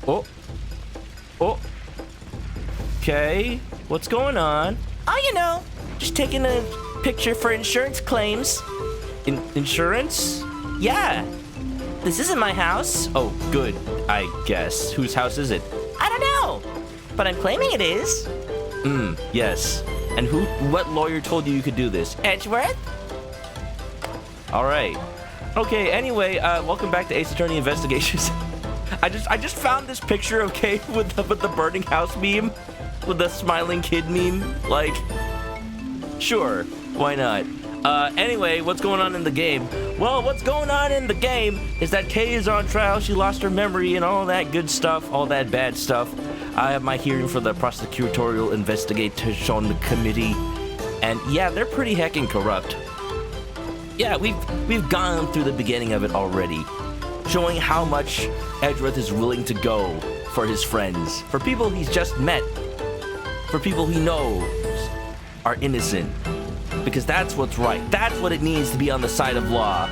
Oh. Oh. Okay. What's going on? Oh, you know, just taking a picture for insurance claims. Insurance? Yeah. This isn't my house. Oh, good, I guess. Whose house is it? I don't know, but I'm claiming it is. Yes. And what lawyer told you could do this? Edgeworth? All right. Okay, anyway, welcome back to Ace Attorney Investigations. I just found this picture, okay, with the burning house meme, with the smiling kid meme. Like, sure, why not? Anyway, what's going on in the game? Well, what's going on in the game is that Kay is on trial. She lost her memory and all that good stuff, all that bad stuff. I have my hearing for the prosecutorial investigation committee, and yeah, they're pretty heckin' corrupt. Yeah, we've gone through the beginning of it already, showing how much Edgeworth is willing to go for his friends, for people he's just met, for people he knows are innocent. Because that's what's right. That's what it means to be on the side of law.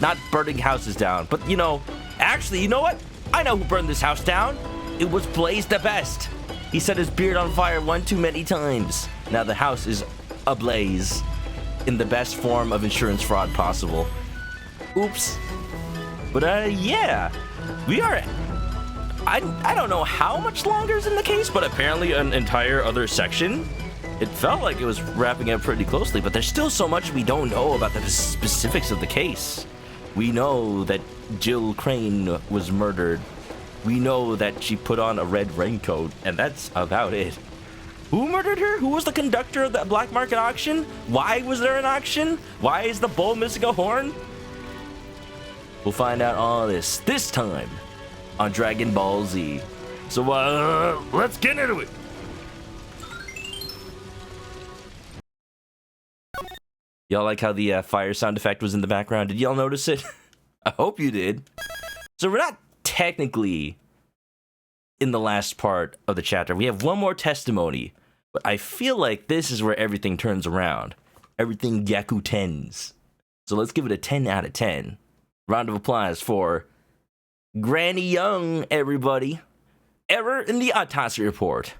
Not burning houses down. But, you know, actually, you know what? I know who burned this house down. It was Blaze the Best. He set his beard on fire one too many times. Now the house is ablaze in the best form of insurance fraud possible. Oops. But, yeah. We are... I don't know how much longer is in the case, but apparently an entire other section... It felt like it was wrapping up pretty closely, but there's still so much we don't know about the specifics of the case. We know that Jill Crane was murdered. We know that she put on a red raincoat, and that's about it. Who murdered her? Who was the conductor of the black market auction? Why was there an auction? Why is the bull missing a horn? We'll find out all this time on Dragon Ball Z. So, let's get into it. Y'all like how the fire sound effect was in the background? Did y'all notice it? I hope you did. So we're not technically in the last part of the chapter. We have one more testimony, but I feel like this is where everything turns around. Everything Yaku 10s. So let's give it a 10 out of 10. Round of applause for Granny Young, everybody. Error in the Autopsy Report.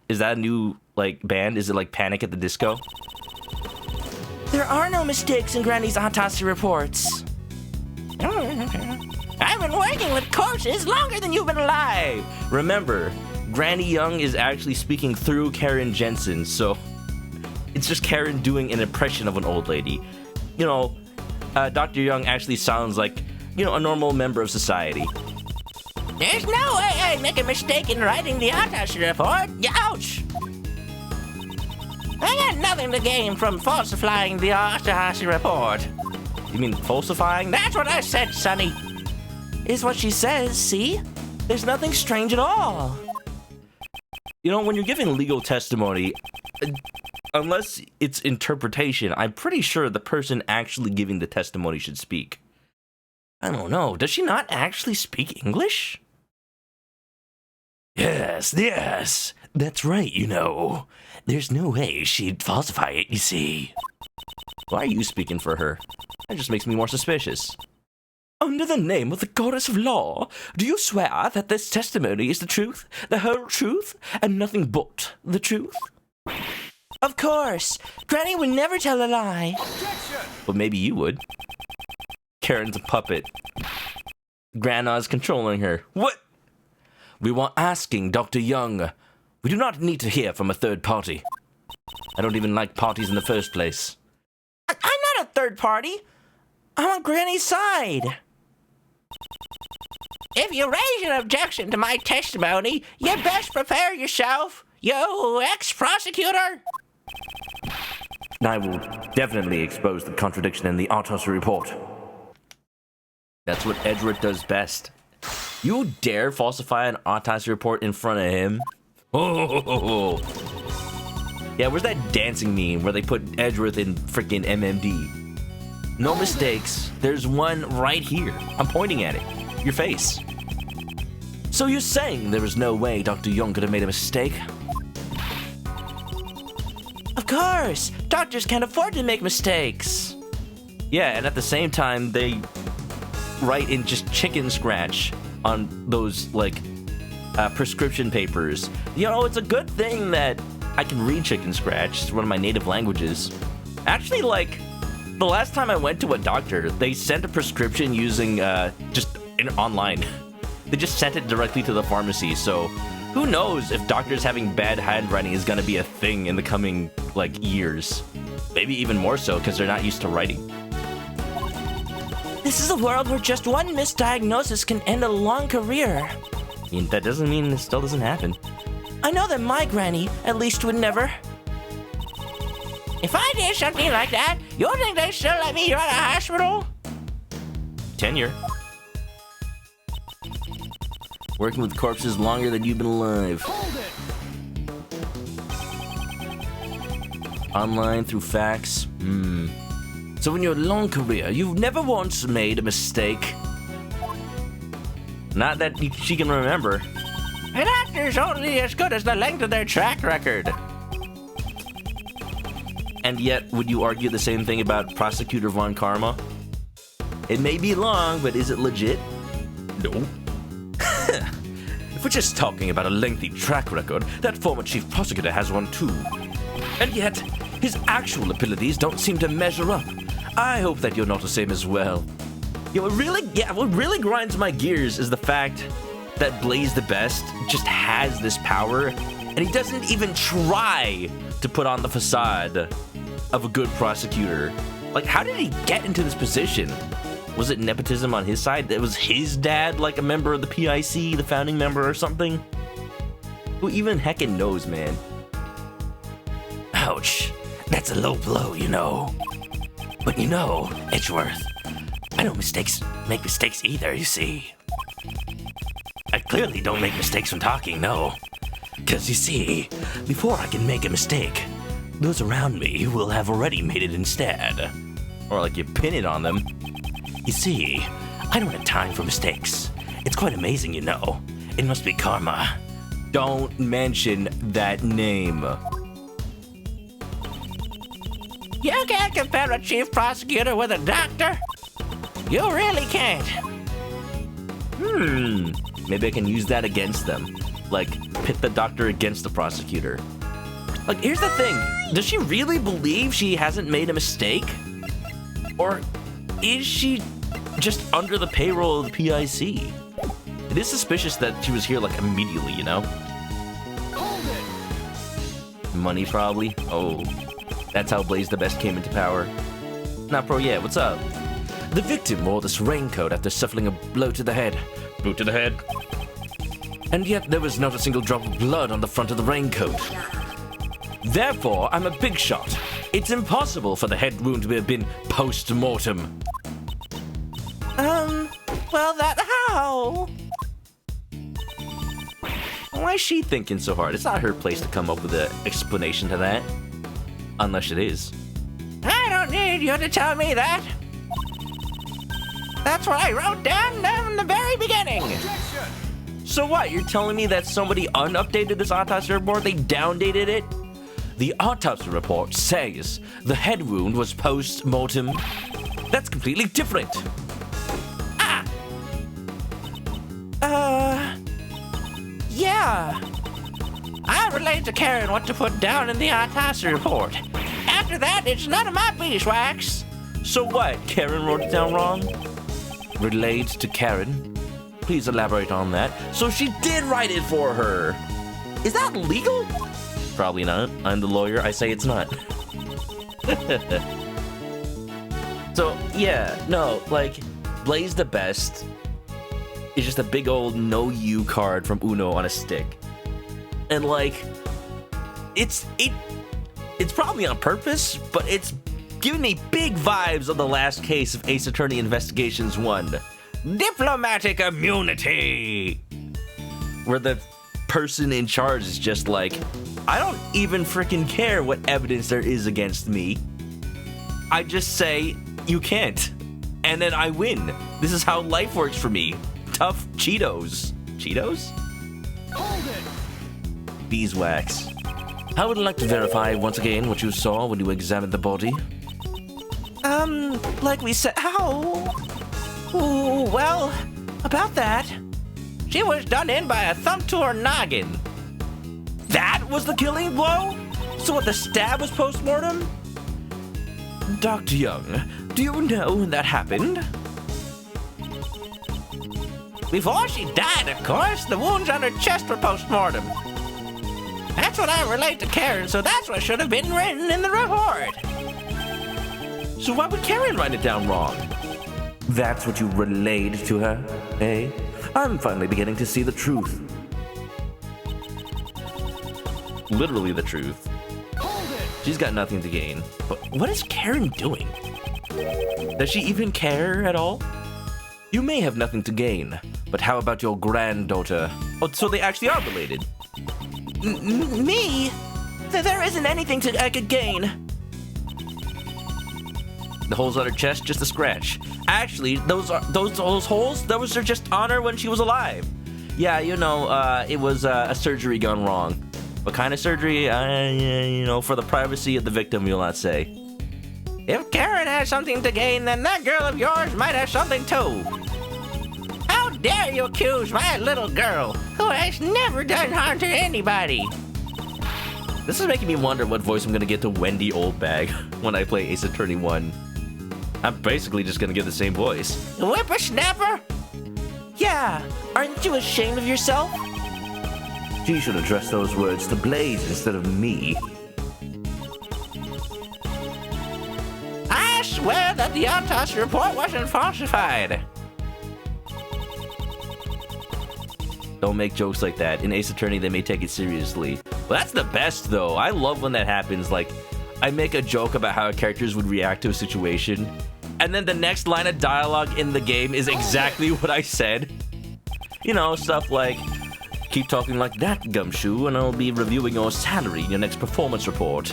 Is that a new, like, band? Is it like Panic at the Disco? There are no mistakes in Granny's autopsy reports. I've been working with corpses longer than you've been alive. Remember, Granny Young is actually speaking through Karen Jensen, so it's just Karen doing an impression of an old lady. You know, Dr. Young actually sounds like, you know, a normal member of society. There's no way I'd make a mistake in writing the autopsy report. Ouch! I got nothing to gain from falsifying the autopsy report. You mean falsifying? That's what I said, Sonny. Is what she says, see? There's nothing strange at all. You know, when you're giving legal testimony, unless it's interpretation, I'm pretty sure the person actually giving the testimony should speak. I don't know. Does she not actually speak English? Yes. That's right, you know. There's no way she'd falsify it, you see. Why are you speaking for her? That just makes me more suspicious. Under the name of the goddess of law, do you swear that this testimony is the truth, the whole truth, and nothing but the truth? Of course. Granny would never tell a lie. Objection! But maybe you would. Karen's a puppet. Grandma's controlling her. What? We were asking Dr. Young. We do not need to hear from a third party. I don't even like parties in the first place. I'm not a third party. I'm on Granny's side. If you raise an objection to my testimony, you best prepare yourself, you ex-prosecutor. I will definitely expose the contradiction in the autopsy report. That's what Edgeworth does best. You dare falsify an autopsy report in front of him? Oh. Yeah, where's that dancing meme where they put Edgeworth in freaking MMD? No mistakes. There's one right here. I'm pointing at it. Your face. So you're saying there was no way Dr. Young could have made a mistake? Of course! Doctors can't afford to make mistakes. Yeah, and at the same time, they write in just chicken scratch on those, like, prescription papers. You know, it's a good thing that I can read Chicken Scratch. It's one of my native languages. Actually, like, the last time I went to a doctor, they sent a prescription using, online. They just sent it directly to the pharmacy, so who knows if doctors having bad handwriting is gonna be a thing in the coming, like, years. Maybe even more so, because they're not used to writing. This is a world where just one misdiagnosis can end a long career. I mean, that doesn't mean it still doesn't happen. I know that my granny, at least, would never. If I did something like that, you think they'd still let me run a hospital? Tenure. Working with corpses longer than you've been alive. Online through fax. So in your long career, you've never once made a mistake? Not that she can remember. An actor's only as good as the length of their track record. And yet, would you argue the same thing about Prosecutor Von Karma? It may be long, but is it legit? No. If we're just talking about a lengthy track record, that former chief prosecutor has one too. And yet, his actual abilities don't seem to measure up. I hope that you're not the same as well. What really grinds my gears is the fact that Blaze the Best just has this power, and he doesn't even try to put on the facade of a good prosecutor. Like, how did he get into this position? Was it nepotism on his side? That was his dad, like a member of the PIC, the founding member or something? Who even heckin' knows, man? Ouch. That's a low blow, you know. But you know, Edgeworth, I don't make mistakes either, you see. I clearly don't make mistakes when talking, no. 'Cause you see, before I can make a mistake, those around me will have already made it instead. Or like you pin it on them. You see, I don't have time for mistakes. It's quite amazing, you know. It must be karma. Don't mention that name. You can't compare a chief prosecutor with a doctor. You really can't. Maybe I can use that against them. Like, pit the doctor against the prosecutor. Like, here's the thing. Does she really believe she hasn't made a mistake? Or is she just under the payroll of the PIC? It is suspicious that she was here, like, immediately, you know? Money, probably. Oh, that's how Blaze the Best came into power. Nah, bro, yeah, what's up? The victim wore this raincoat after suffering a blow to the head. Boot to the head. And yet there was not a single drop of blood on the front of the raincoat. Therefore, I'm a big shot. It's impossible for the head wound to have been post-mortem. Well, how? Why is she thinking so hard? It's not her place to come up with an explanation to that. Unless it is. I don't need you to tell me that. That's what I wrote down from the very beginning. So what? You're telling me that somebody unupdated this autopsy report? They downdated it? The autopsy report says the head wound was post-mortem. That's completely different. Yeah. I relayed to Karen what to put down in the autopsy report. After that, it's none of my beeswax. So what? Karen wrote it down wrong? Relayed to Karen? Please elaborate on that. So she did write it for her. Is that legal? Probably not. I'm the lawyer. I say it's not. So, yeah, no, like, Blaze the Best is just a big old no you card from Uno on a stick. And, like, it's probably on purpose, but it's giving me big vibes of the last case of Ace Attorney Investigations 1. Diplomatic immunity! Where the person in charge is just like, I don't even freaking care what evidence there is against me. I just say, you can't. And then I win. This is how life works for me. Tough Cheetos. Cheetos? Hold it! Beeswax. I would like to verify once again what you saw when you examined the body. Like we said, how? Ooh, well, about that. She was done in by a thump to her noggin. That was the killing blow? So what, the stab was post-mortem? Dr. Young, do you know when that happened? Before she died, of course, the wounds on her chest were post-mortem. That's what I relate to Karen, so that's what should have been written in the report. So why would Karen write it down wrong? That's what you relayed to her, eh? I'm finally beginning to see the truth. Literally the truth. She's got nothing to gain. But what is Karen doing? Does she even care at all? You may have nothing to gain, but how about your granddaughter? Oh, so they actually are related. Me? There isn't anything I could gain. The holes on her chest, just a scratch. Actually, those holes, those are just on her when she was alive. Yeah, you know, it was a surgery gone wrong. What kind of surgery? You know, for the privacy of the victim, you'll not say. If Karen has something to gain, then that girl of yours might have something too. How dare you accuse my little girl, who has never done harm to anybody? This is making me wonder what voice I'm gonna get to Wendy Oldbag when I play Ace Attorney 1. I'm basically just gonna give the same voice. Whippersnapper? Yeah, aren't you ashamed of yourself? She should address those words to Blaze instead of me. I swear that the autopsy report wasn't falsified. Don't make jokes like that. In Ace Attorney, they may take it seriously. Well, that's the best, though. I love when that happens. Like, I make a joke about how characters would react to a situation, and then the next line of dialogue in the game is exactly what I said. You know, stuff like, keep talking like that, Gumshoe, and I'll be reviewing your salary in your next performance report.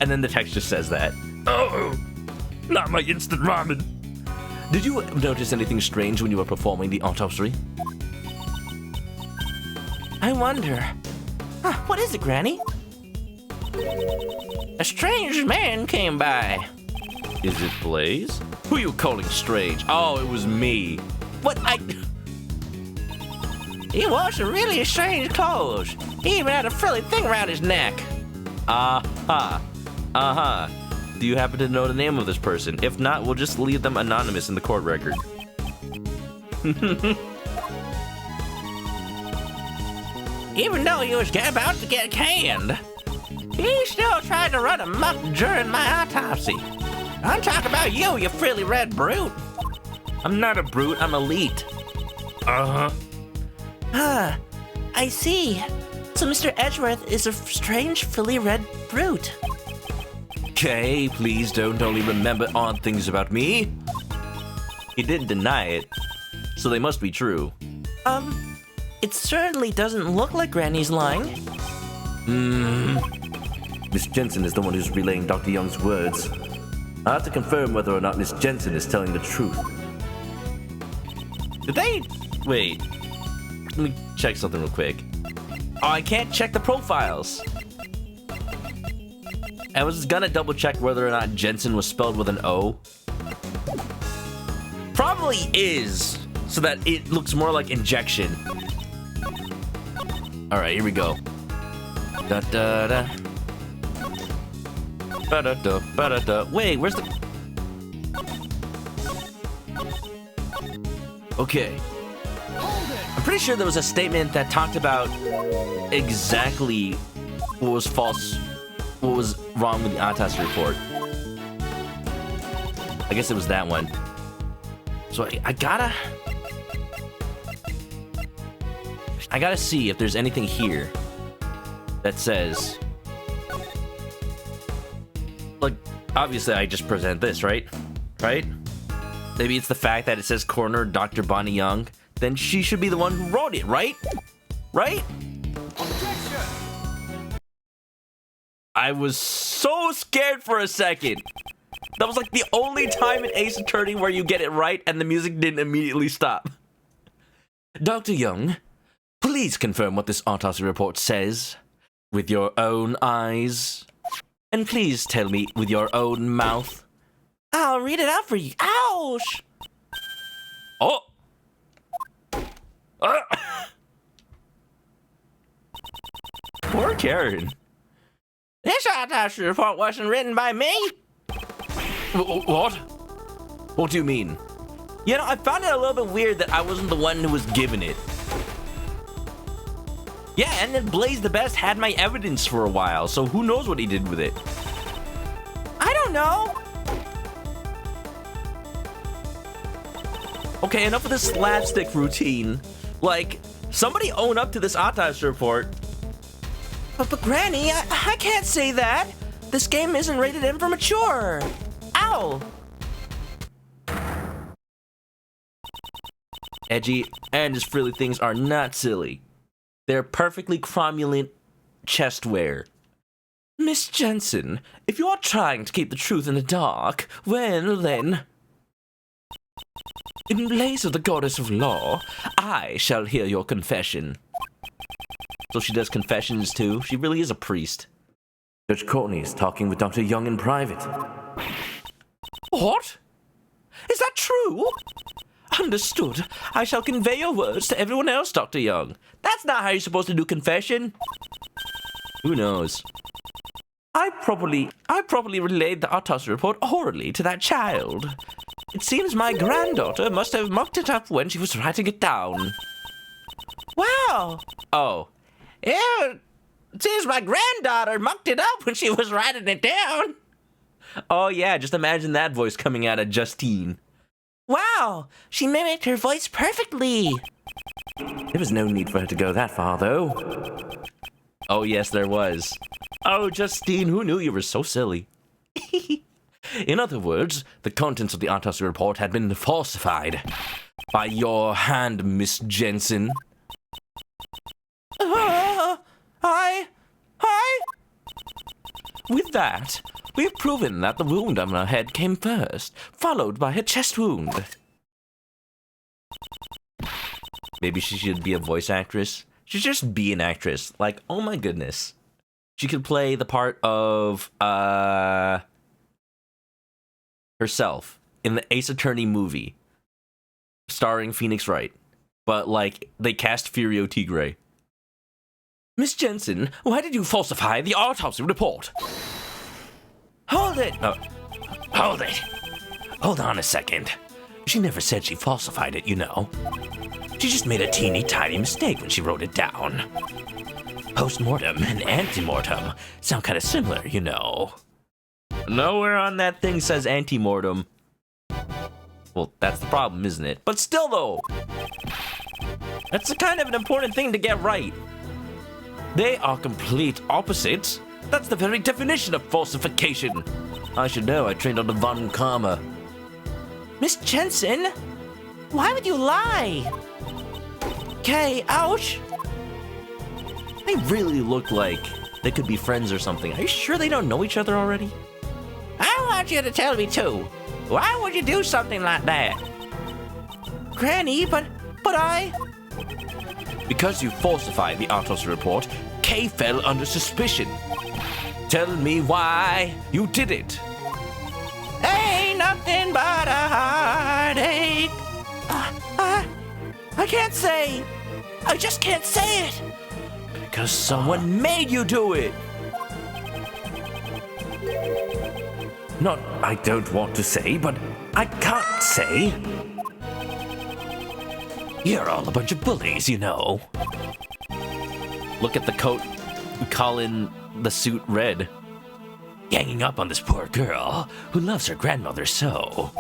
And then the text just says that. Oh, not my instant ramen. Did you notice anything strange when you were performing the autopsy? I wonder. What is it, Granny? A strange man came by. Is it Blaze? Who are you calling strange? Oh, it was me. What? He wore some really strange clothes. He even had a frilly thing around his neck. Uh-huh. Uh-huh. Do you happen to know the name of this person? If not, we'll just leave them anonymous in the court record. Even though he was about to get canned, he still tried to run amok during my autopsy. I'm talking about you, you frilly red brute. I'm not a brute, I'm elite. Uh-huh. I see. So Mr. Edgeworth is a strange frilly red brute. Okay, please don't only remember odd things about me. He didn't deny it, so they must be true. It certainly doesn't look like Granny's lying. Miss Jensen is the one who's relaying Dr. Young's words. I have to confirm whether or not Miss Jensen is telling the truth. Did they... Wait. Let me check something real quick. Oh, I can't check the profiles. I was gonna double check whether or not Jensen was spelled with an O. Probably is, so that it looks more like injection. Alright, here we go. Da da da. Ba da da ba da da. Wait, where's the... Okay. I'm pretty sure there was a statement that talked about exactly what was false, what was wrong with the autopsy report. I guess it was that one. So I gotta see if there's anything here that says, like, obviously I just present this, right? Right? Maybe it's the fact that it says coroner Dr. Bonnie Young. Then she should be the one who wrote it, right? Right? Objection! I was so scared for a second. That was like the only time in Ace Attorney where you get it right and the music didn't immediately stop. Dr. Young, please confirm what this autopsy report says with your own eyes. And please tell me with your own mouth. I'll read it out for you. Ouch! Oh! Poor Karen. This autopsy report wasn't written by me. What? What do you mean? You know, I found it a little bit weird that I wasn't the one who was given it. Yeah, and then Blaze the Best had my evidence for a while, so who knows what he did with it? I don't know. Okay, enough of this slapstick routine. Like, somebody own up to this autopsy report. But Granny, I can't say that. This game isn't rated M for mature. Ow. Edgy and his frilly things are not silly. They're perfectly cromulent chest wear. Miss Jensen, if you are trying to keep the truth in the dark, well then, in place of the goddess of law, I shall hear your confession. So she does confessions too. She really is a priest. Judge Courtney is talking with Dr. Young in private. What? Is that true? Understood. I shall convey your words to everyone else, Dr. Young. That's not how you're supposed to do confession. Who knows? I probably relayed the autopsy report orally to that child. It seems my granddaughter must have mucked it up when she was writing it down. Wow. Oh. Yeah, it seems my granddaughter mucked it up when she was writing it down. Oh yeah, just imagine that voice coming out of Justine. Wow, she mimicked her voice perfectly. There was no need for her to go that far, though. Oh yes, there was. Oh, Justine, who knew you were so silly? In other words, the contents of the autopsy report had been falsified. By your hand, Miss Jensen. With that, we've proven that the wound on her head came first, followed by her chest wound. Maybe she should be a voice actress. She should just be an actress. Like, oh my goodness. She could play the part of, herself in the Ace Attorney movie, starring Phoenix Wright. But, like, they cast Furio Tigre. Miss Jensen, why did you falsify the autopsy report? Hold it! Hold it. Hold on a second. She never said she falsified it, you know. She just made a teeny tiny mistake when she wrote it down. Post-mortem and ante-mortem sound kind of similar, you know. Nowhere on that thing says ante-mortem. Well, that's the problem, isn't it? But still, though, that's a kind of an important thing to get right. They are complete opposites. That's the very definition of falsification. I should know, I trained under Von Karma. Miss Jensen, why would you lie? Okay, ouch. They really look like they could be friends or something. Are you sure they don't know each other already? I want you to tell me too. Why would you do something like that? Granny, but I... Because you falsified the autopsy report, Kay fell under suspicion. Tell me why you did it. Ain't nothing but a heartache. I can't say. I just can't say it. Because someone made you do it. Not I don't want to say, but I can't say. You're all a bunch of bullies, you know. Look at the coat. We call in the suit red. Ganging up on this poor girl who loves her grandmother so.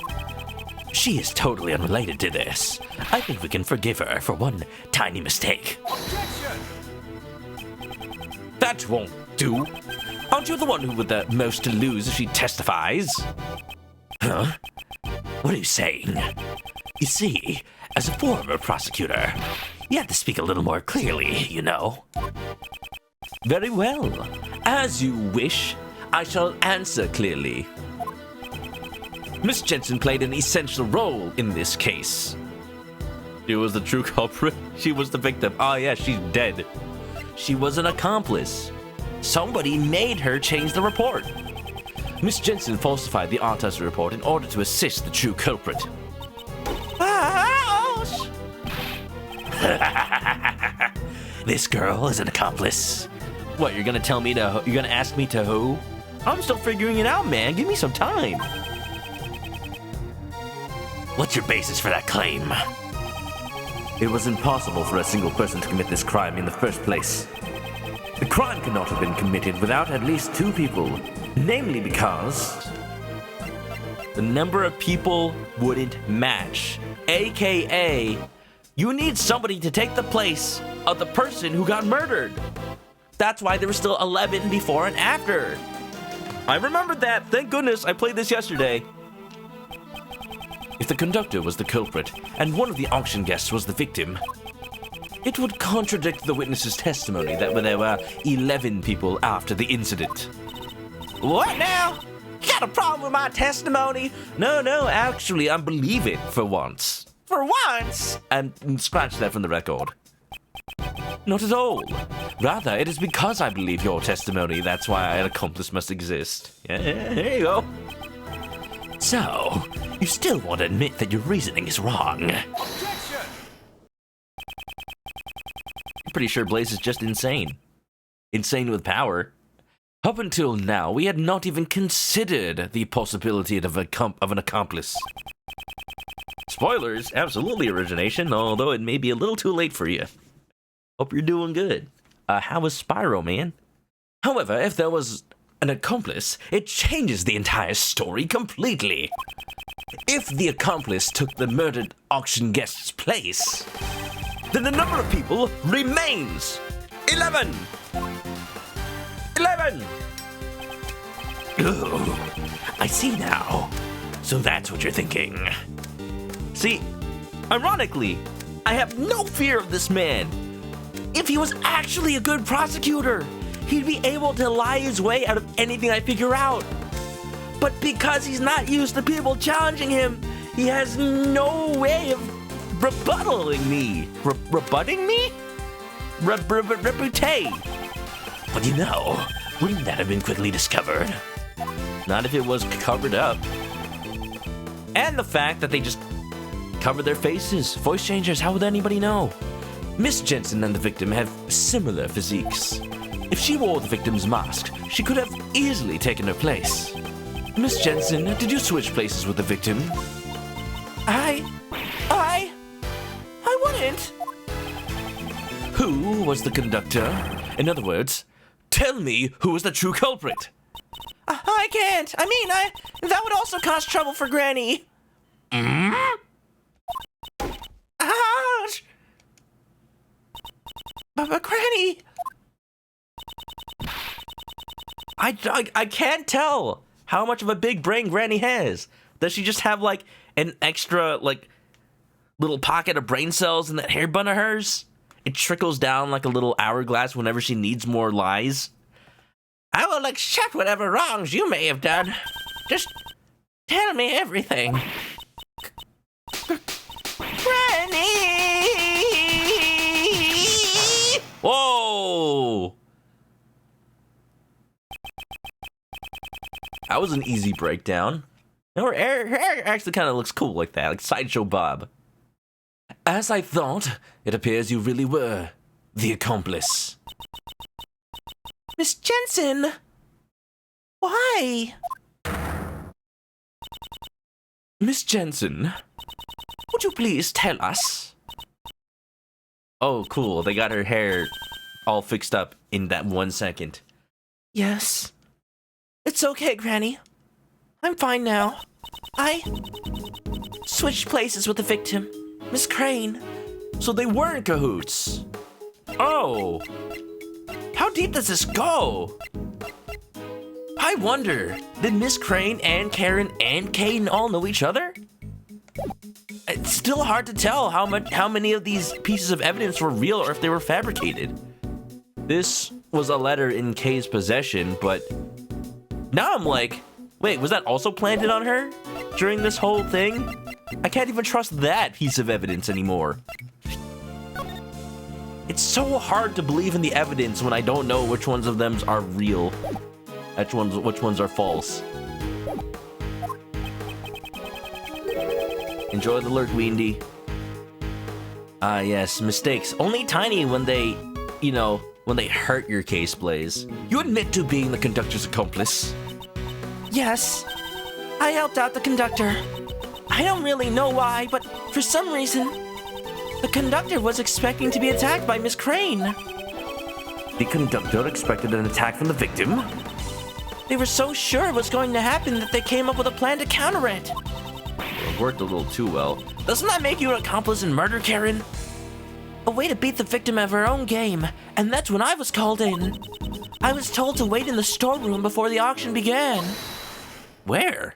She is totally unrelated to this. I think we can forgive her for one tiny mistake. Objection! That won't do. Aren't you the one who with the most to lose if she testifies? Huh? What are you saying? You see, as a former prosecutor, you have to speak a little more clearly, you know. Very well. As you wish, I shall answer clearly. Miss Jensen played an essential role in this case. She was the true culprit. She was the victim. Oh yeah, she's dead. She was an accomplice. Somebody made her change the report. Miss Jensen falsified the autopsy report in order to assist the true culprit. This girl is an accomplice. What, you're gonna ask me to who? I'm still figuring it out, man. Give me some time. What's your basis for that claim? It was impossible for a single person to commit this crime in the first place. The crime could not have been committed without at least 2 people, namely because the number of people wouldn't match. AKA, you need somebody to take the place of the person who got murdered. That's why there were still 11 before and after. I remembered that. Thank goodness I played this yesterday. if the conductor was the culprit and one of the auction guests was the victim, it would contradict the witness's testimony that there were 11 people after the incident. What now? You got a problem with my testimony? No, actually, I believe it for once. For once? And scratch that from the record. Not at all. Rather, it is because I believe your testimony that's why an accomplice must exist. Yeah, there you go. So, you still want to admit that your reasoning is wrong? I'm pretty sure Blaze is just insane. Insane with power. Up until now, we had not even considered the possibility of an accomplice. Spoilers, absolutely origination, although it may be a little too late for you. Hope you're doing good. How was Spyro, man? However, if there was an accomplice, it changes the entire story completely. If the accomplice took the murdered auction guest's place, then the number of people remains 11! 11! Ooh, I see now. So that's what you're thinking. See, ironically, I have no fear of this man. If he was actually a good prosecutor, he'd be able to lie his way out of anything I figure out. But because he's not used to people challenging him, he has no way of rebutting me. Rebutting me? Rebutting. But you know, wouldn't that have been quickly discovered? Not if it was covered up. And the fact that they just cover their faces. Voice changers, how would anybody know? Miss Jensen and the victim have similar physiques. If she wore the victim's mask, she could have easily taken her place. Miss Jensen, did you switch places with the victim? I wouldn't. Who was the conductor? In other words, tell me who was the true culprit. I can't. I mean, that would also cause trouble for Granny. Ouch! But Granny! I can't tell how much of a big brain Granny has. Does she just have, like, an extra, like, little pocket of brain cells in that hair bun of hers? It trickles down like a little hourglass whenever she needs more lies. I will accept whatever wrongs you may have done. Just tell me everything. Granny! Whoa! That was an easy breakdown. Her hair actually kind of looks cool like that, like Sideshow Bob. As I thought, it appears you really were the accomplice. Miss Jensen! Why? Miss Jensen, would you please tell us? Oh, cool. They got her hair all fixed up in that 1 second. Yes. It's okay, Granny. I'm fine now. I switched places with the victim, Miss Crane. So they were in cahoots. Oh. How deep does this go? I wonder, did Miss Crane and Karen and Caden all know each other? It's still hard to tell how many of these pieces of evidence were real or if they were fabricated. This was a letter in Kay's possession, but now I'm like, wait, was that also planted on her during this whole thing? I can't even trust that piece of evidence anymore. It's so hard to believe in the evidence when I don't know which ones of them are real, which ones are false. Enjoy the lurk, Weenie. Ah, yes, mistakes. Only tiny when they, when they hurt your case, Blaze. You admit to being the conductor's accomplice. Yes, I helped out the conductor. I don't really know why, but for some reason, the conductor was expecting to be attacked by Miss Crane. The conductor expected an attack from the victim? They were so sure it was going to happen that they came up with a plan to counter it. It worked a little too well. Doesn't that make you an accomplice in murder, Karen? A way to beat the victim of her own game, and that's when I was called in. I was told to wait in the storeroom before the auction began. Where?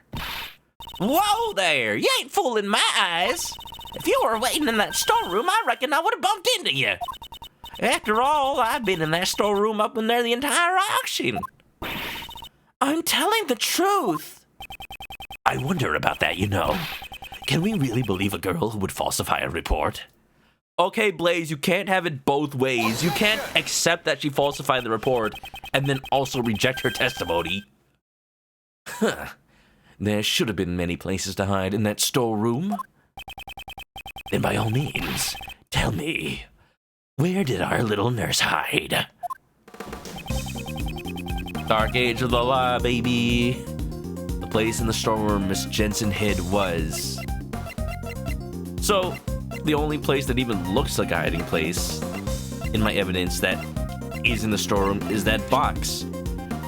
Whoa there! You ain't fooling my eyes! If you were waiting in that storeroom, I reckon I would have bumped into you. After all, I've been in that storeroom up in there the entire auction. I'm telling the truth. I wonder about that, you know. Can we really believe a girl who would falsify a report? Okay, Blaze, you can't have it both ways. You can't accept that she falsified the report and then also reject her testimony. Huh. There should have been many places to hide in that storeroom. Then by all means, tell me, where did our little nurse hide? Dark Age of the Law, baby. The place in the storeroom Miss Jensen hid was... So, the only place that even looks like a hiding place in my evidence that is in the storeroom is that box.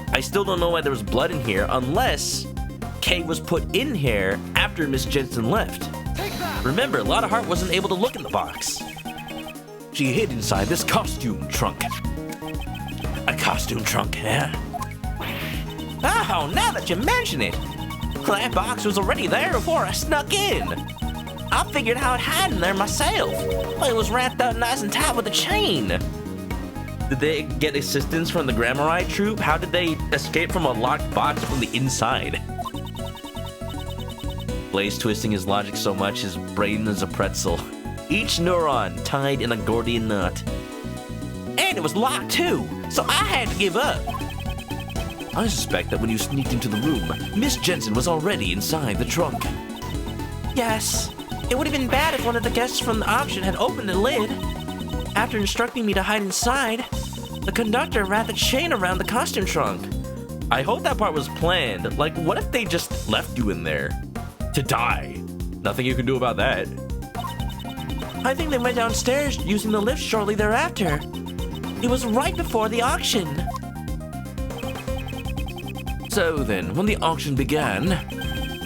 I still don't know why there was blood in here unless Kay was put in here after Miss Jensen left. Remember, Lotta Hart wasn't able to look in the box. She hid inside this costume trunk. A costume trunk, eh? Oh, now that you mention it, that box was already there before I snuck in. I figured how it hid in there myself. Well, it was wrapped up nice and tight with a chain. Did they get assistance from the Gramarye troop? How did they escape from a locked box from the inside? Blaze twisting his logic so much his brain is a pretzel. Each neuron tied in a Gordian knot. And it was locked too, so I had to give up. I suspect that when you sneaked into the room, Miss Jensen was already inside the trunk. Yes, it would have been bad if one of the guests from the auction had opened the lid. After instructing me to hide inside, the conductor wrapped a chain around the costume trunk. I hope that part was planned. Like, what if they just left you in there? To die? Nothing you can do about that. I think they went downstairs using the lift shortly thereafter. It was right before the auction. So then, when the auction began,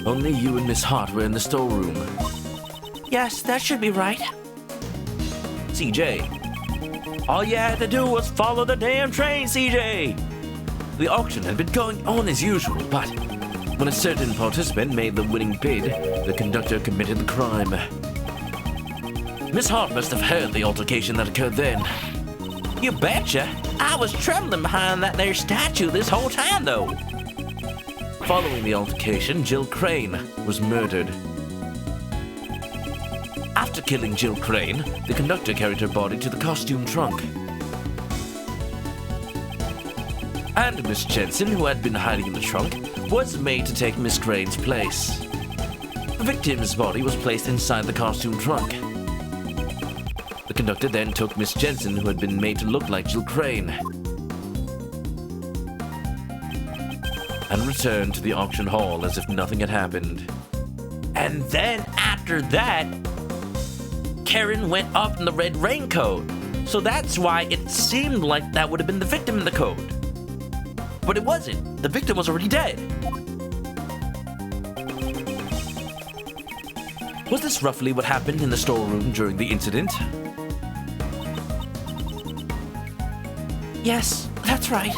only you and Miss Hart were in the storeroom. Yes, that should be right. CJ, all you had to do was follow the damn train, CJ! The auction had been going on as usual, but when a certain participant made the winning bid, the conductor committed the crime. Miss Hart must have heard the altercation that occurred then. You betcha. I was trembling behind that there statue this whole time, though. Following the altercation, Jill Crane was murdered. After killing Jill Crane, the conductor carried her body to the costume trunk. And Miss Jensen, who had been hiding in the trunk, was made to take Miss Crane's place. The victim's body was placed inside the costume trunk. The conductor then took Miss Jensen, who had been made to look like Jill Crane, and returned to the auction hall as if nothing had happened. And then after that, Karen went up in the red raincoat. So that's why it seemed like that would have been the victim in the coat. But it wasn't. The victim was already dead. Was this roughly what happened in the storeroom during the incident? Yes, that's right.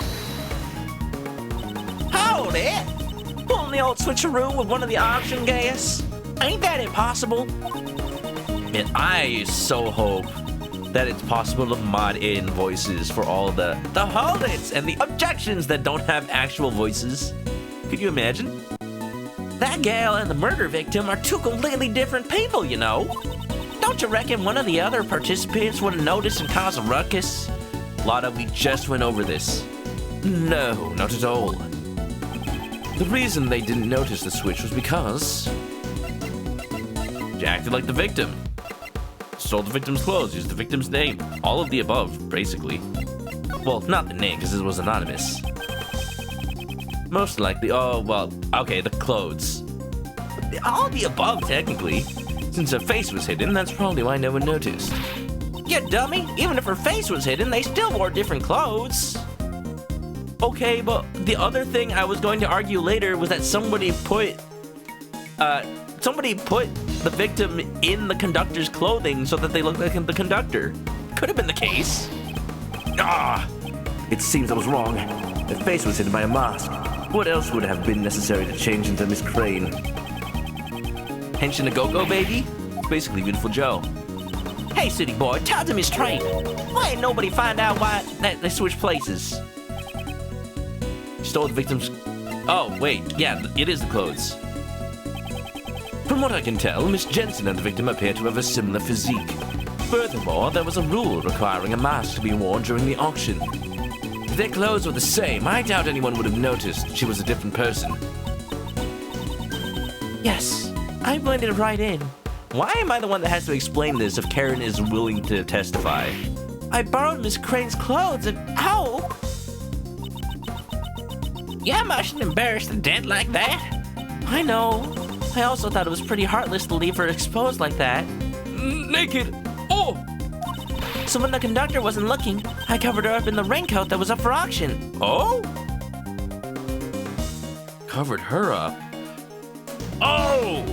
Hold it! Pulling the old switcheroo with one of the auction guests? Ain't that impossible? And I so hope that it's possible to mod in voices for all the hold-its and the objections that don't have actual voices. Could you imagine? That gal and the murder victim are two completely different people, you know. Don't you reckon one of the other participants would have noticed and caused a ruckus? Lotta, we just went over this. No, not at all. The reason they didn't notice the switch was because she acted like the victim. Stole the victim's clothes, used the victim's name. All of the above, basically. Well, not the name, because it was anonymous. Most likely, oh, well, okay, the clothes. All the above, technically. Since her face was hidden, that's probably why no one noticed. You dummy! Even if her face was hidden, they still wore different clothes. Okay, but the other thing I was going to argue later was that somebody put the victim in the conductor's clothing so that they looked like the conductor. Could have been the case. It seems I was wrong. The face was hidden by a mask. What else would have been necessary to change into Miss Crane? Henshin a go-go, baby? Basically, Beautiful Joe. Hey, city boy, tell them his train. Why ain't nobody find out why they switched places? Stole the victim's... Oh, wait, yeah, it is the clothes. From what I can tell, Miss Jensen and the victim appear to have a similar physique. Furthermore, there was a rule requiring a mask to be worn during the auction. If their clothes were the same, I doubt anyone would have noticed she was a different person. Yes, I blended right in. Why am I the one that has to explain this if Karen is willing to testify? I borrowed Miss Crane's clothes and... Ow! Yeah, I mustn't embarrass the dead like that. I know. I also thought it was pretty heartless to leave her exposed like that. Naked! Oh! So when the conductor wasn't looking, I covered her up in the raincoat that was up for auction. Oh? Covered her up? Oh!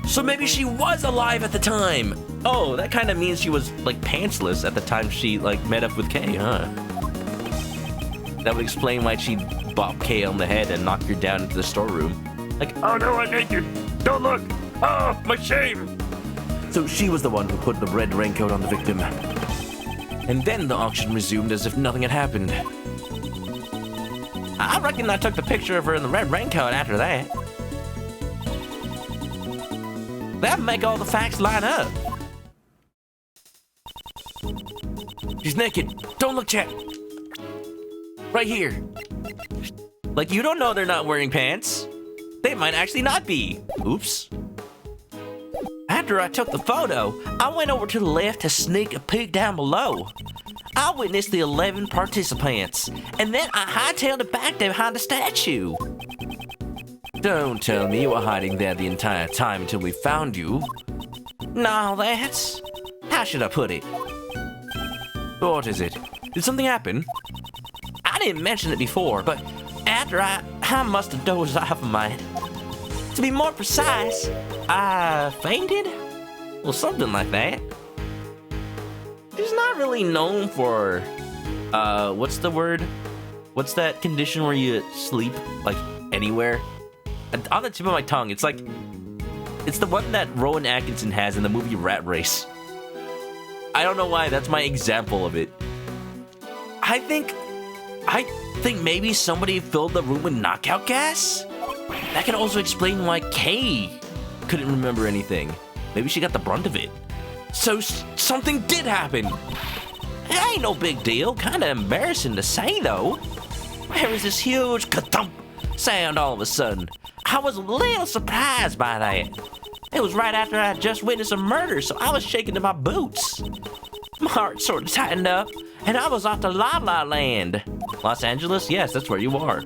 So maybe she was alive at the time! Oh, that kind of means she was, like, pantsless at the time she, like, met up with Kay, huh? That would explain why she'd bop Kay on the head and knock her down into the storeroom. Like, oh no, I'm naked! Don't look! Oh, my shame! So she was the one who put the red raincoat on the victim. And then the auction resumed as if nothing had happened. I reckon I took the picture of her in the red raincoat after that. That'd make all the facts line up. She's naked! Don't look, chat! Right here! Like, you don't know they're not wearing pants. They might actually not be. Oops. After I took the photo, I went over to the left to sneak a peek down below. I witnessed the 11 participants, and then I hightailed it back there behind the statue. Don't tell me you were hiding there the entire time until we found you. No, that's... How should I put it? What is it? Did something happen? I didn't mention it before, but after I must have dozed off a mite. To be more precise, I fainted? Well, something like that. She's not really known for, what's the word? What's that condition where you sleep, like, anywhere? On the tip of my tongue, it's like, it's the one that Rowan Atkinson has in the movie Rat Race. I don't know why, that's my example of it. I think maybe somebody filled the room with knockout gas? That could also explain why Kay couldn't remember anything. Maybe she got the brunt of it. So something did happen. It ain't no big deal. Kinda embarrassing to say, though. There was this huge ka-thump sound all of a sudden. I was a little surprised by that. It was right after I just witnessed a murder, so I was shaking in my boots. My heart sort of tightened up, and I was off to La La Land. Los Angeles? Yes, that's where you are.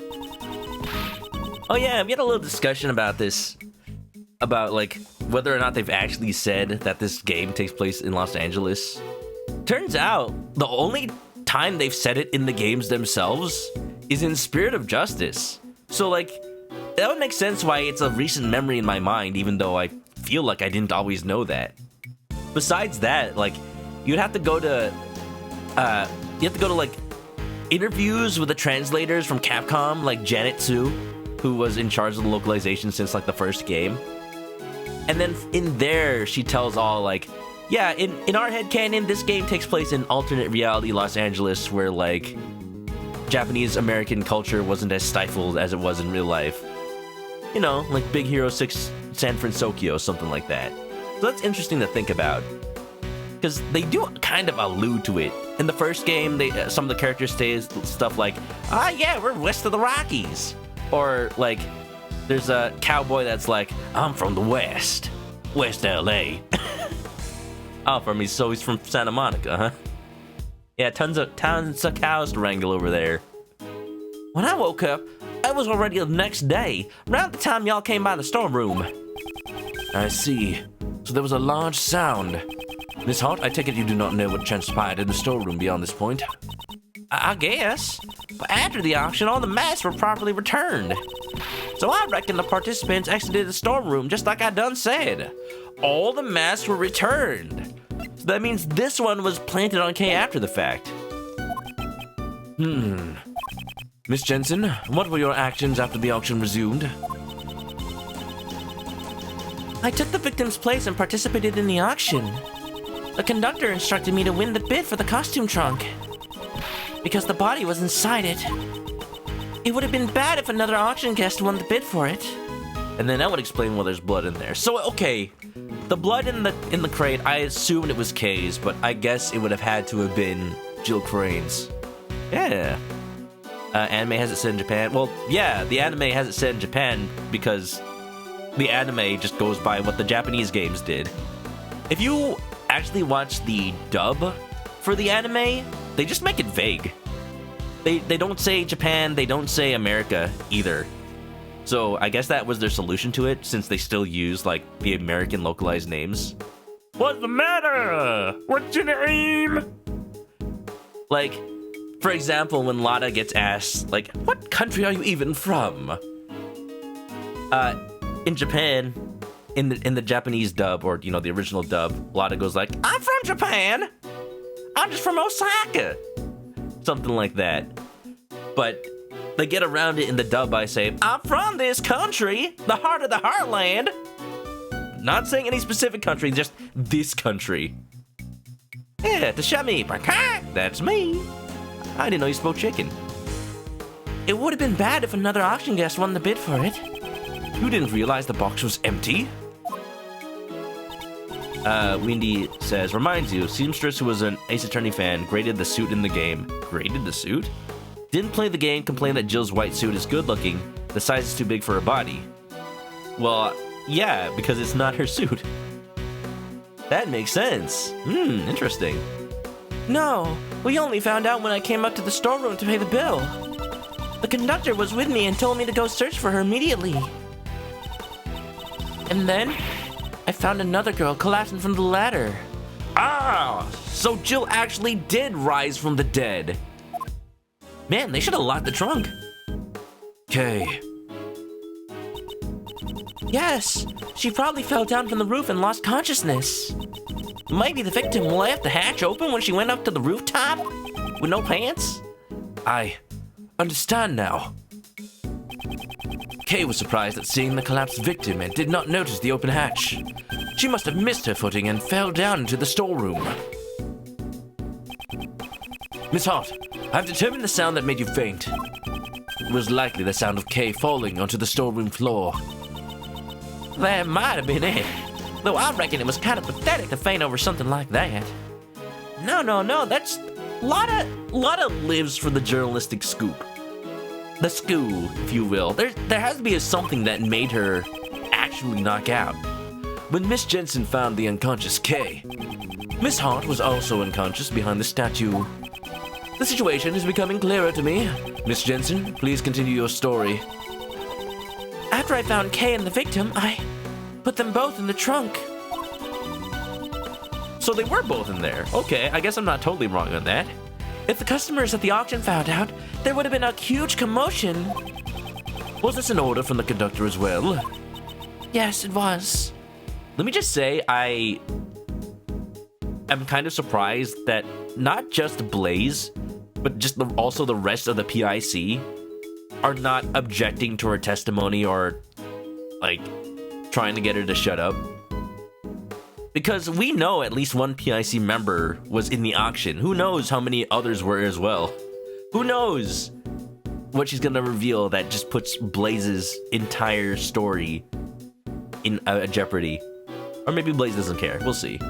Oh yeah, we had a little discussion about this. About, like, whether or not they've actually said that this game takes place in Los Angeles. Turns out, the only time they've said it in the games themselves is in Spirit of Justice. So, like, that would make sense why it's a recent memory in my mind, even though I feel like I didn't always know that. Besides that, like, you'd have to go to, like, interviews with the translators from Capcom, like Janet Tsu, who was in charge of the localization since, like, the first game. And then in there, she tells all, like, yeah, in our headcanon, this game takes place in alternate reality Los Angeles, where, like, Japanese-American culture wasn't as stifled as it was in real life. You know, like Big Hero 6 San Francisco, something like that. So that's interesting to think about. Because they do kind of allude to it. In the first game, some of the characters say stuff like, yeah, we're west of the Rockies. Or, like, there's a cowboy that's like, I'm from the West. West LA. So he's from Santa Monica, huh? Yeah, tons of cows to wrangle over there. When I woke up, it was already the next day, around the time y'all came by the storeroom. I see. So there was a large sound. Miss Hart, I take it you do not know what transpired in the storeroom beyond this point? I guess. But after the auction, all the masks were properly returned. So I reckon the participants exited the storeroom just like I done said. All the masks were returned. So that means this one was planted on Kay after the fact. Miss Jensen, what were your actions after the auction resumed? I took the victim's place and participated in the auction. The conductor instructed me to win the bid for the costume trunk. Because the body was inside it. It would have been bad if another auction guest won the bid for it. And then that would explain why there's blood in there. So, okay, the blood in the crate, I assumed it was Kay's, but I guess it would have had to have been Jill Crane's. Yeah. Anime has it set in Japan. Well, yeah, the anime has it set in Japan because the anime just goes by what the Japanese games did. If you actually watch the dub for the anime, they just make it vague. They don't say Japan, they don't say America either. So I guess that was their solution to it, since they still use, like, the American localized names. What's the matter? What's your name? Like, for example, when Lada gets asked, like, what country are you even from? In Japan, in the Japanese dub, or, you know, the original dub, Lada goes like, I'm from Japan! I'm just from Osaka! Something like that. But they get around it in the dub by saying, I'm from this country, the heart of the heartland. Not saying any specific country, just this country. Yeah, to shut me, that's me. I didn't know you spoke chicken. It would have been bad if another auction guest won the bid for it. You didn't realize the box was empty? Windy says, reminds you, Seamstress, who was an Ace Attorney fan, graded the suit in the game. Graded the suit? Didn't play the game, complained that Jill's white suit is good looking, the size is too big for her body. Well, yeah, because it's not her suit. That makes sense. Interesting. No, we only found out when I came up to the storeroom to pay the bill. The conductor was with me and told me to go search for her immediately. And then, I found another girl collapsing from the ladder. Ah, so Jill actually did rise from the dead. Man, they should have locked the trunk. Kay. Yes, she probably fell down from the roof and lost consciousness. Maybe the victim left the hatch open when she went up to the rooftop with no pants? I understand now. Kay was surprised at seeing the collapsed victim and did not notice the open hatch. She must have missed her footing and fell down into the storeroom. Miss Hart, I've determined the sound that made you faint. It was likely the sound of Kay falling onto the storeroom floor. That might have been it. Though I reckon it was kind of pathetic to faint over something like that. No, that's... Lotta lives for the journalistic scoop. The scoop, if you will. There has to be something that made her actually knock out. When Miss Jensen found the unconscious Kay, Miss Hart was also unconscious behind the statue. The situation is becoming clearer to me. Miss Jensen, please continue your story. After I found Kay and the victim, I put them both in the trunk. So they were both in there. Okay, I guess I'm not totally wrong on that. If the customers at the auction found out, there would have been a huge commotion. Was this an order from the conductor as well? Yes, it was. Let me just say, I am kind of surprised that not just Blaze, but just also the rest of the PIC are not objecting to her testimony or, like, trying to get her to shut up. Because we know at least one PIC member was in the auction. Who knows how many others were as well? Who knows what she's gonna reveal that just puts Blaze's entire story in jeopardy? Or maybe Blaze doesn't care. We'll see.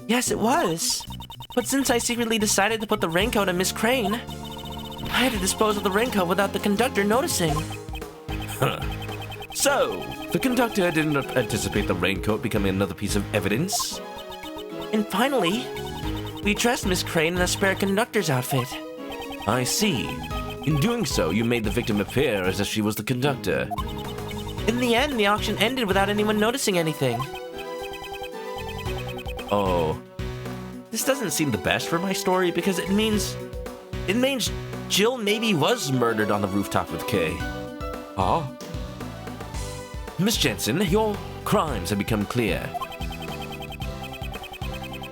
Yes, it was. But since I secretly decided to put the raincoat on Miss Crane, I had to dispose of the raincoat without the conductor noticing. So, the conductor didn't anticipate the raincoat becoming another piece of evidence? And finally, We dressed Miss Crane in a spare conductor's outfit. I see. In doing so, you made the victim appear as if she was the conductor. In the end, the auction ended without anyone noticing anything. Oh. This doesn't seem the best for my story because it means Jill maybe was murdered on the rooftop with Kay. Ah? Miss Jensen, your crimes have become clear.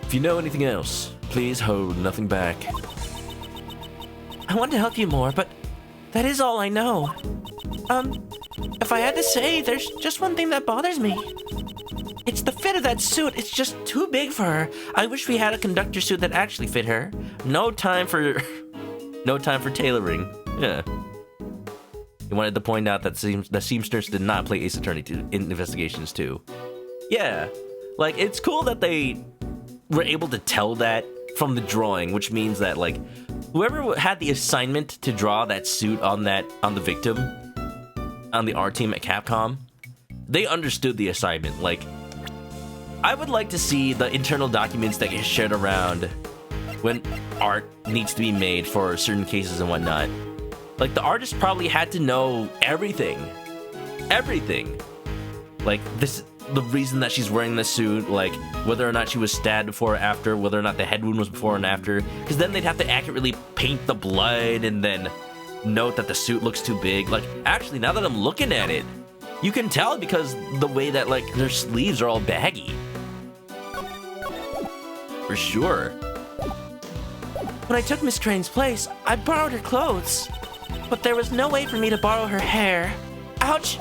If you know anything else, please hold nothing back. I want to help you more, but that is all I know. If I had to say, there's just one thing that bothers me. It's the fit of that suit. It's just too big for her. I wish we had a conductor suit that actually fit her. No time for tailoring. Yeah. He wanted to point out that the seamstress did not play Ace Attorney in Investigations 2. Yeah. Like, it's cool that they were able to tell that from the drawing, which means that, like, whoever had the assignment to draw that suit on the victim, on the art team at Capcom, they understood the assignment. Like, I would like to see the internal documents that get shared around when art needs to be made for certain cases and whatnot. Like, the artist probably had to know everything. Everything. Like, the reason that she's wearing the suit, like, whether or not she was stabbed before or after, whether or not the head wound was before and after, because then they'd have to accurately paint the blood and then note that the suit looks too big. Like, actually, now that I'm looking at it, you can tell because the way that, like, their sleeves are all baggy. For sure. When I took Miss Crane's place, I borrowed her clothes. But there was no way for me to borrow her hair. Ouch!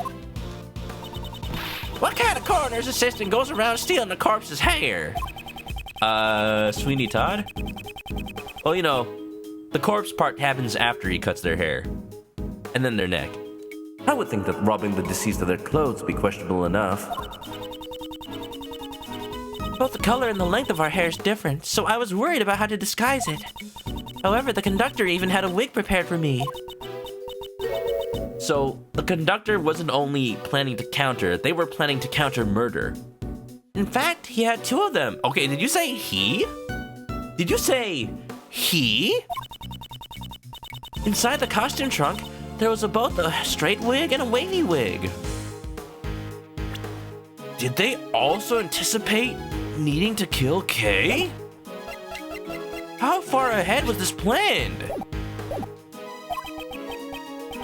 What kind of coroner's assistant goes around stealing a corpse's hair? Sweeney Todd? Well, you know, the corpse part happens after he cuts their hair. And then their neck. I would think that robbing the deceased of their clothes would be questionable enough. Both the color and the length of our hair is different, so I was worried about how to disguise it. However, the conductor even had a wig prepared for me. So, the conductor wasn't only planning to counter, they were planning to counter murder. In fact, he had two of them. Okay, did you say he? Did you say he? Inside the costume trunk, there was both a straight wig and a wavy wig. Did they also anticipate needing to kill Kay? How far ahead was this planned?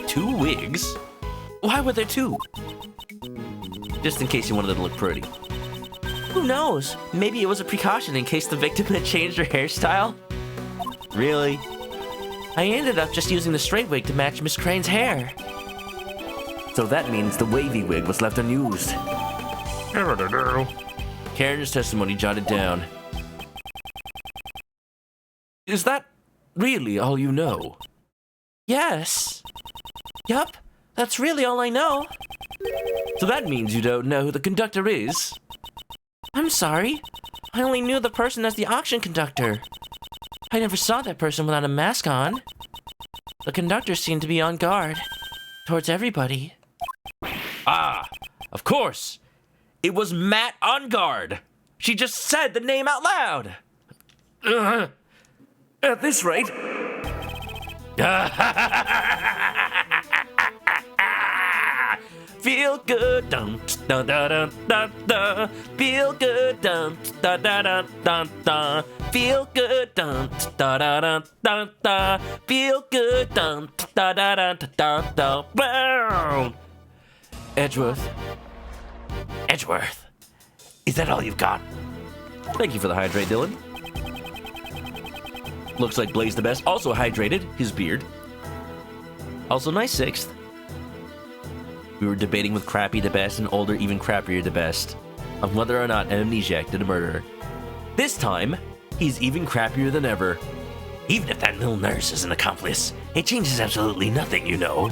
Two wigs? Why were there two? Just in case you wanted to look pretty. Who knows? Maybe it was a precaution in case the victim had changed her hairstyle. Really? I ended up just using the straight wig to match Miss Crane's hair. So that means the wavy wig was left unused. Karen's testimony jotted down. Is that really all you know? Yes. Yup, that's really all I know. So that means you don't know who the conductor is? I'm sorry. I only knew the person as the auction conductor. I never saw that person without a mask on. The conductor seemed to be on guard towards everybody. Ah, of course. It was Matt on guard. She just said the name out loud. At this rate... Feel good, dum da da da da da. Feel good, dum da da da da da. Feel good, dum da da da da da. Feel good, dum da da da da da da. Edgeworth. Edgeworth, is that all you've got? Thank you for the hydrate, Dylan. Looks like Blaze the Best also hydrated his beard. Also nice sixth. We were debating with Crappy the Best and Older even Crappier the Best on whether or not an amnesiac did a murder. This time, he's even crappier than ever. Even if that little nurse is an accomplice, it changes absolutely nothing, you know.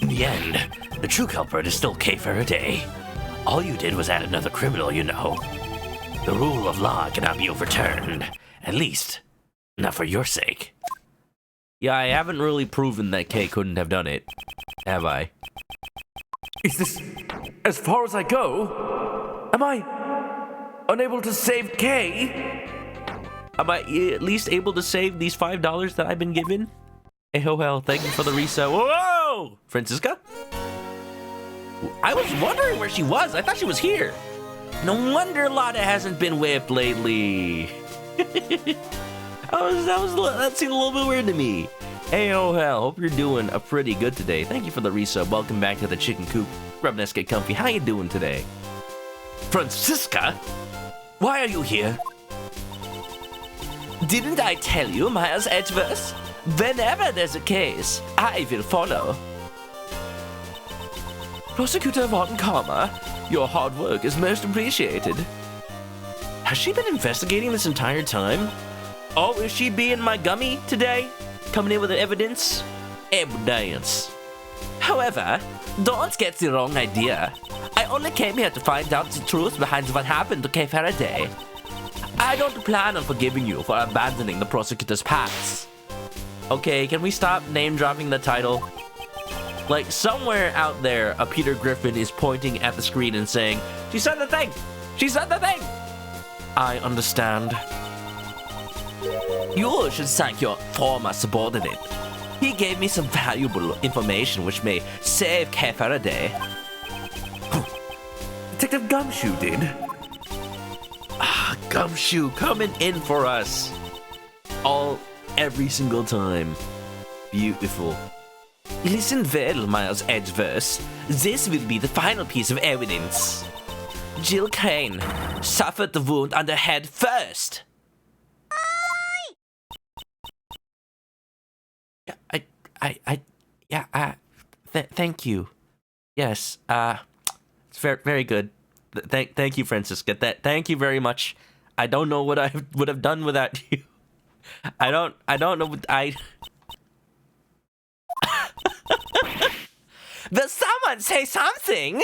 In the end, the true culprit is still K Faraday. All you did was add another criminal, you know. The rule of law cannot be overturned. At least, not for your sake. Yeah, I haven't really proven that Kay couldn't have done it, have I? Is this as far as I go? Am I Unable to save Kay? Am I at least able to save these $5 that I've been given? Oh well, thank you for the reset. Whoa! Francisca? I was wondering where she was. I thought she was here. No wonder Lotta hasn't been whipped lately. That seemed a little bit weird to me. Hey, oh hell, hope you're doing pretty good today. Thank you for the resub. Welcome back to the chicken coop. Grub Nest, get comfy. How you doing today? Francisca? Why are you here? Didn't I tell you, Miles Edgeworth? Whenever there's a case, I will follow. Prosecutor Von Karma, your hard work is most appreciated. Has she been investigating this entire time? Oh, is she being my gummy today? Coming in with evidence? Evidence. However, don't get the wrong idea. I only came here to find out the truth behind what happened to Kay Faraday. I don't plan on forgiving you for abandoning the prosecutor's paths. Okay, can we stop name-dropping the title? Like, somewhere out there, a Peter Griffin is pointing at the screen and saying, "She said the thing! She said the thing!" I understand. You should thank your former subordinate. He gave me some valuable information which may save Kay Faraday. Detective Gumshoe did. Gumshoe coming in for us. Every single time. Beautiful. Listen well, Miles Edgeworth. This will be the final piece of evidence. Jill Crane suffered the wound on the head first. Thank you. Yes, it's very, very good. Thank you, Francisca. Thank you very much. I don't know what I would have done without you. I don't know what Will someone say something?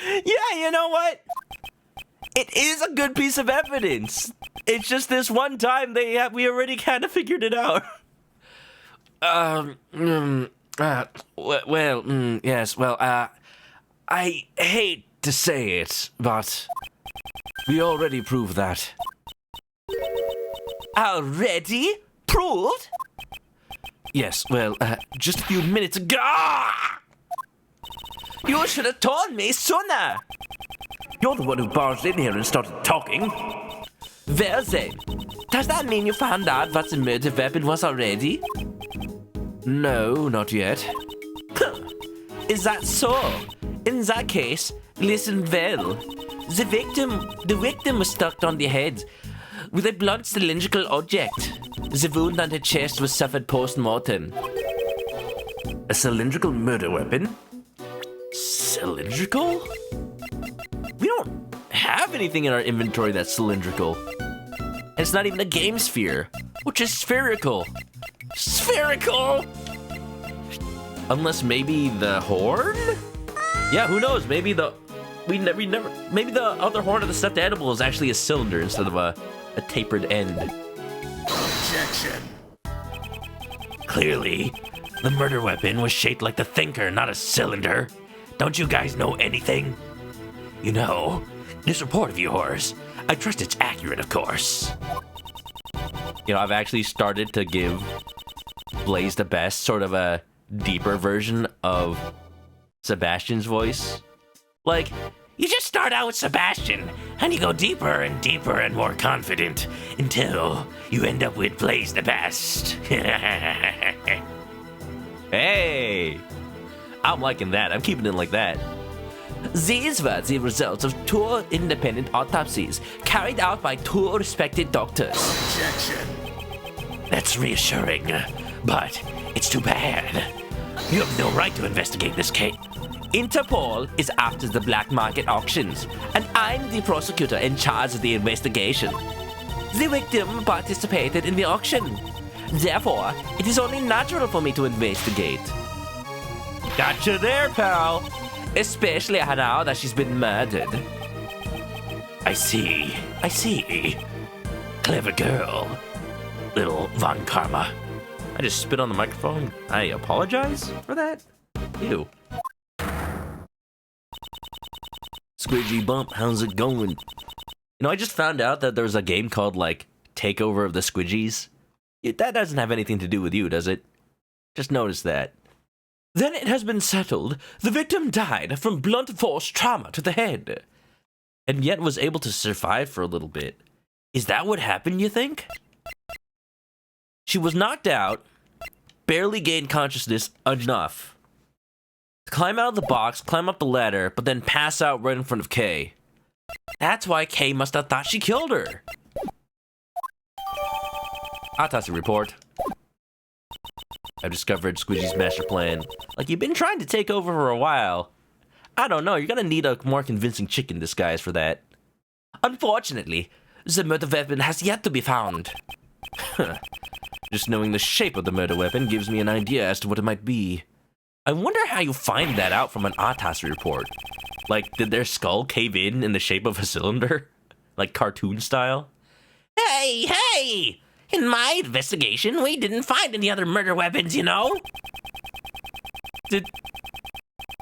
Yeah, you know what? It is a good piece of evidence. It's just this one time we already kind of figured it out. Yes, well, I hate to say it, but we already proved that. Already? Proved? Yes, well, just a few minutes ago. You should have told me sooner. You're the one who barged in here and started talking. Well then, does that mean you found out what the murder weapon was already? No, not yet. Is that so? In that case, listen well. The victim was struck on the head with a blunt cylindrical object. The wound on her chest was suffered post-mortem. A cylindrical murder weapon? Cylindrical? We don't have anything in our inventory that's cylindrical. And it's not even a game sphere, which is spherical. Spherical! Unless maybe the horn? Yeah, who knows? Maybe maybe the other horn of the stuffed animal is actually a cylinder instead of a tapered end. Objection. Clearly, the murder weapon was shaped like the thinker, not a cylinder. Don't you guys know anything? You know, this report of yours, I trust it's accurate, of course. You know, I've actually started to give Blaze the Best sort of a deeper version of Sebastian's voice. Like, you just start out with Sebastian, and you go deeper and deeper and more confident until you end up with Blaze the Best. Hey! I'm liking that. I'm keeping it like that. These were the results of 2 independent autopsies carried out by 2 respected doctors. Objection. That's reassuring, but it's too bad. You have no right to investigate this case. Interpol is after the black market auctions, and I'm the prosecutor in charge of the investigation. The victim participated in the auction. Therefore, it is only natural for me to investigate. Gotcha there, pal. Especially now that she's been murdered. I see. Clever girl. Little Von Karma. I just spit on the microphone. I apologize for that. Ew. Squidgy Bump, how's it going? You know, I just found out that there's a game called, like, Takeover of the Squidgies. That doesn't have anything to do with you, does it? Just notice that. Then it has been settled the victim died from blunt force trauma to the head, and yet was able to survive for a little bit. Is that what happened, you think? She was knocked out, barely gained consciousness enough to climb out of the box, climb up the ladder, but then pass out right in front of Kay. That's why Kay must have thought she killed her. Autopsy Report. I've discovered Squidgy's master plan. Like, you've been trying to take over for a while. I don't know, you're gonna need a more convincing chicken disguise for that. Unfortunately, the murder weapon has yet to be found. Just knowing the shape of the murder weapon gives me an idea as to what it might be. I wonder how you find that out from an autopsy report. Like, did their skull cave in the shape of a cylinder? Like cartoon style? Hey! In my investigation, we didn't find any other murder weapons, you know?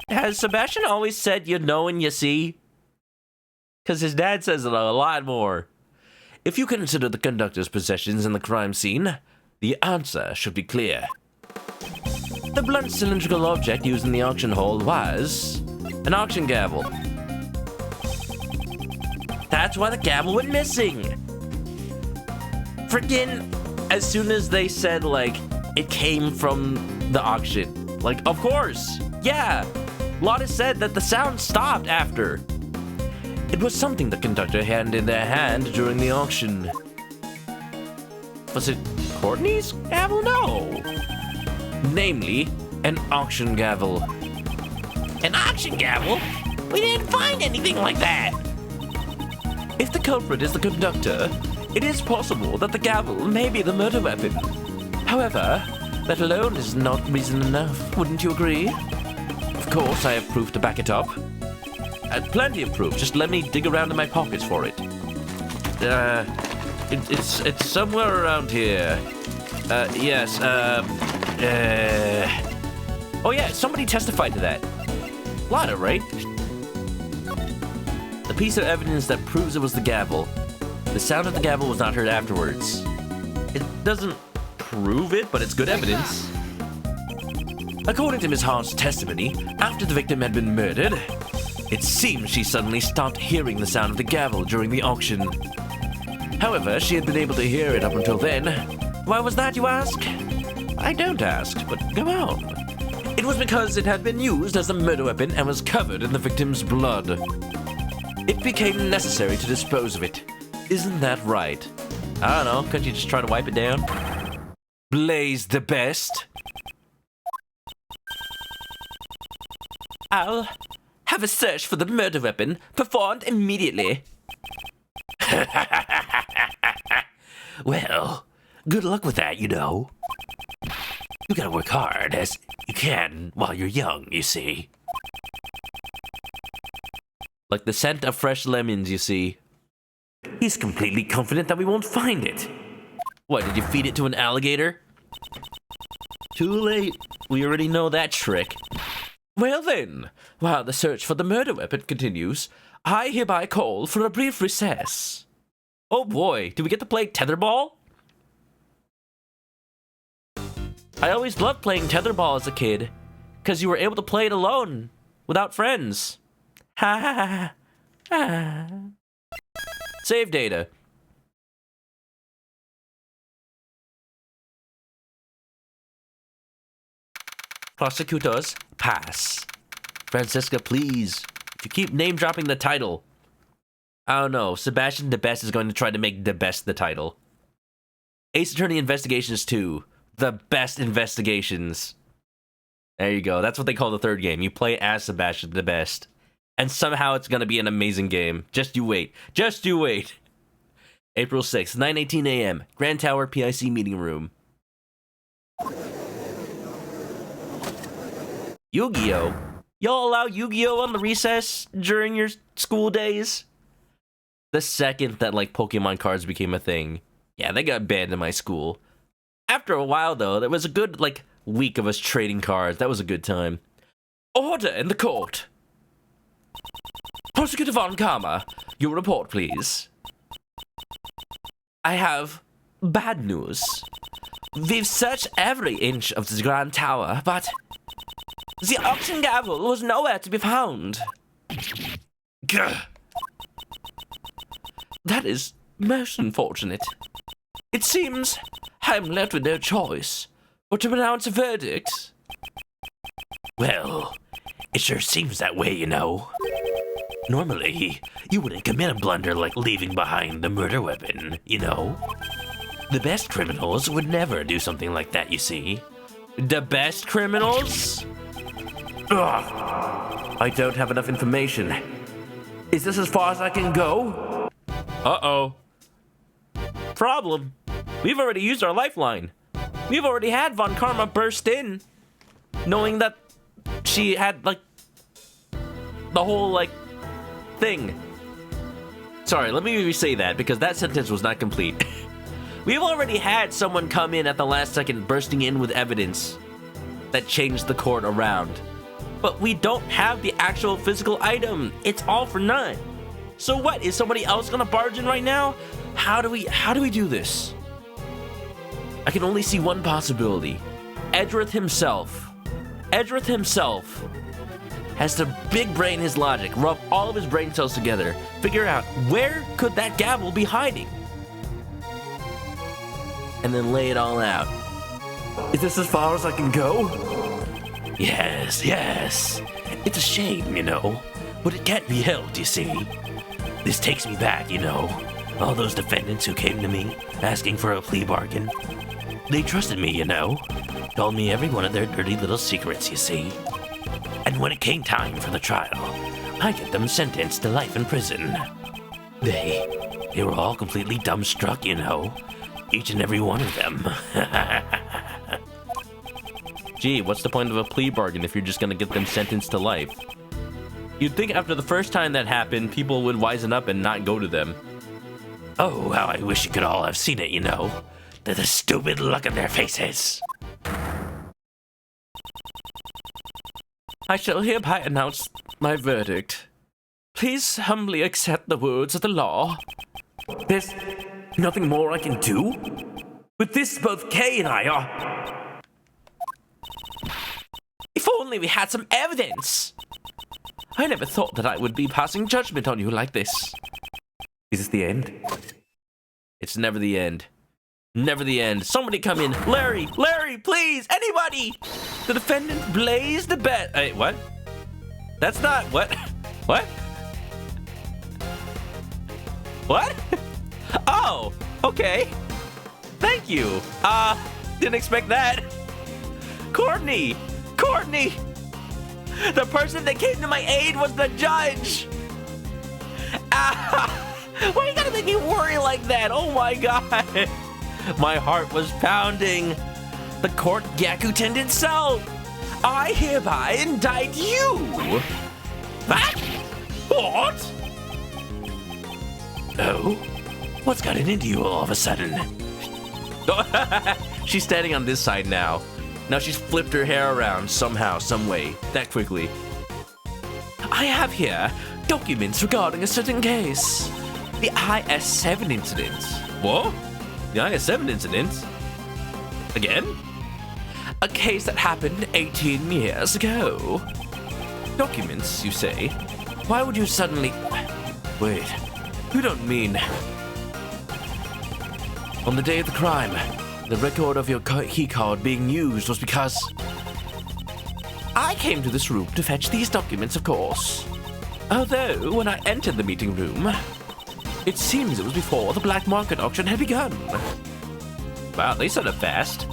Has Sebastian always said you know and you see? Because his dad says it a lot more. If you consider the conductor's possessions in the crime scene, the answer should be clear. The blunt cylindrical object used in the auction hall was an auction gavel. That's why the gavel went missing. Freaking, as soon as they said, like, it came from the auction. Like, of course, yeah. Lotta said that the sound stopped after. It was something the conductor had in their hand during the auction. Was it Courtney's gavel? No. Namely, an auction gavel. An auction gavel? We didn't find anything like that. If the culprit is the conductor, it is possible that the gavel may be the murder weapon. However, that alone is not reason enough, wouldn't you agree? Of course, I have proof to back it up. Plenty of proof, just let me dig around in my pockets for it. It's somewhere around here. Yes, oh yeah, somebody testified to that. Lotta, right? The piece of evidence that proves it was the gavel. The sound of the gavel was not heard afterwards. It doesn't prove it, but it's good evidence. According to Ms. Hart's testimony, after the victim had been murdered, it seems she suddenly stopped hearing the sound of the gavel during the auction. However, she had been able to hear it up until then. Why was that, you ask? I don't ask, but go on. It was because it had been used as a murder weapon and was covered in the victim's blood. It became necessary to dispose of it. Isn't that right? I don't know, couldn't you just try to wipe it down? Blaze the best. I'll have a search for the murder weapon performed immediately. Well, good luck with that, you know. You gotta work hard as you can while you're young, you see. Like the scent of fresh lemons, you see. He's completely confident that we won't find it. What, did you feed it to an alligator? Too late. We already know that trick. Well then, while the search for the murder weapon continues, I hereby call for a brief recess. Oh boy, do we get to play tetherball? I always loved playing tetherball as a kid, because you were able to play it alone, without friends. Ha ha ha ha. Save data. Prosecutors, pass. Francesca, please. If you keep name-dropping the title. I don't know, Sebastian the Best is going to try to make the best the title. Ace Attorney Investigations 2. The best investigations. There you go, that's what they call the third game. You play as Sebastian the Best. And somehow it's gonna be an amazing game. Just you wait. Just you wait. April 6th, 9:18 a.m. Grand Tower PIC meeting room. Yu-Gi-Oh! Y'all allow Yu-Gi-Oh! On the recess during your school days? The second that, like, Pokemon cards became a thing. Yeah, they got banned in my school. After a while, though, there was a good, like, week of us trading cards. That was a good time. Order in the court! Prosecutor Von Karma, your report, please. I have bad news. We've searched every inch of the Grand Tower, but the auction gavel was nowhere to be found. Gah. That is most unfortunate. It seems I'm left with no choice but to pronounce a verdict. Well, it sure seems that way, you know. Normally, you wouldn't commit a blunder like leaving behind the murder weapon, you know? The best criminals would never do something like that, you see. The best criminals? Ugh. I don't have enough information. Is this as far as I can go? Uh-oh. Problem. We've already used our lifeline. We've already had Von Karma burst in, knowing that she had, like, the whole, like, thing. Sorry, let me re-say that, because that sentence was not complete. We've already had someone come in at the last second bursting in with evidence that changed the court around. But we don't have the actual physical item. It's all for none. So what, is somebody else gonna barge in right now? How do we do this? I can only see one possibility. Edgeworth himself has to big brain his logic, rub all of his brain cells together, figure out where could that gavel be hiding, and then lay it all out. Is this as far as I can go? Yes. It's a shame, you know, but it can't be helped, you see. This takes me back, you know. All those defendants who came to me, asking for a plea bargain. They trusted me, you know. Told me every one of their dirty little secrets, you see. And when it came time for the trial, I get them sentenced to life in prison. They were all completely dumbstruck, you know. Each and every one of them. Gee, what's the point of a plea bargain if you're just gonna get them sentenced to life? You'd think after the first time that happened, people would wisen up and not go to them. Oh, how I wish you could all have seen it, you know. The stupid look on their faces. I shall hereby announce my verdict. Please humbly accept the words of the law. There's nothing more I can do? With this, both Kay and I are... If only we had some evidence! I never thought that I would be passing judgment on you like this. Is this the end? It's never the end. Never the end. Somebody come in. Larry, please, anybody! The defendant blazed the bet. Hey, what? That's not, what? What? What? Oh, okay. Thank you. Didn't expect that. Courtney! The person that came to my aid was the judge! Why you gotta make me worry like that? Oh my god! My heart was pounding. The court Gyakuten itself! I hereby indict you! What? What? Oh? What's gotten into you all of a sudden? She's standing on this side now. Now she's flipped her hair around somehow, some way, that quickly. I have here documents regarding a certain case. The IS-7 incident. What? The IS-7 incident? Again? A case that happened 18 years ago. Documents, you say? Why would you suddenly... Wait, you don't mean... On the day of the crime, the record of your key card being used was because... I came to this room to fetch these documents, of course. Although, when I entered the meeting room, it seems it was before the black market auction had begun. Wow, they said it fast.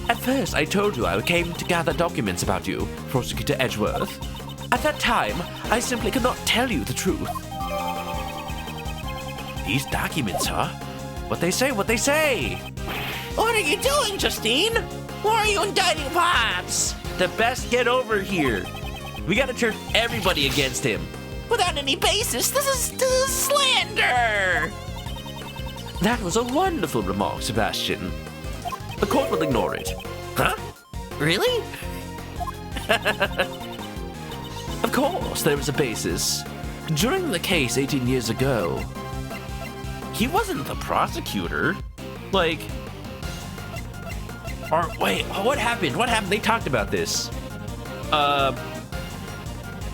At first, I told you I came to gather documents about you, Prosecutor Edgeworth. At that time, I simply could not tell you the truth. These documents, huh? What they say? What are you doing, Justine? Why are you indicting Pops? The best get over here. We gotta turn everybody against him. Without any basis, this is slander! That was a wonderful remark, Sebastian. The court will ignore it. Huh? Really? Of course, there was a basis. During the case 18 years ago, He wasn't the prosecutor. Like, or wait, what happened? What happened? They talked about this.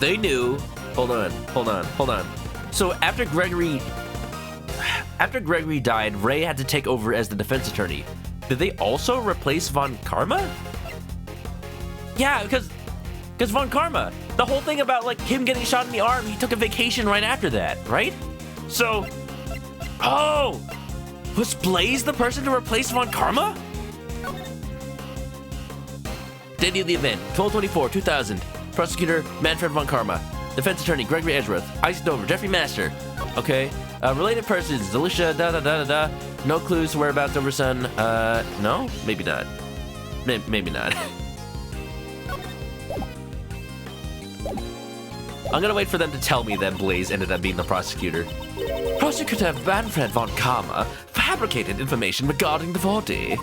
They knew. Hold on. So after Gregory died, Ray had to take over as the defense attorney. Did they also replace Von Karma? Yeah, because Von Karma, the whole thing about like him getting shot in the arm, he took a vacation right after that, right? So, oh, was Blaze the person to replace Von Karma? Date of the event, 12/24/2000. Prosecutor, Manfred Von Karma. Defense attorney, Gregory Edgeworth. Isaac Dover, Jeffrey Master. Okay. Related persons, Alicia, da-da-da-da-da. No clues, whereabouts, over son. No? Maybe not. Maybe not. I'm gonna wait for them to tell me that Blaze ended up being the prosecutor. Prosecutor Manfred Von Karma fabricated information regarding the body.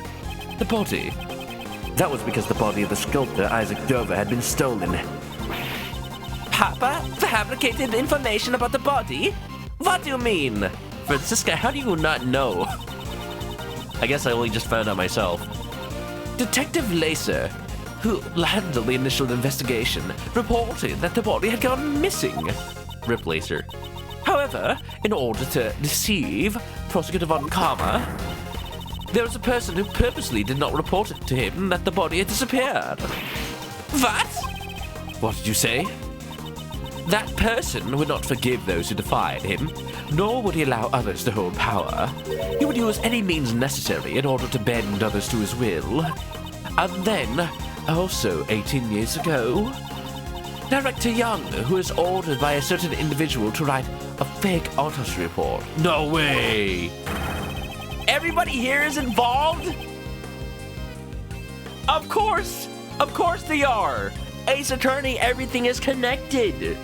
The body. That was because the body of the sculptor Isaac Dover had been stolen. Papa fabricated information about the body? What do you mean? Francisca, how do you not know? I guess I only just found out myself. Detective Lacer, who handled the initial investigation, reported that the body had gone missing. Rip Lacer. However, in order to deceive Prosecutor Von Karma, there was a person who purposely did not report it to him that the body had disappeared. What? What did you say? That person would not forgive those who defied him, nor would he allow others to hold power. He would use any means necessary in order to bend others to his will. And then, also 18 years ago, Director Young, who was ordered by a certain individual to write a fake autopsy report. No way! Everybody here is involved? Of course they are. Ace Attorney, everything is connected.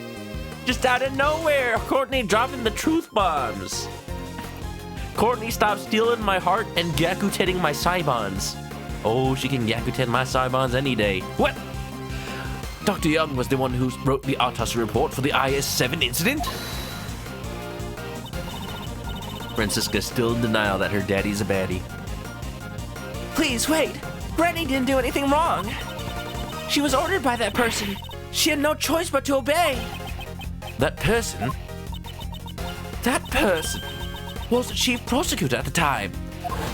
Just out of nowhere, Courtney dropping the truth bombs. Courtney, stop stealing my heart and Gyakutating my Saibons. Oh, she can Gyakutate my Saibons any day. What? Dr. Young was the one who wrote the autopsy report for the IS-7 incident? Francisca's still in denial that her daddy's a baddie. Please, wait. Granny didn't do anything wrong. She was ordered by that person. She had no choice but to obey. That person was the chief prosecutor at the time.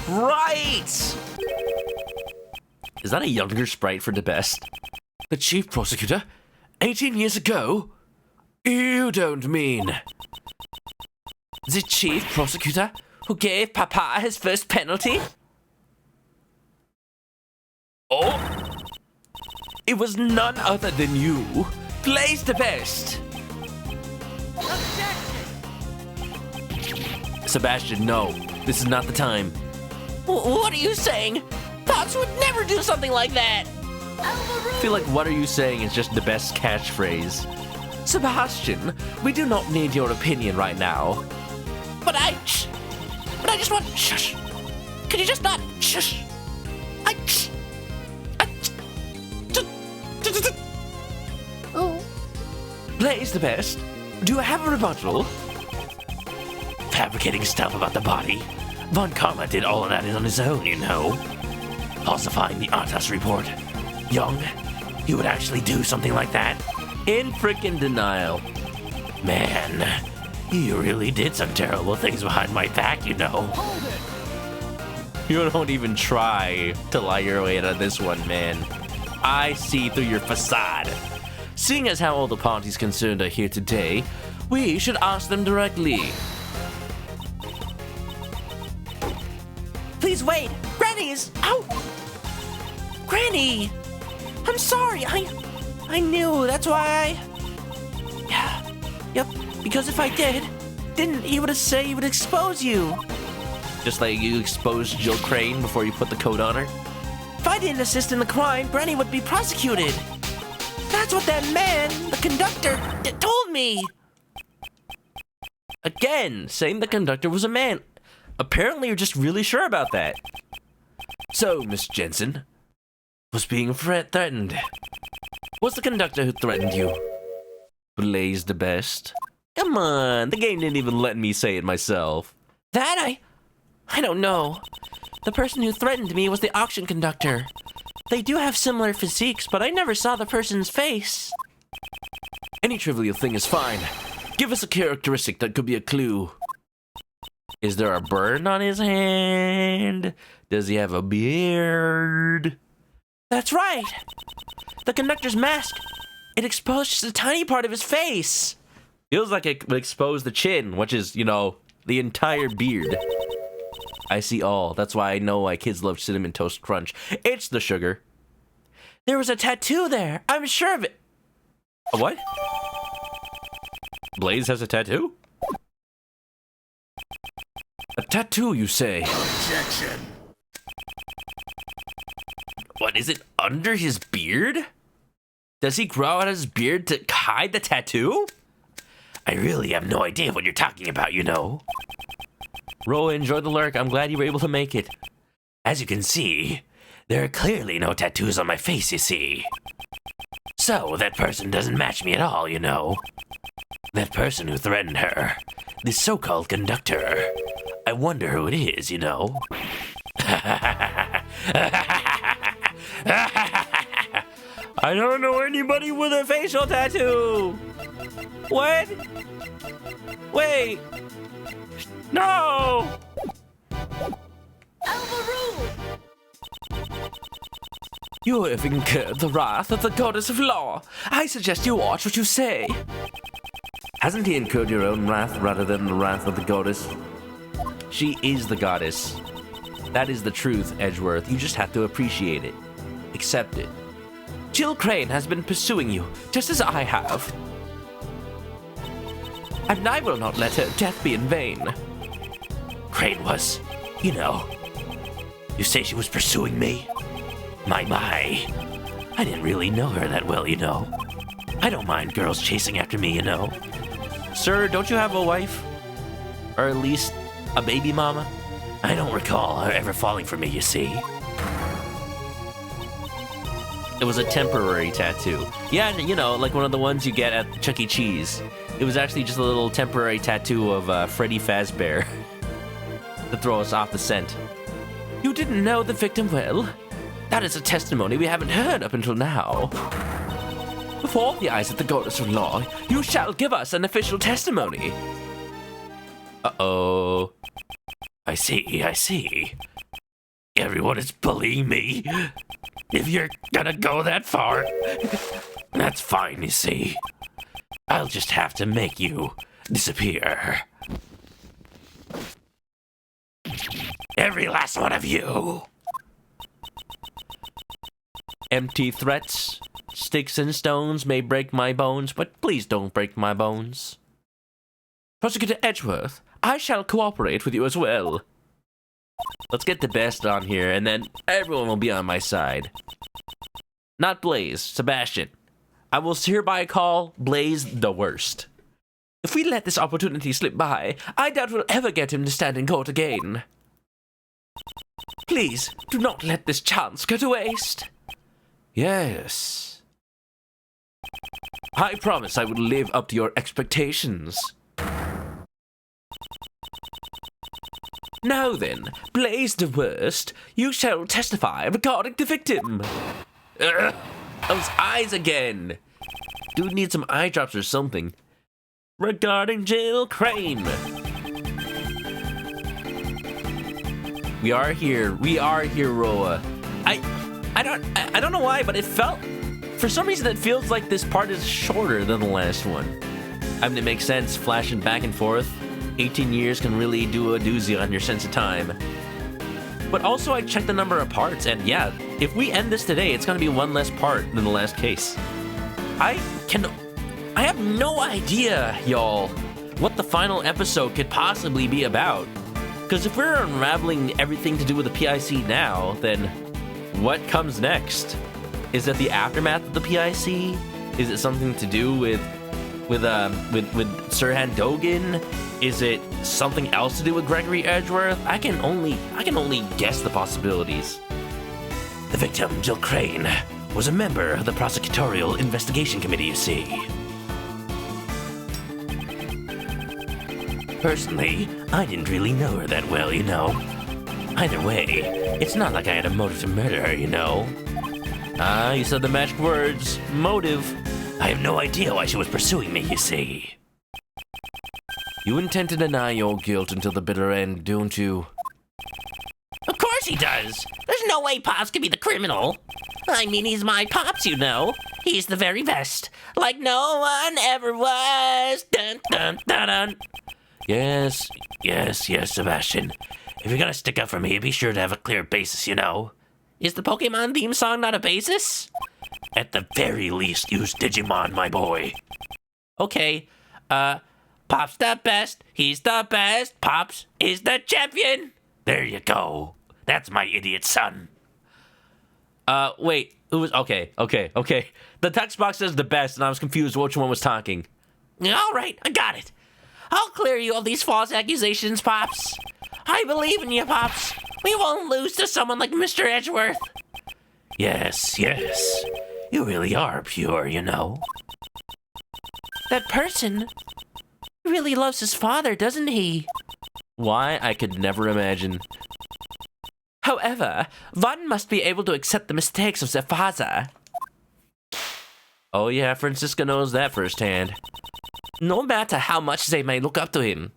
Right! Is that a younger sprite for the best? The chief prosecutor? 18 years ago? You don't mean... The chief prosecutor who gave Papa his first penalty? Oh! It was none other than you. Blaze the best. Sebastian, no. This is not the time. What are you saying? Pops would never do something like that. I feel like what are you saying is just the best catchphrase. Sebastian, we do not need your opinion right now. But I just want shush. Could you just not shush? Oh. Blaze the best. Do you have a rebuttal? Fabricating stuff about the body. Von Karma did all of that on his own, you know. Falsifying the autopsy report. Young, you would actually do something like that? In frickin' denial. Man, you really did some terrible things behind my back, you know. You don't even try to lie your way out of this one, man. I see through your facade. Seeing as how all the parties concerned are here today, we should ask them directly. Please wait. Granny is out. Granny, I'm sorry. I knew. That's why Yeah. Yep. Because if I didn't, he would have said he would expose you. Just like you exposed Jill Crane before you put the coat on her? If I didn't assist in the crime, Granny would be prosecuted. That's what that man, the conductor, told me. Again, saying the conductor was a man. Apparently you're just really sure about that. So, Miss Jensen, was being threatened. Was the conductor who threatened you? Blaze the best. Come on, the game didn't even let me say it myself. That I don't know. The person who threatened me was the auction conductor. They do have similar physiques, but I never saw the person's face. Any trivial thing is fine. Give us a characteristic that could be a clue. Is there a burn on his hand? Does he have a beard? That's right. The conductor's mask. It exposed just a tiny part of his face. Feels like it would expose the chin, which is, you know, the entire beard. I see all. That's why I know why kids love Cinnamon Toast Crunch. It's the sugar. There was a tattoo there. I'm sure of it. A what? Blaze has a tattoo? A tattoo, you say? Objection. What, is it under his beard? Does he grow out his beard to hide the tattoo? I really have no idea what you're talking about, you know. Roland, enjoy the lurk. I'm glad you were able to make it. As you can see, there are clearly no tattoos on my face, you see. So, that person doesn't match me at all, you know. That person who threatened her, the so-called conductor. I wonder who it is, you know. I don't know anybody with a facial tattoo. What? Wait. No. You have incurred the wrath of the goddess of law. I suggest you watch what you say. Hasn't he incurred your own wrath rather than the wrath of the goddess? She is the goddess. That is the truth, Edgeworth. You just have to appreciate it. Accept it. Jill Crane has been pursuing you, just as I have. And I will not let her death be in vain. Crane was, you know. You say she was pursuing me? My. I didn't really know her that well, you know. I don't mind girls chasing after me, you know. Sir, don't you have a wife? Or at least a baby mama? I don't recall her ever falling for me, you see. It was a temporary tattoo. Yeah, you know, like one of the ones you get at Chuck E. Cheese. It was actually just a little temporary tattoo of Freddy Fazbear to throw us off the scent. You didn't know the victim well? That is a testimony we haven't heard up until now. Before the eyes of the goddess of law, you shall give us an official testimony. Uh-oh. I see. Everyone is bullying me. If you're gonna go that far, that's fine, you see. I'll just have to make you disappear. Every last one of you. Empty threats. Sticks and stones may break my bones, but please don't break my bones. Prosecutor Edgeworth, I shall cooperate with you as well. Let's get the best on here, and then everyone will be on my side. Not Blaze, Sebastian. I will hereby call Blaze the worst. If we let this opportunity slip by, I doubt we'll ever get him to stand in court again. Please, do not let this chance go to waste. Yes. I promise I will live up to your expectations. Now then, Blaze the worst, you shall testify regarding the victim. Those eyes again. Dude needs some eye drops or something. Regarding Jill Crane. We are here, Roa. I don't know why, but it felt, for some reason it feels like this part is shorter than the last one. I mean, it makes sense, flashing back and forth. 18 years can really do a doozy on your sense of time. But also I checked the number of parts, and yeah, if we end this today, it's gonna be one less part than the last case. I have no idea, y'all, what the final episode could possibly be about. Because if we're unraveling everything to do with the PIC now, then what comes next? Is it the aftermath of the PIC? Is it something to do with Sirhan Dogan? Is it something else to do with Gregory Edgeworth? I can only guess the possibilities. The victim, Jill Crane, was a member of the prosecutorial investigation committee, you see. Personally, I didn't really know her that well, you know. Either way, it's not like I had a motive to murder her, you know. Ah, you said the magic words. Motive. I have no idea why she was pursuing me, you see. You intend to deny your guilt until the bitter end, don't you? Of course he does. There's no way Pops could be the criminal. I mean, he's my Pops, you know. He's the very best. Like no one ever was. Dun, dun, dun, dun. Yes, Sebastian. If you're gonna stick up for me, be sure to have a clear basis, you know. Is the Pokemon theme song not a basis? At the very least, use Digimon, my boy. Okay, Pop's the best. He's the best. Pops is the champion. There you go. That's my idiot son. Wait. It was okay. The text box says the best, and I was confused which one was talking. All right, I got it. I'll clear you of these false accusations, Pops. I believe in you, Pops. We won't lose to someone like Mr. Edgeworth. Yes. You really are pure, you know. That person really loves his father, doesn't he? Why? I could never imagine. However, one must be able to accept the mistakes of their father. Oh yeah, Francisca knows that firsthand. No matter how much they may look up to him.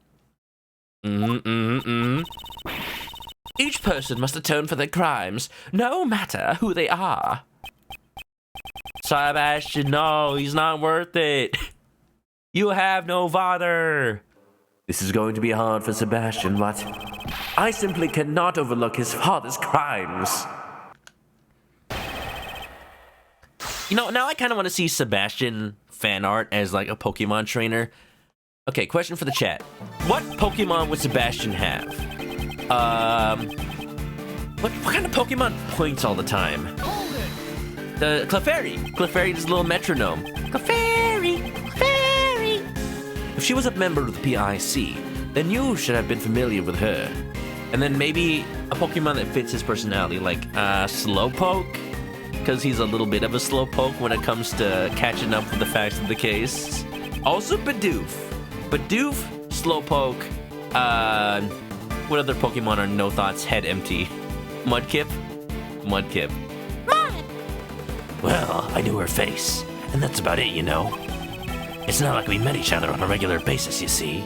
Each person must atone for their crimes, no matter who they are. Sebastian, no, he's not worth it. You have no father. This is going to be hard for Sebastian, but I simply cannot overlook his father's crimes. You know, now I kind of want to see Sebastian fan art as like a Pokemon trainer. Okay, question for the chat. What Pokemon would Sebastian have? What kind of Pokemon points all the time? The Clefairy. Clefairy is a little metronome. Clefairy. If she was a member of the PIC, then you should have been familiar with her. And then maybe a Pokemon that fits his personality, like Slowpoke, because he's a little bit of a Slowpoke when it comes to catching up with the facts of the case. Also Bidoof. Bidoof, Slowpoke, what other Pokemon are no thoughts, head empty? Mudkip? Mudkip. Well, I knew her face, and that's about it, you know. It's not like we met each other on a regular basis, you see.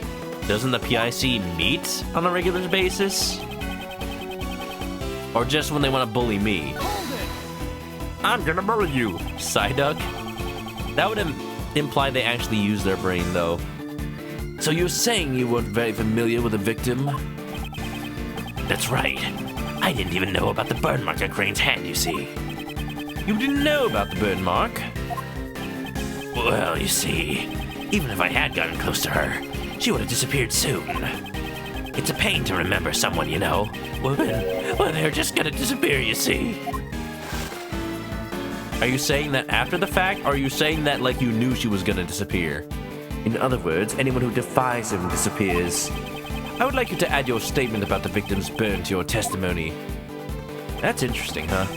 Doesn't the PIC meet on a regular basis? Or just when they want to bully me? I'm gonna bully you, Psyduck. That would imply they actually use their brain, though. So you're saying you weren't very familiar with the victim? That's right. I didn't even know about the burn mark on Crane's hand, you see. You didn't know about the burn mark? Well, you see, even if I had gotten close to her, she would have disappeared soon. It's a pain to remember someone, you know, when they're just gonna disappear, you see. Are you saying that after the fact, or are you saying that like you knew she was gonna disappear? In other words, anyone who defies him disappears. I would like you to add your statement about the victim's burn to your testimony. That's interesting, huh?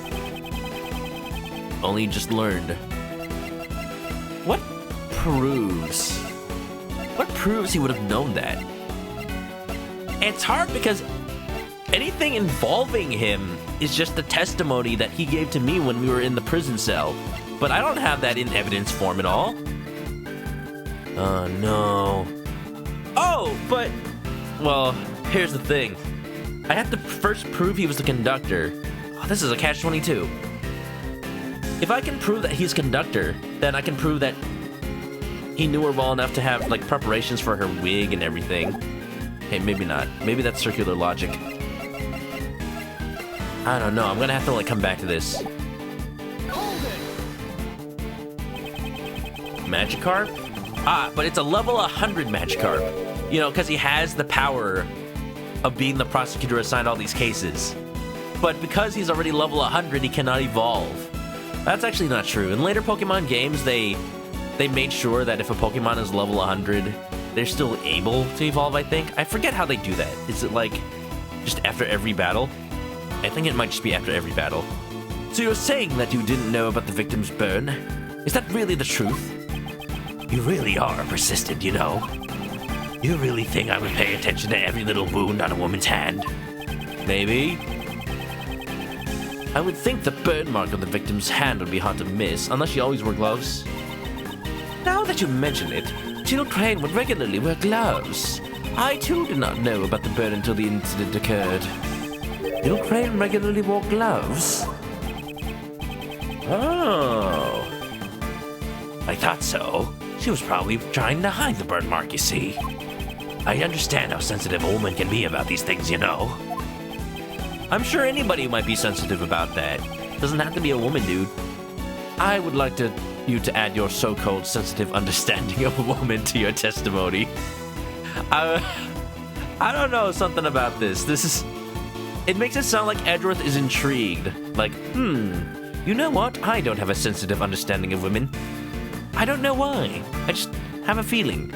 Only just learned. What proves he would have known that? It's hard because anything involving him is just the testimony that he gave to me when we were in the prison cell. But I don't have that in evidence form at all. Oh, no. Oh, but... Well, here's the thing. I have to first prove he was the conductor. Oh, this is a catch-22. If I can prove that he's conductor, then I can prove that he knew her well enough to have, like, preparations for her wig and everything. Hey, maybe not. Maybe that's circular logic. I don't know. I'm gonna have to, like, come back to this. Magikarp? Ah, but it's a level 100 Magikarp. You know, because he has the power of being the prosecutor assigned all these cases. But because he's already level 100, he cannot evolve. That's actually not true. In later Pokemon games, they made sure that if a Pokemon is level 100, they're still able to evolve, I think. I forget how they do that. Is it like just after every battle? I think it might just be after every battle. So you're saying that you didn't know about the victim's burn? Is that really the truth? You really are persistent, you know. You really think I would pay attention to every little wound on a woman's hand? Maybe. I would think the burn mark on the victim's hand would be hard to miss, unless she always wore gloves. Now that you mention it, Jill Crane would regularly wear gloves. I too did not know about the burn until the incident occurred. Jill Crane regularly wore gloves? Oh. I thought so. She was probably trying to hide the burn mark, you see. I understand how sensitive a woman can be about these things, you know. I'm sure anybody might be sensitive about that. Doesn't have to be a woman, dude. I would like you to add your so-called sensitive understanding of a woman to your testimony. I don't know, something about this. It makes it sound like Edgeworth is intrigued. Like, you know what? I don't have a sensitive understanding of women. I don't know why. I just have a feeling.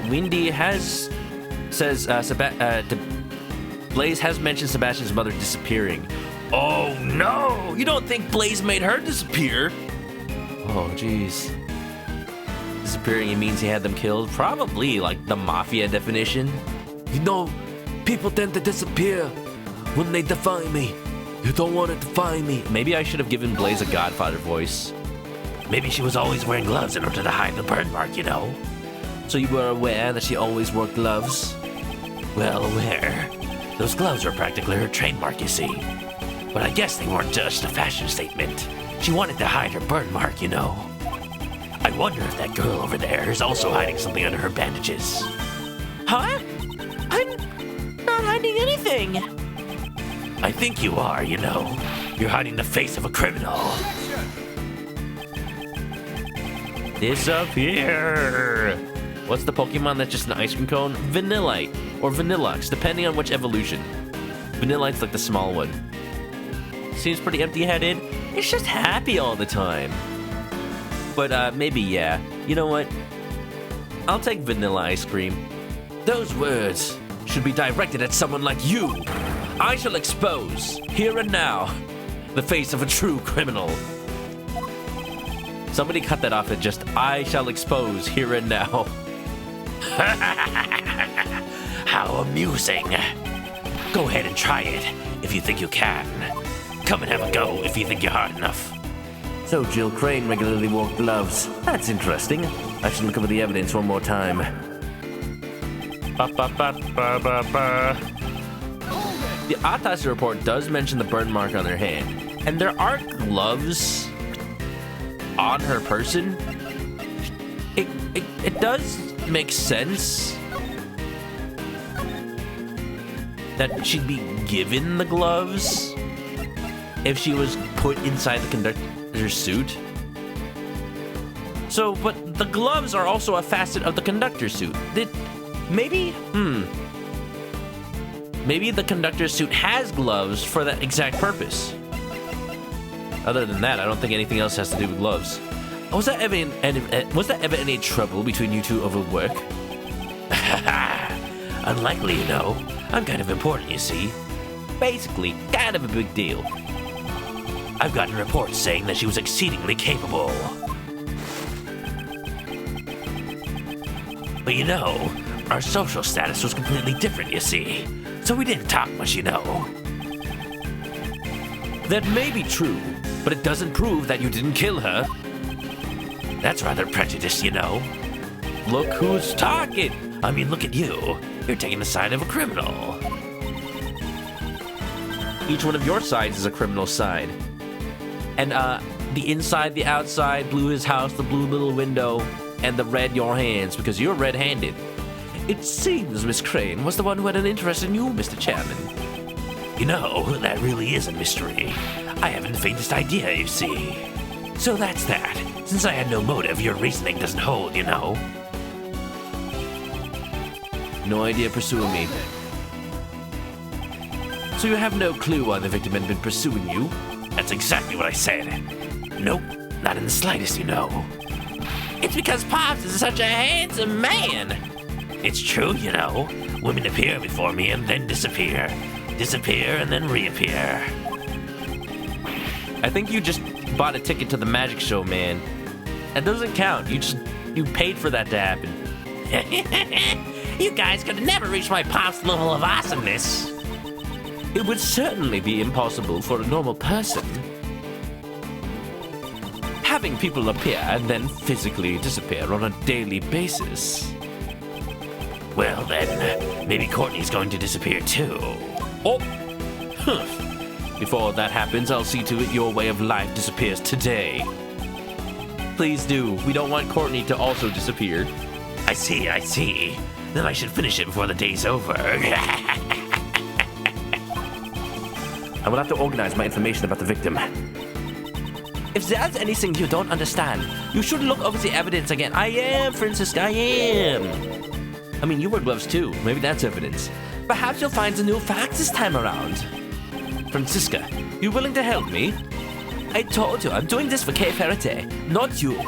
Windy says Blaze has mentioned Sebastian's mother disappearing. Oh no! You don't think Blaze made her disappear? Oh jeez. Disappearing, it means he had them killed? Probably, like the mafia definition. You know, people tend to disappear when they defy me. You don't want to defy me. Maybe I should have given Blaze a Godfather voice. Maybe she was always wearing gloves in order to hide the burn mark, you know. So you were aware that she always wore gloves? Well, aware. Those gloves were practically her trademark, you see. But I guess they weren't just a fashion statement. She wanted to hide her burn mark, you know. I wonder if that girl over there is also hiding something under her bandages. Huh? I'm not hiding anything. I think you are, you know. You're hiding the face of a criminal. Disappear! What's the Pokemon that's just an ice cream cone? Vanillite, or Vanilluxe, depending on which evolution. Vanillite's like the small one. Seems pretty empty-headed. It's just happy all the time. But maybe, yeah. You know what? I'll take vanilla ice cream. Those words should be directed at someone like you. I shall expose, here and now, the face of a true criminal. Somebody cut that off at just, I shall expose, here and now. How amusing. Go ahead and try it, if you think you can. Come and have a go, if you think you're hard enough. So Jill Crane regularly wore gloves. That's interesting. I should look over the evidence one more time. The autopsy report does mention the burn mark on her hand, and there are gloves on her person. It does make sense that she'd be given the gloves if she was put inside the conductor's suit. So, but the gloves are also a facet of the conductor's suit. Maybe the conductor's suit has gloves for that exact purpose. Other than that, I don't think anything else has to do with gloves. Was that ever any trouble between you two over work? Unlikely, you know. I'm kind of important, you see. Basically, kind of a big deal. I've gotten reports saying that she was exceedingly capable. But you know, our social status was completely different, you see. So we didn't talk much, you know. That may be true, but it doesn't prove that you didn't kill her. That's rather prejudiced, you know. Look who's talking. I mean, look at you. You're taking the side of a criminal. Each one of your sides is a criminal side. And the inside, the outside, blue his house, the blue little window, and the red your hands, because you're red-handed. It seems Miss Crane was the one who had an interest in you, Mr. Chairman. You know, that really is a mystery. I haven't the faintest idea, you see. So that's that. Since I had no motive, your reasoning doesn't hold, you know. No idea pursuing me. So you have no clue why the victim had been pursuing you? That's exactly what I said. Nope, not in the slightest, you know. It's because Pops is such a handsome man. It's true, you know. Women appear before me and then disappear. Disappear and then reappear. I think you just bought a ticket to the magic show, man. That doesn't count. You paid for that to happen. You guys could have never reached my pop's level of awesomeness. It would certainly be impossible for a normal person. Having people appear and then physically disappear on a daily basis. Well then, maybe Courtney's going to disappear too. Oh! Before that happens, I'll see to it your way of life disappears today. Please do. We don't want Courtney to also disappear. I see. Then I should finish it before the day's over. I will have to organize my information about the victim. If there's anything you don't understand, you should look over the evidence again. I am, Francisca, I am. I mean, you wear gloves too. Maybe that's evidence. Perhaps you'll find some new facts this time around. Francisca, you willing to help me? I told you, I'm doing this for Kay Ferrete, not you.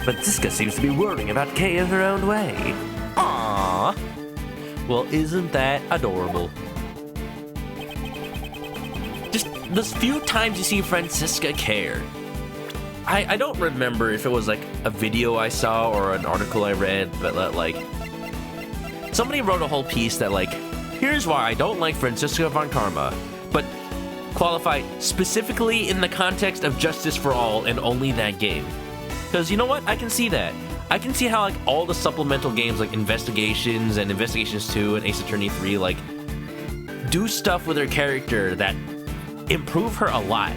Francisca seems to be worrying about Kay in her own way. Aww. Well, isn't that adorable? Just those few times you see Francisca care. I don't remember if it was like a video I saw or an article I read, but like somebody wrote a whole piece that like, here's why I don't like Francisca von Karma, but qualified specifically in the context of Justice for All and only that game. Because you know what? I can see that. I can see how like all the supplemental games like Investigations and Investigations 2 and Ace Attorney 3 like do stuff with her character that improve her a lot.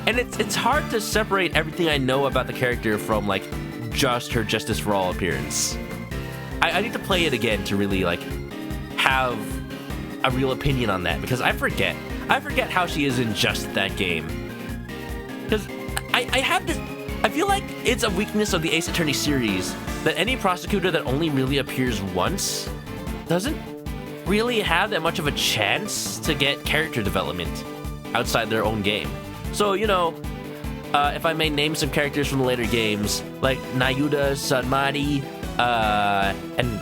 And it's hard to separate everything I know about the character from like just her Justice for All appearance. I need to play it again to really like have a real opinion on that, because I forget how she is in just that game. Because I have this, I feel like it's a weakness of the Ace Attorney series that any prosecutor that only really appears once doesn't really have that much of a chance to get character development outside their own game. So, you know, if I may name some characters from the later games, like Nayuda, Sadmati, and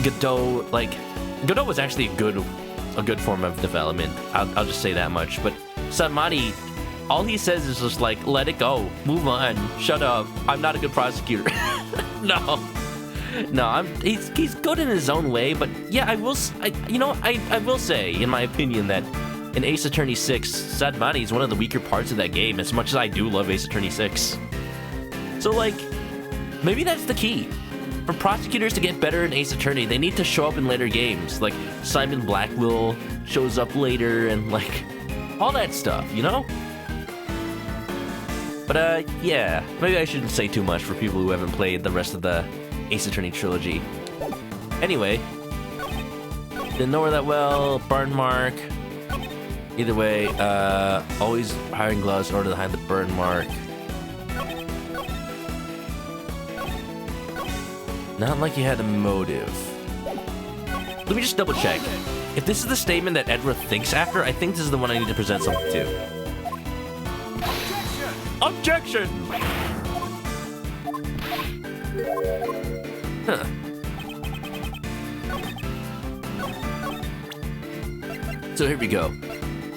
Godot, like, Godot was actually a good form of development. I'll just say that much. But Sadmati, all he says is just like, let it go, move on, shut up. I'm not a good prosecutor. No, he's good in his own way. But yeah, I will say, in my opinion, that in Ace Attorney 6, Sadmati is one of the weaker parts of that game, as much as I do love Ace Attorney 6. So, like, maybe that's the key. For prosecutors to get better in Ace Attorney, they need to show up in later games. Like, Simon Blackwell shows up later and, like, all that stuff, you know? But, yeah, maybe I shouldn't say too much for people who haven't played the rest of the Ace Attorney trilogy. Anyway, didn't know her that well, burn mark. Either way, always hiring gloves in order to hide the burn mark. Not like you had a motive. Let me just double check. If this is the statement that Edgeworth thinks after, I think this is the one I need to present something to. Objection! Huh. So here we go.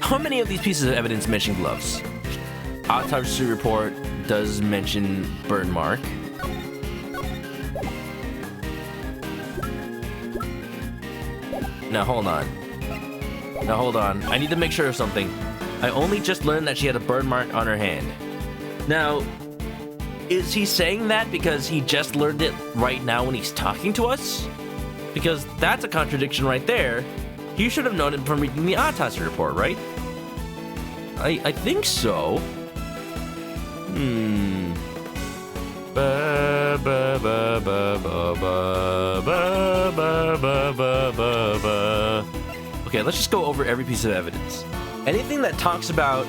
How many of these pieces of evidence mention gloves? Autopsy report does mention burn mark. Now hold on. I need to make sure of something. I only just learned that she had a burn mark on her hand. Now, is he saying that because he just learned it right now when he's talking to us? Because that's a contradiction right there. He should have known it from reading the autopsy report, right? I think so. Okay, let's just go over every piece of evidence. Anything that talks about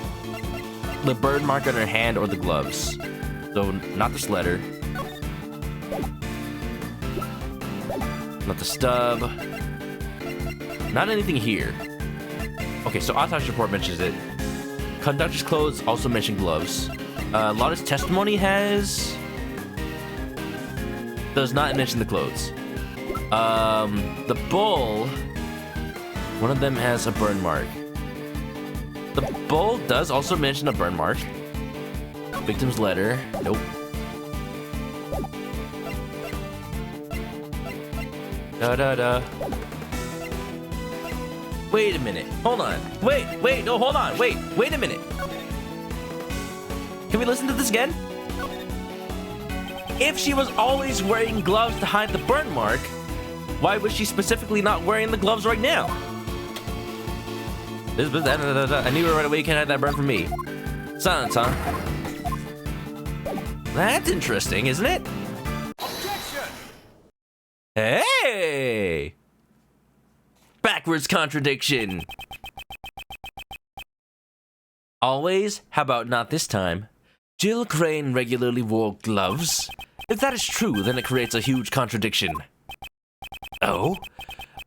the burn mark on her hand or the gloves. So, not this letter. Not the stub. Not anything here. Okay, so autopsy report mentions it. Conductor's clothes also mention gloves. Lotta's testimony does not mention the clothes. The bull, one of them has a burn mark. The bull does also mention a burn mark. Victim's letter. Nope. Da-da-da. Wait a minute. Hold on. Wait. No, hold on. Wait a minute. Can we listen to this again? If she was always wearing gloves to hide the burn mark, why was she specifically not wearing the gloves right now? I knew right away you can't hide that burn from me. Silence, huh? That's interesting, isn't it? Objection! Hey! Backwards contradiction. Always? How about not this time? Jill Crane regularly wore gloves. If that is true, then it creates a huge contradiction. Oh?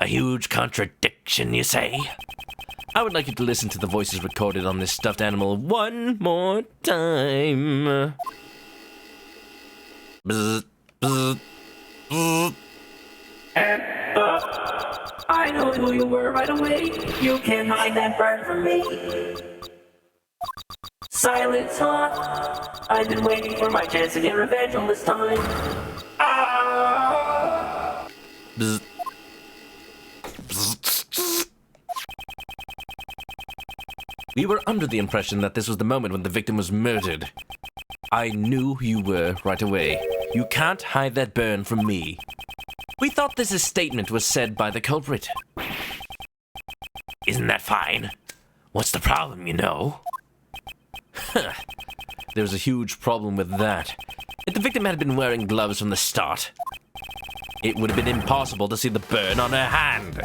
A huge contradiction, you say? I would like you to listen to the voices recorded on this stuffed animal one more time. Bzz, bzz, bzz. I know who you were right away. You can't hide that burn from me. Silence, huh? I've been waiting for my chance to get revenge all this time. Ah! Bzz. We were under the impression that this was the moment when the victim was murdered. I knew who you were right away. You can't hide that burn from me. We thought this statement was said by the culprit. Isn't that fine? What's the problem, you know? There's a huge problem with that. If the victim had been wearing gloves from the start, it would have been impossible to see the burn on her hand.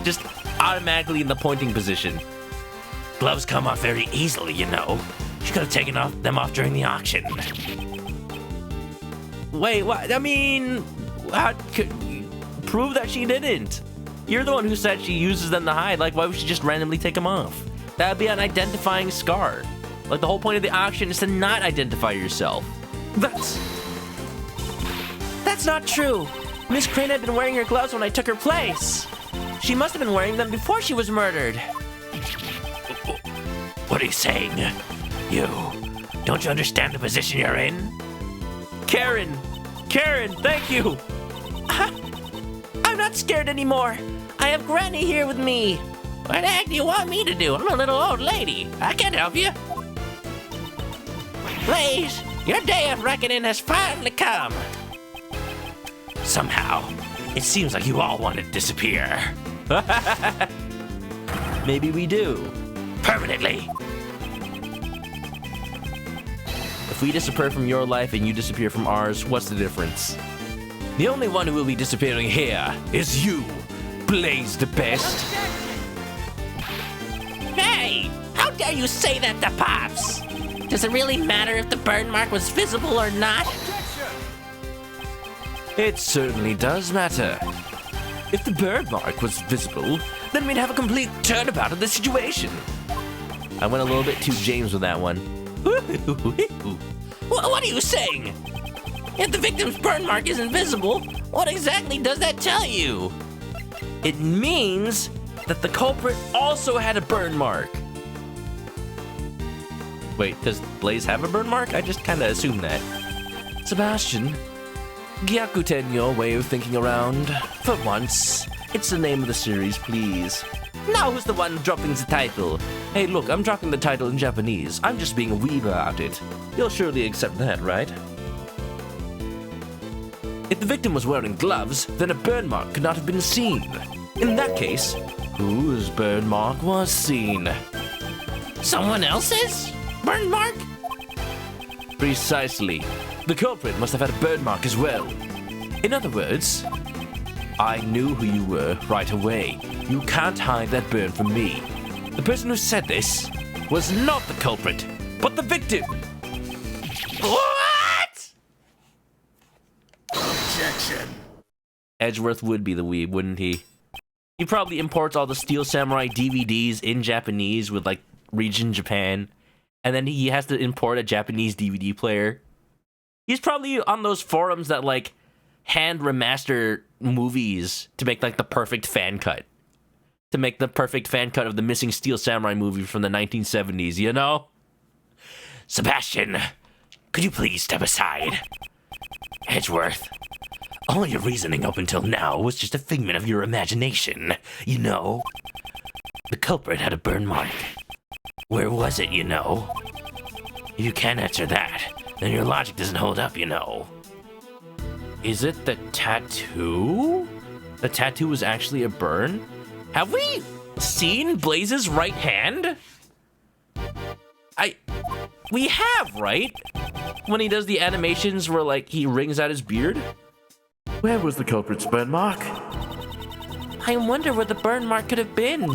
Just automatically in the pointing position. Gloves come off very easily, you know. She could have taken them off during the auction. Wait, what? I mean, how could prove that she didn't? You're the one who said she uses them to hide. Like, why would she just randomly take them off? That would be an identifying scar. Like, the whole point of the auction is to not identify yourself. That's not true. Miss Crane had been wearing her gloves when I took her place. She must have been wearing them before she was murdered. What are you saying? Don't you understand the position you're in? Karen, thank you. I'm not scared anymore. I have Granny here with me. What the heck do you want me to do? I'm a little old lady. I can't help you. Please, your day of reckoning has finally come. Somehow, it seems like you all want to disappear. Maybe we do. Permanently. If we disappear from your life and you disappear from ours, what's the difference? The only one who will be disappearing here is you, Blaze the Best. Hey, how dare you say that to Pops? Does it really matter if the burn mark was visible or not? It certainly does matter. If the burn mark was visible, then we'd have a complete turnabout of the situation. I went a little bit too James with that one. What are you saying? If the victim's burn mark isn't visible, what exactly does that tell you? It means that the culprit also had a burn mark. Wait, does Blaze have a burn mark? I just kind of assumed that. Sebastian, Gyakuten your way of thinking around. For once, it's the name of the series, please. Now who's the one dropping the title? Hey, look, I'm dropping the title in Japanese. I'm just being a weeb about it. You'll surely accept that, right? If the victim was wearing gloves, then a burn mark could not have been seen. In that case, whose burn mark was seen? Someone else's burn mark? Precisely. The culprit must have had a burn mark as well. In other words, I knew who you were right away. You can't hide that burn from me. The person who said this was not the culprit, but the victim. What? Objection. Edgeworth would be the weeb, wouldn't he? He probably imports all the Steel Samurai DVDs in Japanese with, like, region Japan. And then he has to import a Japanese DVD player. He's probably on those forums that, like, hand remaster movies to make, like, the perfect fan cut. to make the perfect fan cut of the Missing Steel Samurai movie from the 1970s, you know? Sebastian, could you please step aside? Edgeworth, all your reasoning up until now was just a figment of your imagination, you know? The culprit had a burn mark. Where was it, you know? If you can't answer that, then your logic doesn't hold up, you know. Is it the tattoo? The tattoo was actually a burn? Have we seen Blaze's right hand? We have, right? When he does the animations where, like, he wrings out his beard? Where was the culprit's burn mark? I wonder where the burn mark could have been.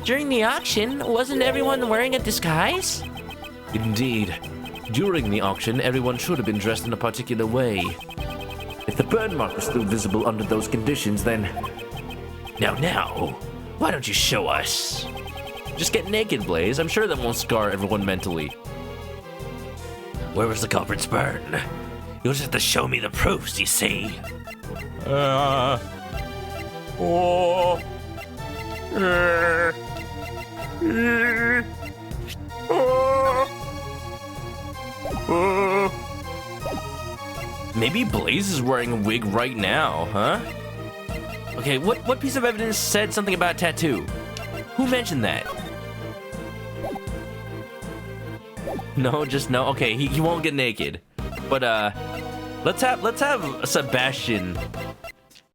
During the auction, wasn't everyone wearing a disguise? Indeed. During the auction, everyone should have been dressed in a particular way. If the burn mark was still visible under those conditions, then... Now, why don't you show us? Just get naked, Blaze. I'm sure that won't scar everyone mentally. Where was the culprit's burn? You'll just have to show me the proofs, you see. Maybe Blaze is wearing a wig right now, huh? Okay, what piece of evidence said something about tattoo? Who mentioned that? No, just no. Okay, he won't get naked. But let's have Sebastian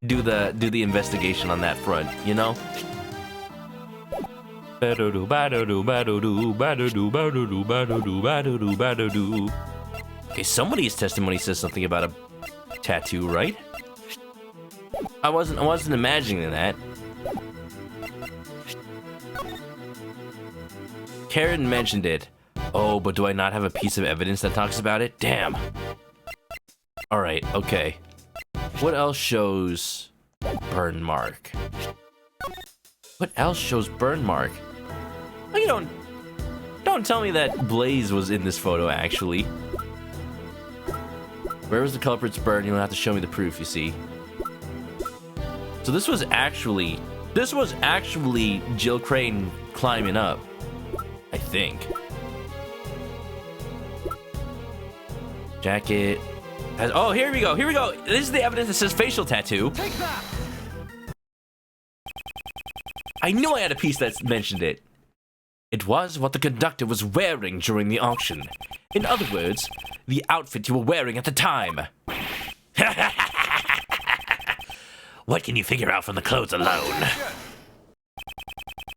do the investigation on that front, you know? Okay, somebody's testimony says something about a tattoo, right? I wasn't imagining that. Karen mentioned it. Oh, but do I not have a piece of evidence that talks about it? Damn. Alright, okay. What else shows burn mark? What else shows burn mark? Oh, you don't tell me that Blaze was in this photo, actually. Where was the culprit's burn? You'll have to show me the proof, you see. So this was actually Jill Crane climbing up, I think. Jacket. Oh, here we go. This is the evidence that says facial tattoo. Take that. I knew I had a piece that mentioned it. It was what the conductor was wearing during the auction. In other words, the outfit you were wearing at the time. What can you figure out from the clothes alone?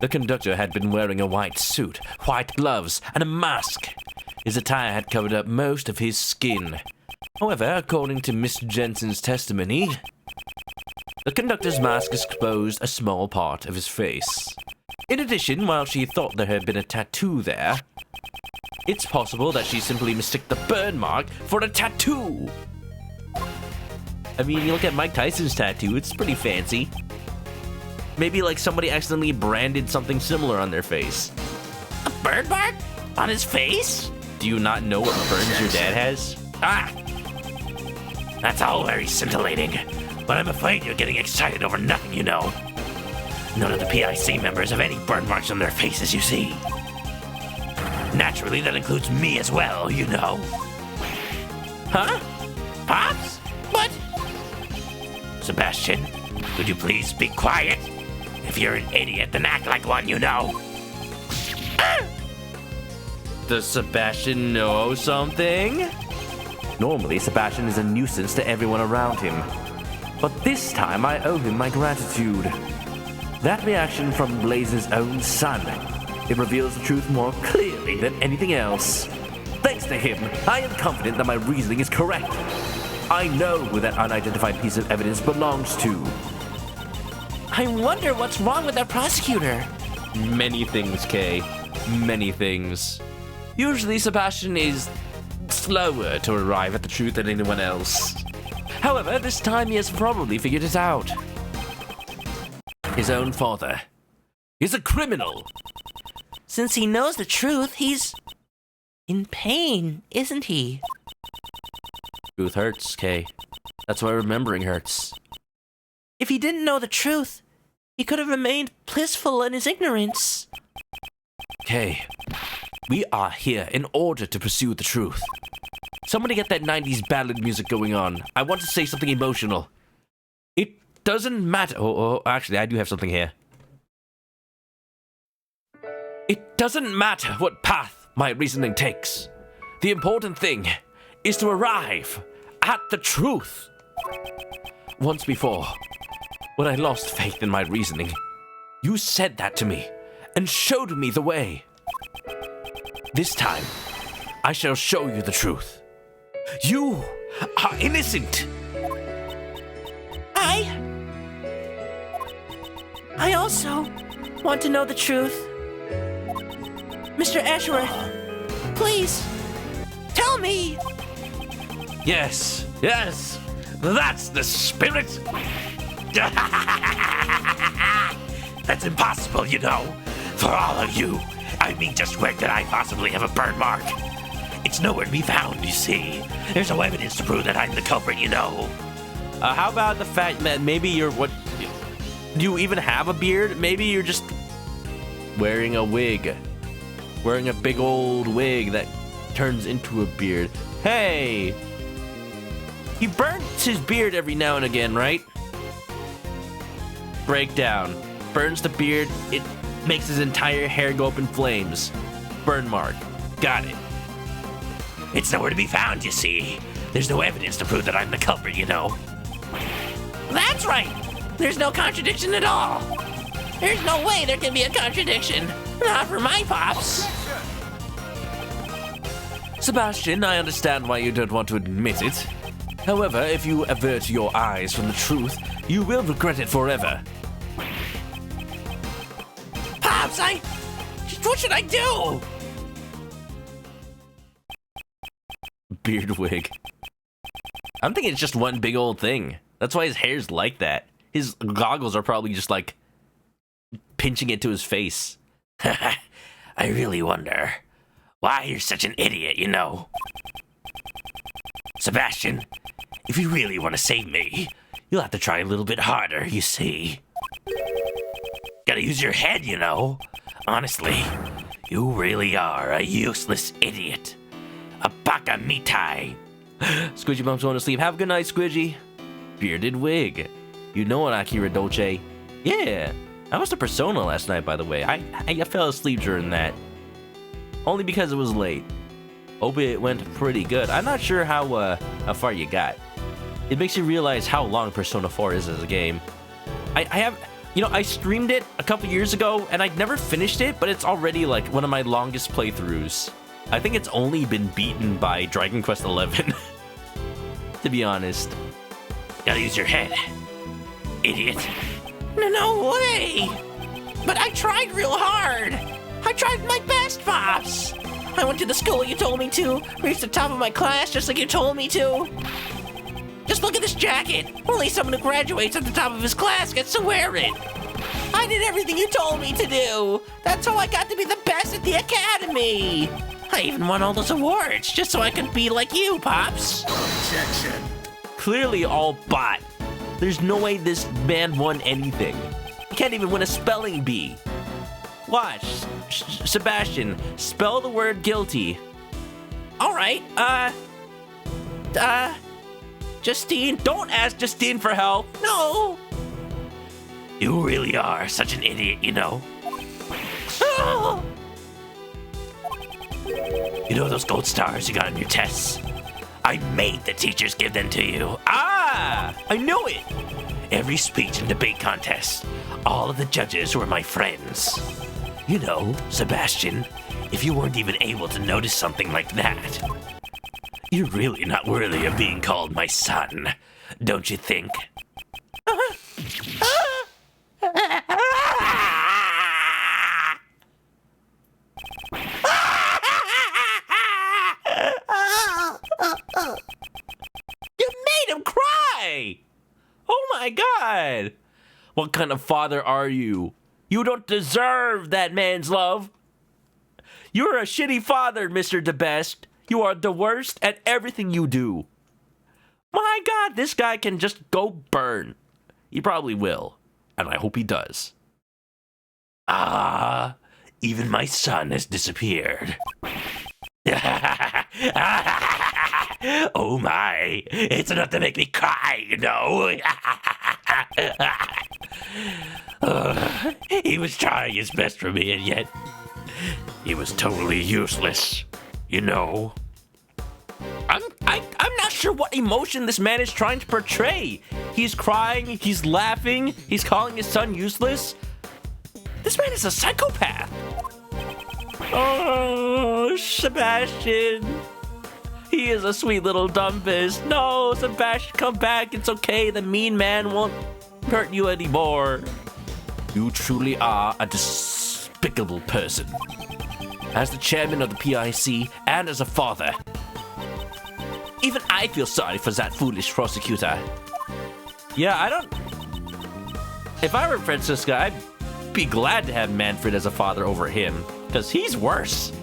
The conductor had been wearing a white suit, white gloves, and a mask. His attire had covered up most of his skin. However, according to Miss Jensen's testimony, the conductor's mask exposed a small part of his face. In addition, while she thought there had been a tattoo there, it's possible that she simply mistook the burn mark for a tattoo. I mean, you look at Mike Tyson's tattoo, it's pretty fancy. Maybe like somebody accidentally branded something similar on their face. A burn mark? On his face? Do you not know what burns your dad has? Ah! That's all very scintillating, but I'm afraid you're getting excited over nothing, you know. None of the PIC members have any burn marks on their faces, you see. Naturally, that includes me as well, you know. Huh? Pops? What? Sebastian, could you please be quiet? If you're an idiot, then act like one, you know. Does Sebastian know something? Normally, Sebastian is a nuisance to everyone around him. But this time, I owe him my gratitude. That reaction from Blaze's own son. It reveals the truth more clearly than anything else. Thanks to him, I am confident that my reasoning is correct. I know who that unidentified piece of evidence belongs to. I wonder what's wrong with that prosecutor. Many things, Kay. Many things. Usually, Sebastian is slower to arrive at the truth than anyone else. However, this time he has probably figured it out. His own father is a criminal. Since he knows the truth, he's in pain, isn't he? Truth hurts, Kay. That's why remembering hurts. If he didn't know the truth, He could have remained blissful in his ignorance. Okay, we are here in order to pursue the truth. Somebody get that 90s ballad music going on. I want to say something emotional. It doesn't matter. Actually, I do have something here. It doesn't matter what path my reasoning takes. The important thing is to arrive at the truth. Once before, when I lost faith in my reasoning, you said that to me and showed me the way. This time, I shall show you the truth. You are innocent. I also want to know the truth. Mr. Edgeworth, please, tell me. Yes, that's the spirit. That's impossible, you know. For all of you. I mean, just where could I possibly have a burn mark? It's nowhere to be found, you see. There's no evidence to prove that I'm the culprit, you know. How about the fact that maybe you're do you even have a beard? Maybe you're just wearing a wig. Wearing a big old wig that turns into a beard. Hey! He burns his beard every now and again, right? Breakdown. Burns the beard, it makes his entire hair go up in flames. Burn mark. Got it. It's nowhere to be found, you see. There's no evidence to prove that I'm the culprit, you know. That's right. There's no contradiction at all. There's no way there can be a contradiction. Not for my pops. Sebastian, I understand why you don't want to admit it. However, if you avert your eyes from the truth, you will regret it forever. Pops, what should I do? Beard wig. I'm thinking it's just one big old thing. That's why his hair's like that. His goggles are probably just like pinching it to his face. I really wonder why you're such an idiot, you know. Sebastian, if you really want to save me, you'll have to try a little bit harder, you see. Gotta use your head, you know. Honestly, you really are a useless idiot. A baka mitai. Squidgy Bump's going to sleep. Have a good night, Squidgy. Bearded wig. You know an Akira Dolce. Yeah. I watched a Persona last night, by the way. I fell asleep during that. Only because it was late. Hope it went pretty good. I'm not sure how far you got. It makes you realize how long Persona 4 is as a game. I streamed it a couple years ago, and I'd never finished it, but it's already like one of my longest playthroughs. I think it's only been beaten by Dragon Quest XI, to be honest. Gotta use your head, idiot. No way! But I tried real hard. I tried my best, Pops. I went to the school you told me to, reached the top of my class just like you told me to. Just look at this jacket. Only someone who graduates at the top of his class gets to wear it. I did everything you told me to do. That's how I got to be the best at the academy. I even won all those awards just so I could be like you, Pops. Objection. Clearly all bot. There's no way this man won anything. He can't even win a spelling bee. Watch. Sebastian, spell the word guilty. All right, Justine. Don't ask Justine for help. No. You really are such an idiot, you know. Oh. You know those gold stars you got on your tests? I made the teachers give them to you. Ah, I knew it. Every speech and debate contest, all of the judges were my friends. You know, Sebastian, if you weren't even able to notice something like that, you're really not worthy of being called my son, don't you think? You made him cry. Oh my God. What kind of father are you? You don't deserve that man's love. You're a shitty father, Mr. DeBest. You are the worst at everything you do. My God, this guy can just go burn. He probably will. and I hope he does. Ah, even my son has disappeared. Oh my, it's enough to make me cry, you know. He was trying his best for me, and yet he was totally useless, you know. I'm not sure what emotion this man is trying to portray. He's crying, he's laughing, he's calling his son useless. This man is a psychopath. Oh, Sebastian. He is a sweet little dumbest. No, Sebastian, come back. It's okay. The mean man won't hurt you anymore. You truly are a despicable person. As the chairman of the PIC and as a father, even I feel sorry for that foolish prosecutor. Yeah, I don't... If I were Francisca, I'd be glad to have Manfred as a father over him, because he's worse.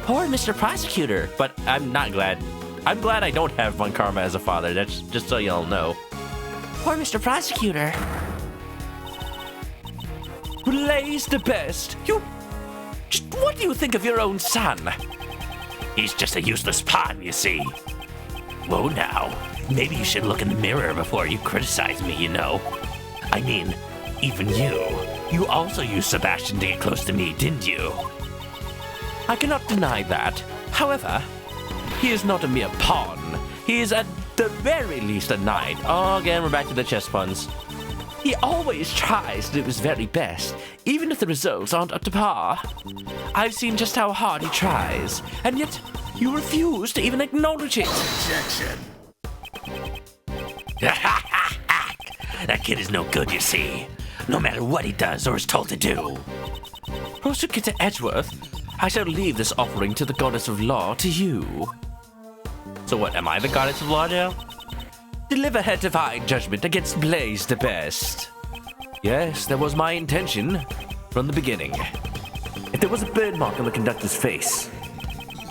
Poor Mr. Prosecutor. But I'm not glad. I'm glad I don't have Von Karma as a father. That's just so y'all know. Poor Mr. Prosecutor. Blaze the best. What do you think of your own son? He's just a useless pawn, you see. Whoa now, maybe you should look in the mirror before you criticize me, you know. I mean, even you. You also used Sebastian to get close to me, didn't you? I cannot deny that. However, he is not a mere pawn. He is at the very least a knight. Oh, again, we're back to the chess puns. He always tries to do his very best, even if the results aren't up to par. I've seen just how hard he tries, and yet you refuse to even acknowledge it. Objection. That kid is no good, you see. No matter what he does or is told to do. Prosecutor Edgeworth, I shall leave this offering to the goddess of law to you. So what, am I the goddess of law now? Deliver her divine judgment against Blaze the Best. Yes, that was my intention from the beginning. If there was a bird mark on the conductor's face,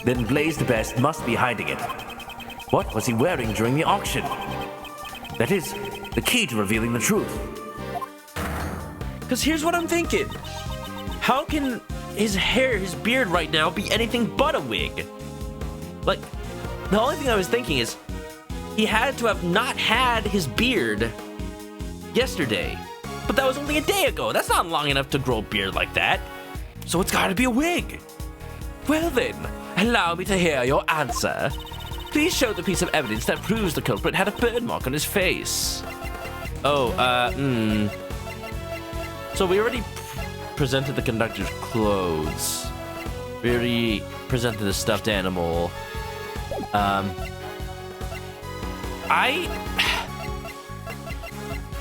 then Blaze the Best must be hiding it. What was he wearing during the auction? That is the key to revealing the truth. Because here's what I'm thinking. How can his hair, his beard right now be anything but a wig? Like, the only thing I was thinking is he had to have not had his beard yesterday. But that was only a day ago. That's not long enough to grow a beard like that. So it's gotta be a wig. Well then, allow me to hear your answer. Please show the piece of evidence that proves the culprit had a bird mark on his face. So we already presented the conductor's clothes. We already presented the stuffed animal.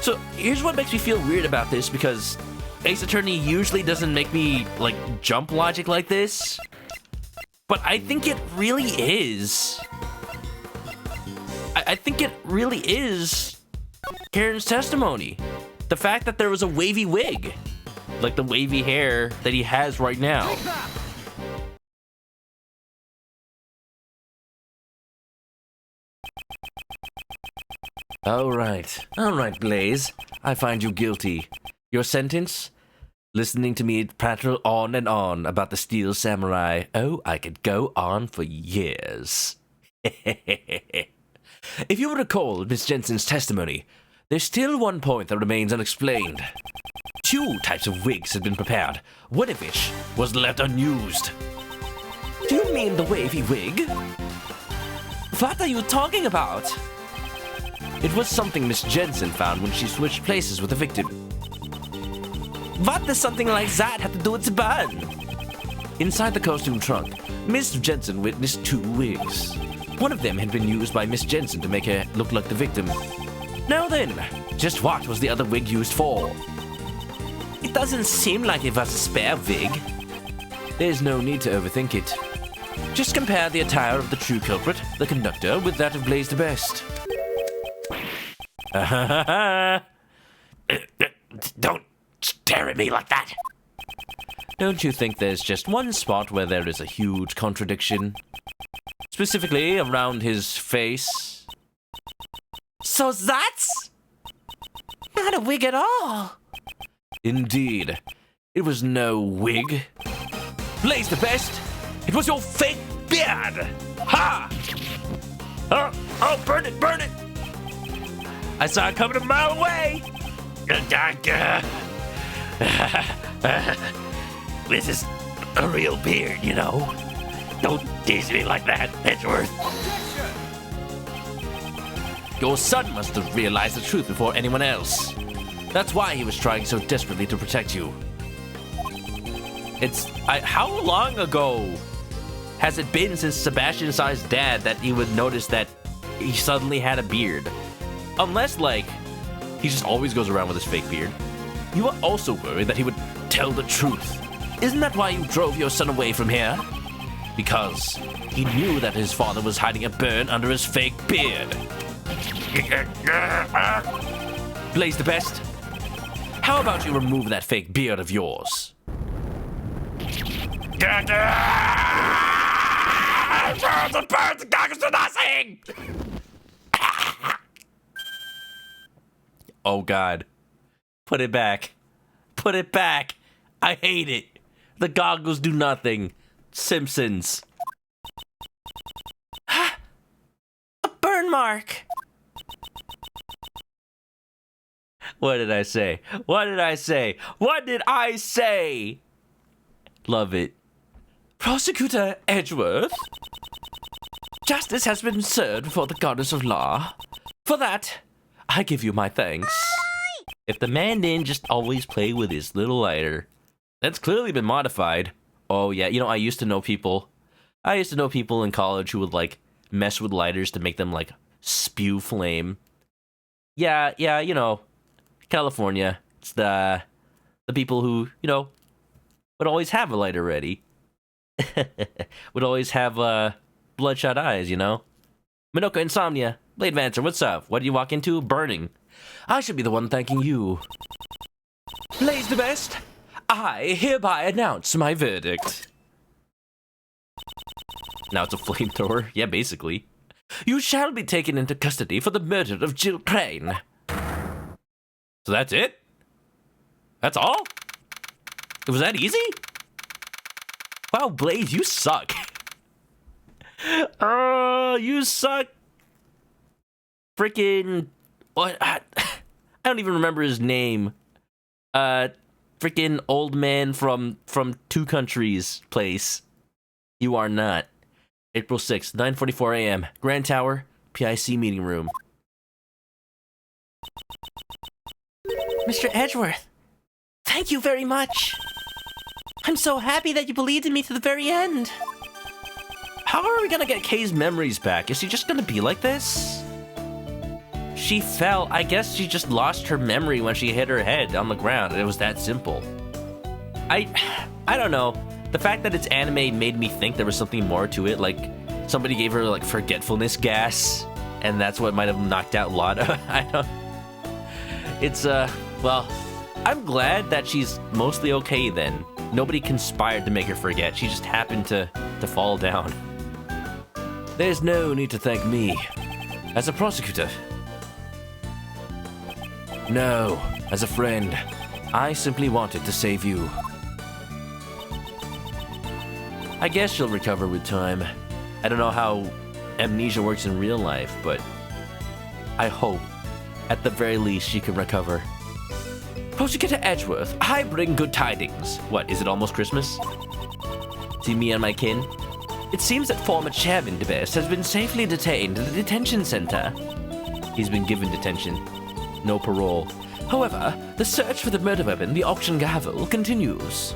So here's what makes me feel weird about this, because Ace Attorney usually doesn't make me, like, jump logic like this. But I think it really is. I think it really is Karen's testimony. The fact that there was a wavy wig. Like the wavy hair that he has right now. All right, Blaze. I find you guilty. Your sentence? Listening to me prattle on and on about the Steel Samurai. Oh, I could go on for years. If you recall Miss Jensen's testimony, there's still one point that remains unexplained. 2 types of wigs had been prepared, one of which was left unused. Do you mean the wavy wig? What are you talking about? It was something Miss Jensen found when she switched places with the victim. What does something like that have to do with the burn? Inside the costume trunk, Miss Jensen witnessed 2 wigs. One of them had been used by Miss Jensen to make her look like the victim. Now then, just what was the other wig used for? It doesn't seem like it was a spare wig. There's no need to overthink it. Just compare the attire of the true culprit, the conductor, with that of Blaze the Best. Don't stare at me like that. Don't you think there's just one spot where there is a huge contradiction? Specifically around his face. So that's... Not a wig at all. Indeed, it was no wig. Blaze the best, it was your fake beard! Ha! Oh, burn it, burn it! I saw it coming a mile away! This is a real beard, you know. Don't tease me like that, Edgeworth. Your son must have realized the truth before anyone else. That's why he was trying so desperately to protect you. How long ago has it been since Sebastian saw his dad that he would notice that he suddenly had a beard? Unless, like, he just always goes around with his fake beard. You were also worried that he would tell the truth. Isn't that why you drove your son away from here? Because he knew that his father was hiding a burn under his fake beard. Blaze the best. How about you remove that fake beard of yours? Oh God. Put it back. Put it back. I hate it. The goggles do nothing. Simpsons. A burn mark. What did I say? What did I say? What did I say? Love it. Prosecutor Edgeworth, justice has been served before the goddess of law. For that, I give you my thanks. If the man didn't just always play with his little lighter, that's clearly been modified. Oh yeah, you know, I used to know people in college who would like mess with lighters to make them like spew flame. Yeah, you know, California. It's the people who, you know, would always have a lighter ready. Would always have bloodshot eyes, you know? Manoka Insomnia, Blade Vancer, what's up? What do you walk into? Burning. I should be the one thanking you. Blaze the best, I hereby announce my verdict. Now it's a flamethrower. Yeah, basically. You shall be taken into custody for the murder of Jill Crane. So that's it? That's all? Was that easy? Wow, Blaze, you suck. You suck. Freaking what? I don't even remember his name. Freaking old man from Two Countries place. You are not. April 6th, 9:44 a.m. Grand Tower, PIC meeting room. Mr. Edgeworth, thank you very much. I'm so happy that you believed in me to the very end. How are we gonna get Kay's memories back? Is she just gonna be like this? She fell. I guess she just lost her memory when she hit her head on the ground. It was that simple. I don't know. The fact that it's anime made me think there was something more to it. Like somebody gave her like forgetfulness gas, and that's what might have knocked out Lada. I don't. It's well, I'm glad that she's mostly okay then. Nobody conspired to make her forget. She just happened to fall down. There's no need to thank me. As a prosecutor. No, as a friend. I simply wanted to save you. I guess she'll recover with time. I don't know how amnesia works in real life, but I hope, at the very least, she can recover. Prosecutor Edgeworth, I bring good tidings. What, is it almost Christmas? See me and my kin? It seems that former Chairman DeBest has been safely detained in the detention center. He's been given detention. No parole. However, the search for the murder weapon, the auction gavel, continues.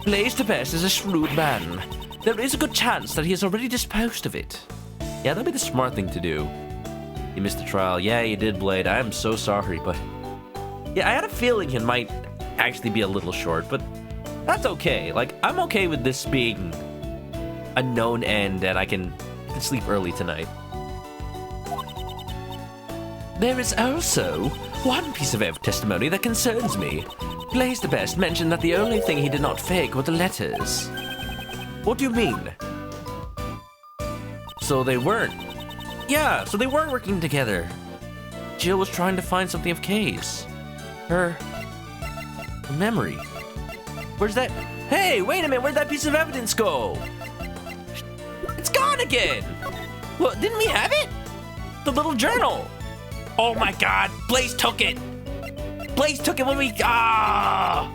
Blaze DeBest is a shrewd man. There is a good chance that he has already disposed of it. Yeah, that'd be the smart thing to do. You missed the trial. Yeah, you did, Blade. I am so sorry, but... yeah, I had a feeling it might actually be a little short, but that's okay. Like, I'm okay with this being a known end, and I can sleep early tonight. There is also one piece of testimony that concerns me. Blaze DeBest mentioned that the only thing he did not fake were the letters. What do you mean? So they weren't... yeah, so they weren't working together. Jill was trying to find something of Kay's. Her memory. Where's that? Hey, wait a minute, where'd that piece of evidence go? It's gone again! Well, didn't we have it? The little journal. Oh my god, Blaze took it! Blaze took it when we... Damn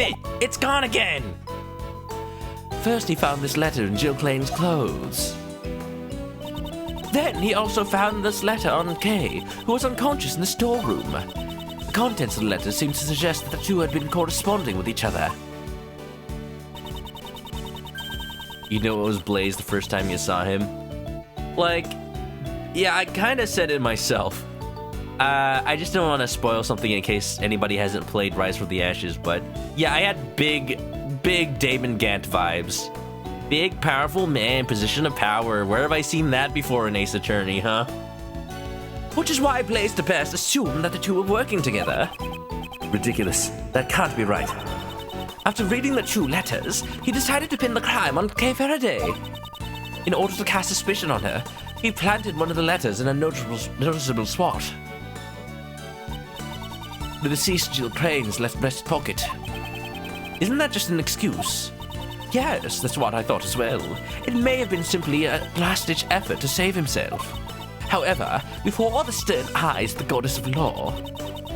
it, it's gone again! First he found this letter in Jill Clayton's clothes. Then he also found this letter on Kay, who was unconscious in the storeroom. The contents of the letter seemed to suggest that the two had been corresponding with each other. You know it was Blaze the first time you saw him? Like, yeah, I kind of said it myself. I just don't want to spoil something in case anybody hasn't played Rise from the Ashes, but yeah, I had big Damon Gant vibes. Big, powerful man, position of power. Where have I seen that before in Ace Attorney, huh? Which is why Blaze the Best assumed that the two were working together. Ridiculous. That can't be right. After reading the two letters, he decided to pin the crime on Kay Faraday. In order to cast suspicion on her, he planted one of the letters in a noticeable spot. The deceased Jill Crane's left breast pocket. Isn't that just an excuse? Yes, that's what I thought as well. It may have been simply a last-ditch effort to save himself. However, before all the stern eyes of the goddess of law,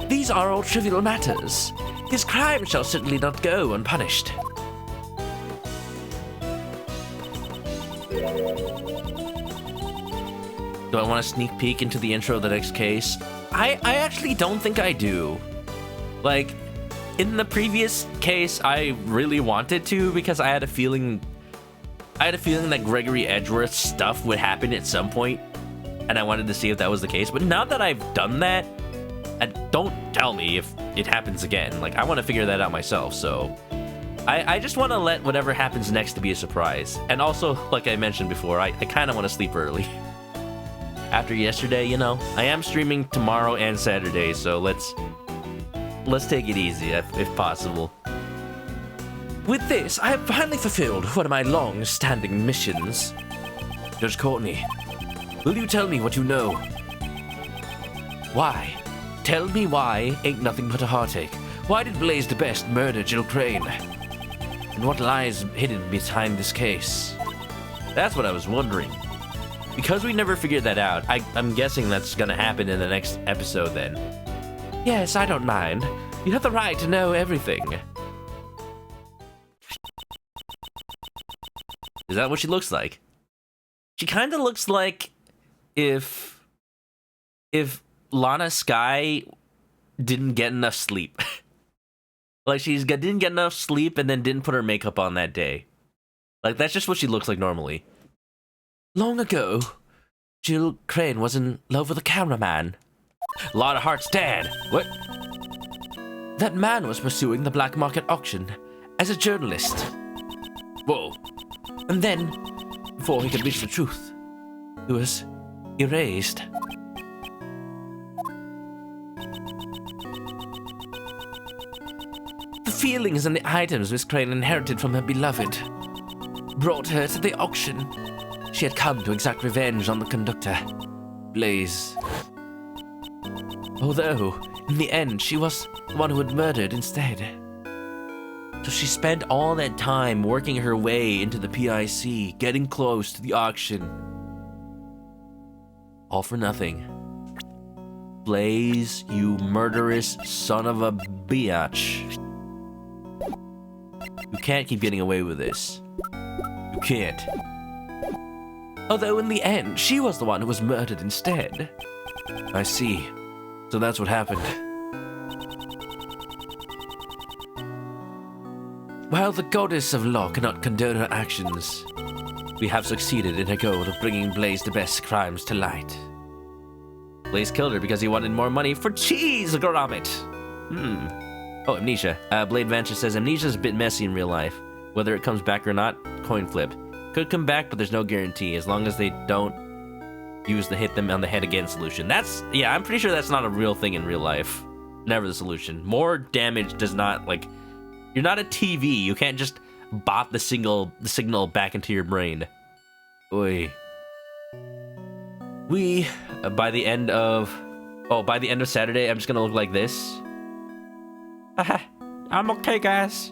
these are all trivial matters. His crime shall certainly not go unpunished. Do I want to sneak peek into the intro of the next case? I actually don't think I do. Like, in the previous case, I really wanted to because I had a feeling that Gregory Edgeworth's stuff would happen at some point, and I wanted to see if that was the case. But now that I've done that, and don't tell me if it happens again. Like, I want to figure that out myself, so I just want to let whatever happens next to be a surprise. And also, like I mentioned before, I kind of want to sleep early. After yesterday, you know, I am streaming tomorrow and Saturday, so let's take it easy if possible. With this, I have finally fulfilled one of my long-standing missions. Judge Courtney, will you tell me what you know? Why? Tell me why ain't nothing but a heartache. Why did Blaze the Best murder Jill Crane? And what lies hidden behind this case? That's what I was wondering. Because we never figured that out, I'm guessing that's gonna happen in the next episode then. Yes, I don't mind. You have the right to know everything. Is that what she looks like? She kind of looks like if Lana Skye didn't get enough sleep. Like didn't get enough sleep and then didn't put her makeup on that day. Like that's just what she looks like normally. Long ago, Jill Crane was in love with a cameraman. Lana Hart's dad. What? That man was pursuing the black market auction as a journalist. Whoa. And then, before he could reach the truth, he was erased. The feelings and the items Miss Crane inherited from her beloved brought her to the auction. She had come to exact revenge on the conductor, Blaze. Although, in the end, she was the one who had murdered instead. So she spent all that time working her way into the PIC, getting close to the auction. All for nothing. Blaze, you murderous son of a biatch. You can't keep getting away with this. You can't. Although in the end, she was the one who was murdered instead. I see. So that's what happened. While the goddess of law cannot condone her actions, we have succeeded in her goal of bringing Blaze the Best's crimes to light. Blaze killed her because he wanted more money for cheese, grommet. Oh, Amnesia. Blade Venture says Amnesia's a bit messy in real life. Whether it comes back or not, coin flip. Could come back, but there's no guarantee, as long as they don't use the hit them on the head again solution. Yeah, I'm pretty sure that's not a real thing in real life. Never the solution. More damage does not, like, you're not a TV. You can't just bop the signal back into your brain. Oy. We, by the end of Oh, by the end of Saturday, I'm just gonna look like this. I'm okay, guys.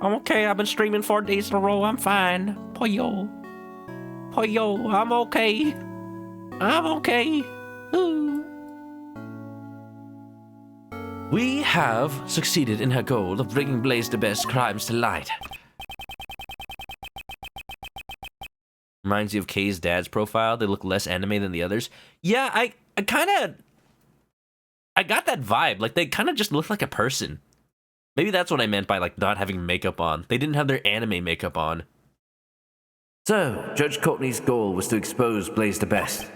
I'm okay. I've been streaming 4 days in a row. I'm fine. Poyo. Poyo, I'm okay. I'm okay. Ooh. We have succeeded in her goal of bringing Blaze the Best crimes to light. Reminds you of Kay's dad's profile. They look less anime than the others. Yeah, I got that vibe. Like, they kind of just look like a person. Maybe that's what I meant by, like, not having makeup on. They didn't have their anime makeup on. So, Judge Courtney's goal was to expose Blaze the Best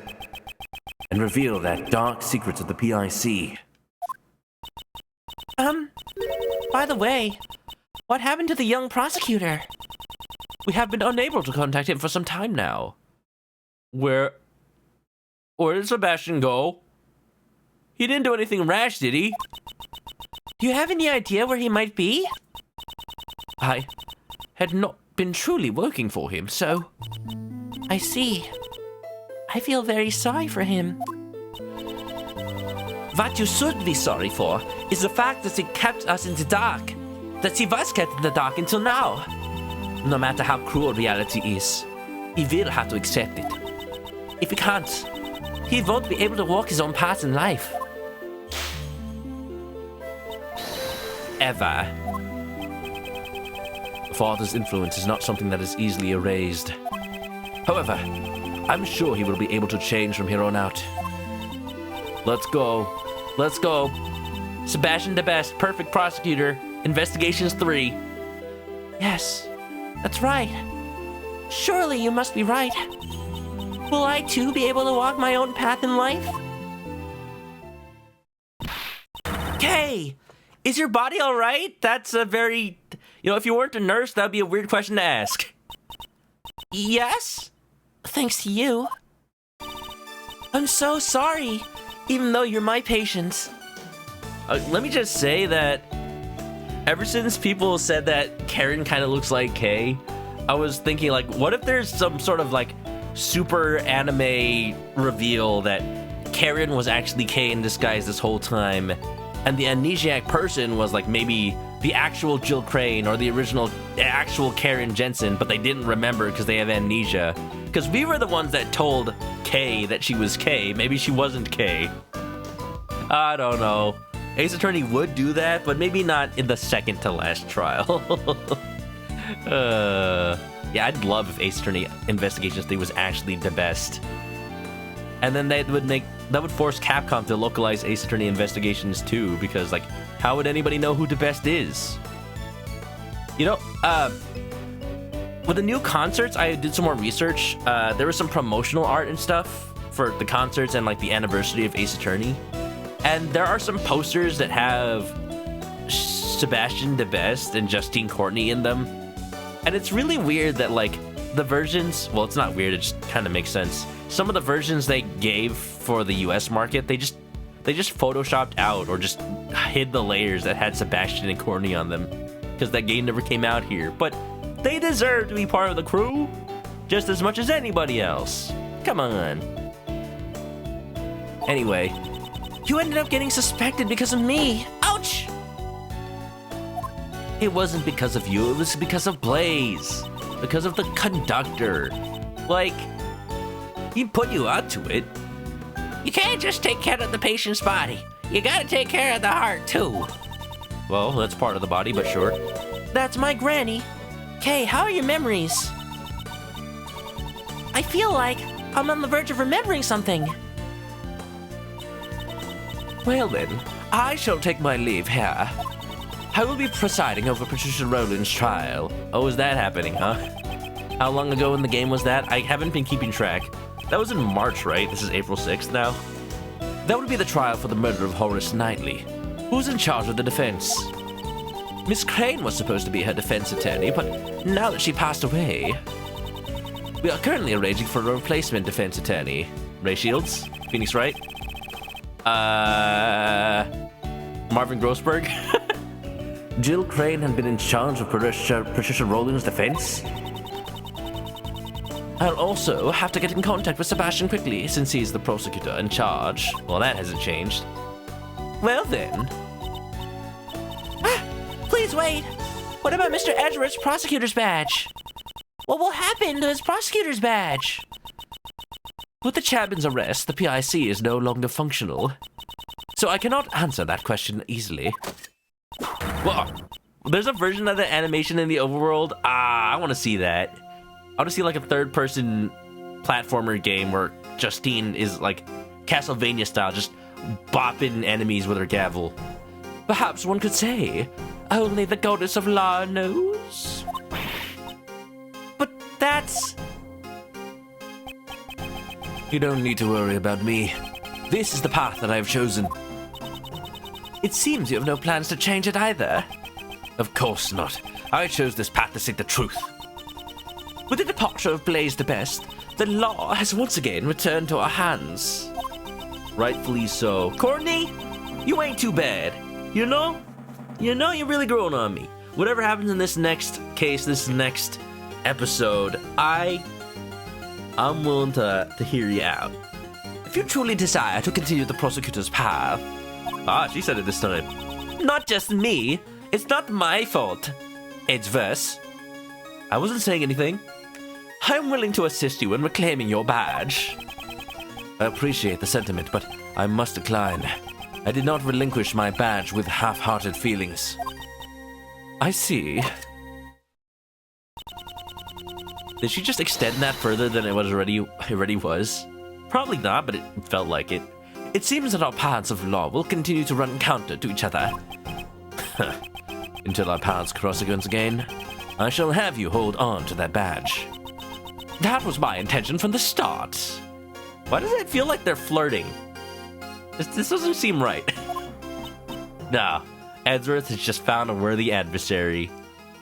and reveal that dark secrets of the PIC. By the way, what happened to the young prosecutor? We have been unable to contact him for some time now. Where did Sebastian go? He didn't do anything rash, did he? Do you have any idea where he might be? I had not been truly working for him, so... I see. I feel very sorry for him. What you should be sorry for is the fact that he kept us in the dark. That he was kept in the dark until now. No matter how cruel reality is, he will have to accept it. If he can't, he won't be able to walk his own path in life. Ever. Father's influence is not something that is easily erased. However, I'm sure he will be able to change from here on out. Let's go. Let's go. Sebastian the Best, perfect prosecutor. Investigations 3. Yes, that's right. Surely you must be right. Will I too be able to walk my own path in life? Kay, is your body all right? That's a very... You know, if you weren't a nurse, that'd be a weird question to ask. Yes? Thanks to you. I'm so sorry, even though you're my patient. Let me just say that ever since people said that Karen kind of looks like Kay, I was thinking, like, what if there's some sort of, like, super anime reveal that Karen was actually Kay in disguise this whole time, and the amnesiac person was, like, maybe the actual Jill Crane or the original actual Karen Jensen, but they didn't remember because they have amnesia. Because we were the ones that told Kay that she was Kay. Maybe she wasn't Kay. I don't know. Ace Attorney would do that, but maybe not in the second to last trial. Yeah, I'd love if Ace Attorney Investigations 3 was actually the best. And then that would force Capcom to localize Ace Attorney Investigations 2, because, like, how would anybody know who the best is? You know, with the new concerts, I did some more research. There was some promotional art and stuff for the concerts and, like, the anniversary of Ace Attorney. And there are some posters that have Sebastian the Best and Justine Courtney in them. And it's really weird that, like, the versions... Well, it's not weird, it just kind of makes sense. Some of the versions they gave for the US market, they just photoshopped out or just hid the layers that had Sebastian and Courtney on them. Because that game never came out here. But they deserve to be part of the crew just as much as anybody else. Come on. Anyway... You ended up getting suspected because of me. Ouch! It wasn't because of you, it was because of Blaze. Because of the conductor. Like, he put you onto it. You can't just take care of the patient's body. You gotta take care of the heart, too. Well, that's part of the body, but sure. That's my granny. Kay, how are your memories? I feel like I'm on the verge of remembering something. Well then, I shall take my leave here. I will be presiding over Patricia Roland's trial. Oh, is that happening, huh? How long ago in the game was that? I haven't been keeping track. That was in March, right? This is April 6th now? That would be the trial for the murder of Horus Knightley. Who's in charge of the defense? Miss Crane was supposed to be her defense attorney, but now that she passed away... We are currently arranging for a replacement defense attorney. Ray Shields? Phoenix Wright? Marvin Grossberg? Jill Crane had been in charge of Patricia Roland's defense? I'll also have to get in contact with Sebastian quickly, since he's the prosecutor in charge. Well, that hasn't changed. Well then. Please wait. What about Mr. Edgeworth's prosecutor's badge? What will happen to his prosecutor's badge? With the Chapman's arrest, the PIC is no longer functional. So I cannot answer that question easily. Whoa. There's a version of the animation in the overworld. I want to see that. I want to see like a third-person platformer game where Justine is like Castlevania style, just bopping enemies with her gavel. Perhaps one could say, only the goddess of law knows. But that's... You don't need to worry about me. This is the path that I have chosen. It seems you have no plans to change it either. Of course not. I chose this path to seek the truth. With the departure of Blaze the Best, the law has once again returned to our hands. Rightfully so. Courtney, you ain't too bad. You know you're really growing on me. Whatever happens in this next case, this next episode, I'm willing to hear you out. If you truly desire to continue the prosecutor's path... She said it this time. Not just me. It's not my fault. Edgeworth. I wasn't saying anything. I'm willing to assist you in reclaiming your badge. I appreciate the sentiment, but I must decline. I did not relinquish my badge with half-hearted feelings. I see. Did she just extend that further than it already was? Probably not, but it felt like it. It seems that our paths of law will continue to run counter to each other. Until our paths cross again, I shall have you hold on to that badge. That was my intention from the start. Why does it feel like they're flirting? This doesn't seem right. No, Edgeworth has just found a worthy adversary.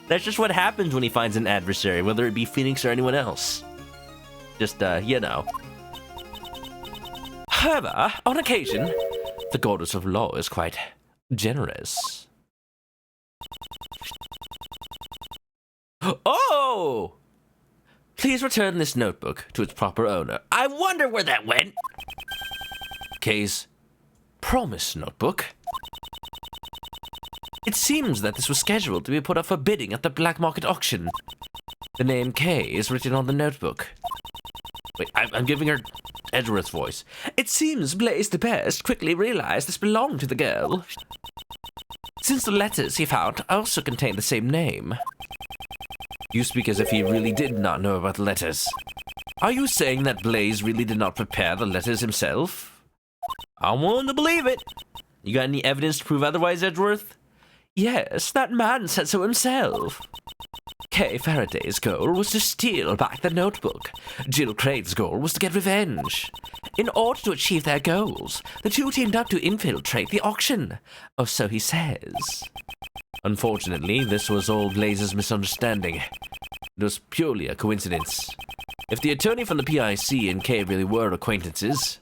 That's just what happens when he finds an adversary, whether it be Phoenix or anyone else. Just, you know. However, on occasion, the goddess of law is quite generous. Oh! Please return this notebook to its proper owner. I wonder where that went. Kay's promise notebook. It seems that this was scheduled to be put up for bidding at the black market auction. The name Kay is written on the notebook. Wait, I'm giving her Edgeworth's voice. It seems Blaze the Best quickly realized this belonged to the girl, since the letters he found also contained the same name. You speak as if he really did not know about the letters. Are you saying that Blaze really did not prepare the letters himself? I'm willing to believe it. You got any evidence to prove otherwise, Edgeworth? Yes, that man said so himself. Kay Faraday's goal was to steal back the notebook. Jill Craig's goal was to get revenge. In order to achieve their goals, the two teamed up to infiltrate the auction. Or so he says. Unfortunately, this was all Blaze's misunderstanding. It was purely a coincidence. If the attorney from the PIC and Kay really were acquaintances,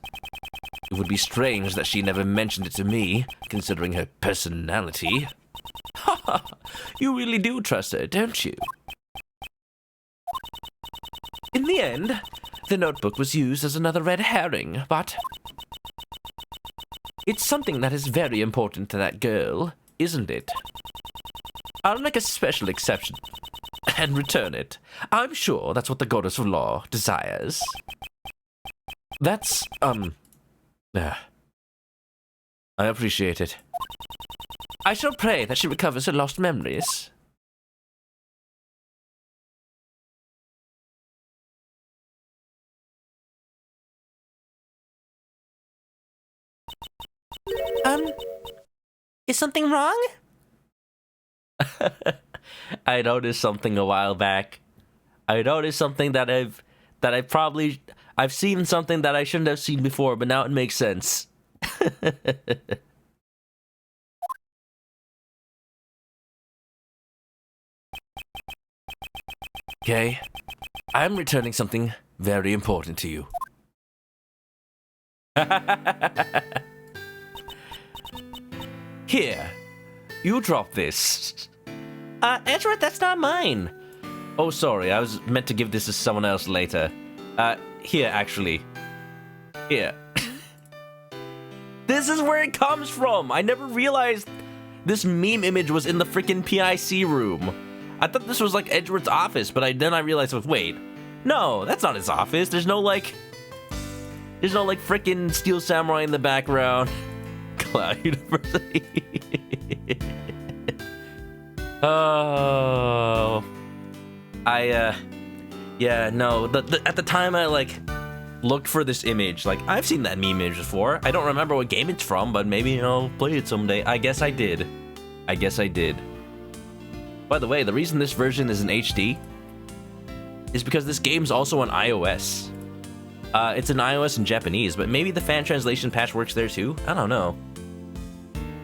it would be strange that she never mentioned it to me, considering her personality. Ha ha! You really do trust her, don't you? In the end, the notebook was used as another red herring, but it's something that is very important to that girl, isn't it? I'll make a special exception and return it. I'm sure that's what the goddess of law desires. That's, I appreciate it. I shall pray that she recovers her lost memories. Is something wrong? I noticed something a while back. I noticed something that I've seen something that I shouldn't have seen before, but now it makes sense. Kay, I'm returning something very important to you. Here, you drop this. Edgeworth, that's not mine. Oh, sorry, I was meant to give this to someone else later. Here, actually. Here. This is where it comes from. I never realized this meme image was in the freaking PIC room. I thought this was like Edgeworth's office, but then I realized, wait, no, that's not his office. There's no freaking Steel Samurai in the background. Cloud University. Oh, yeah, no. At the time I looked for this image. I've seen that meme image before. I don't remember what game it's from, but maybe I'll play it someday. I guess I did. By the way, the reason this version is in HD is because this game's also on iOS. It's in iOS and Japanese, but maybe the fan translation patch works there too? I don't know.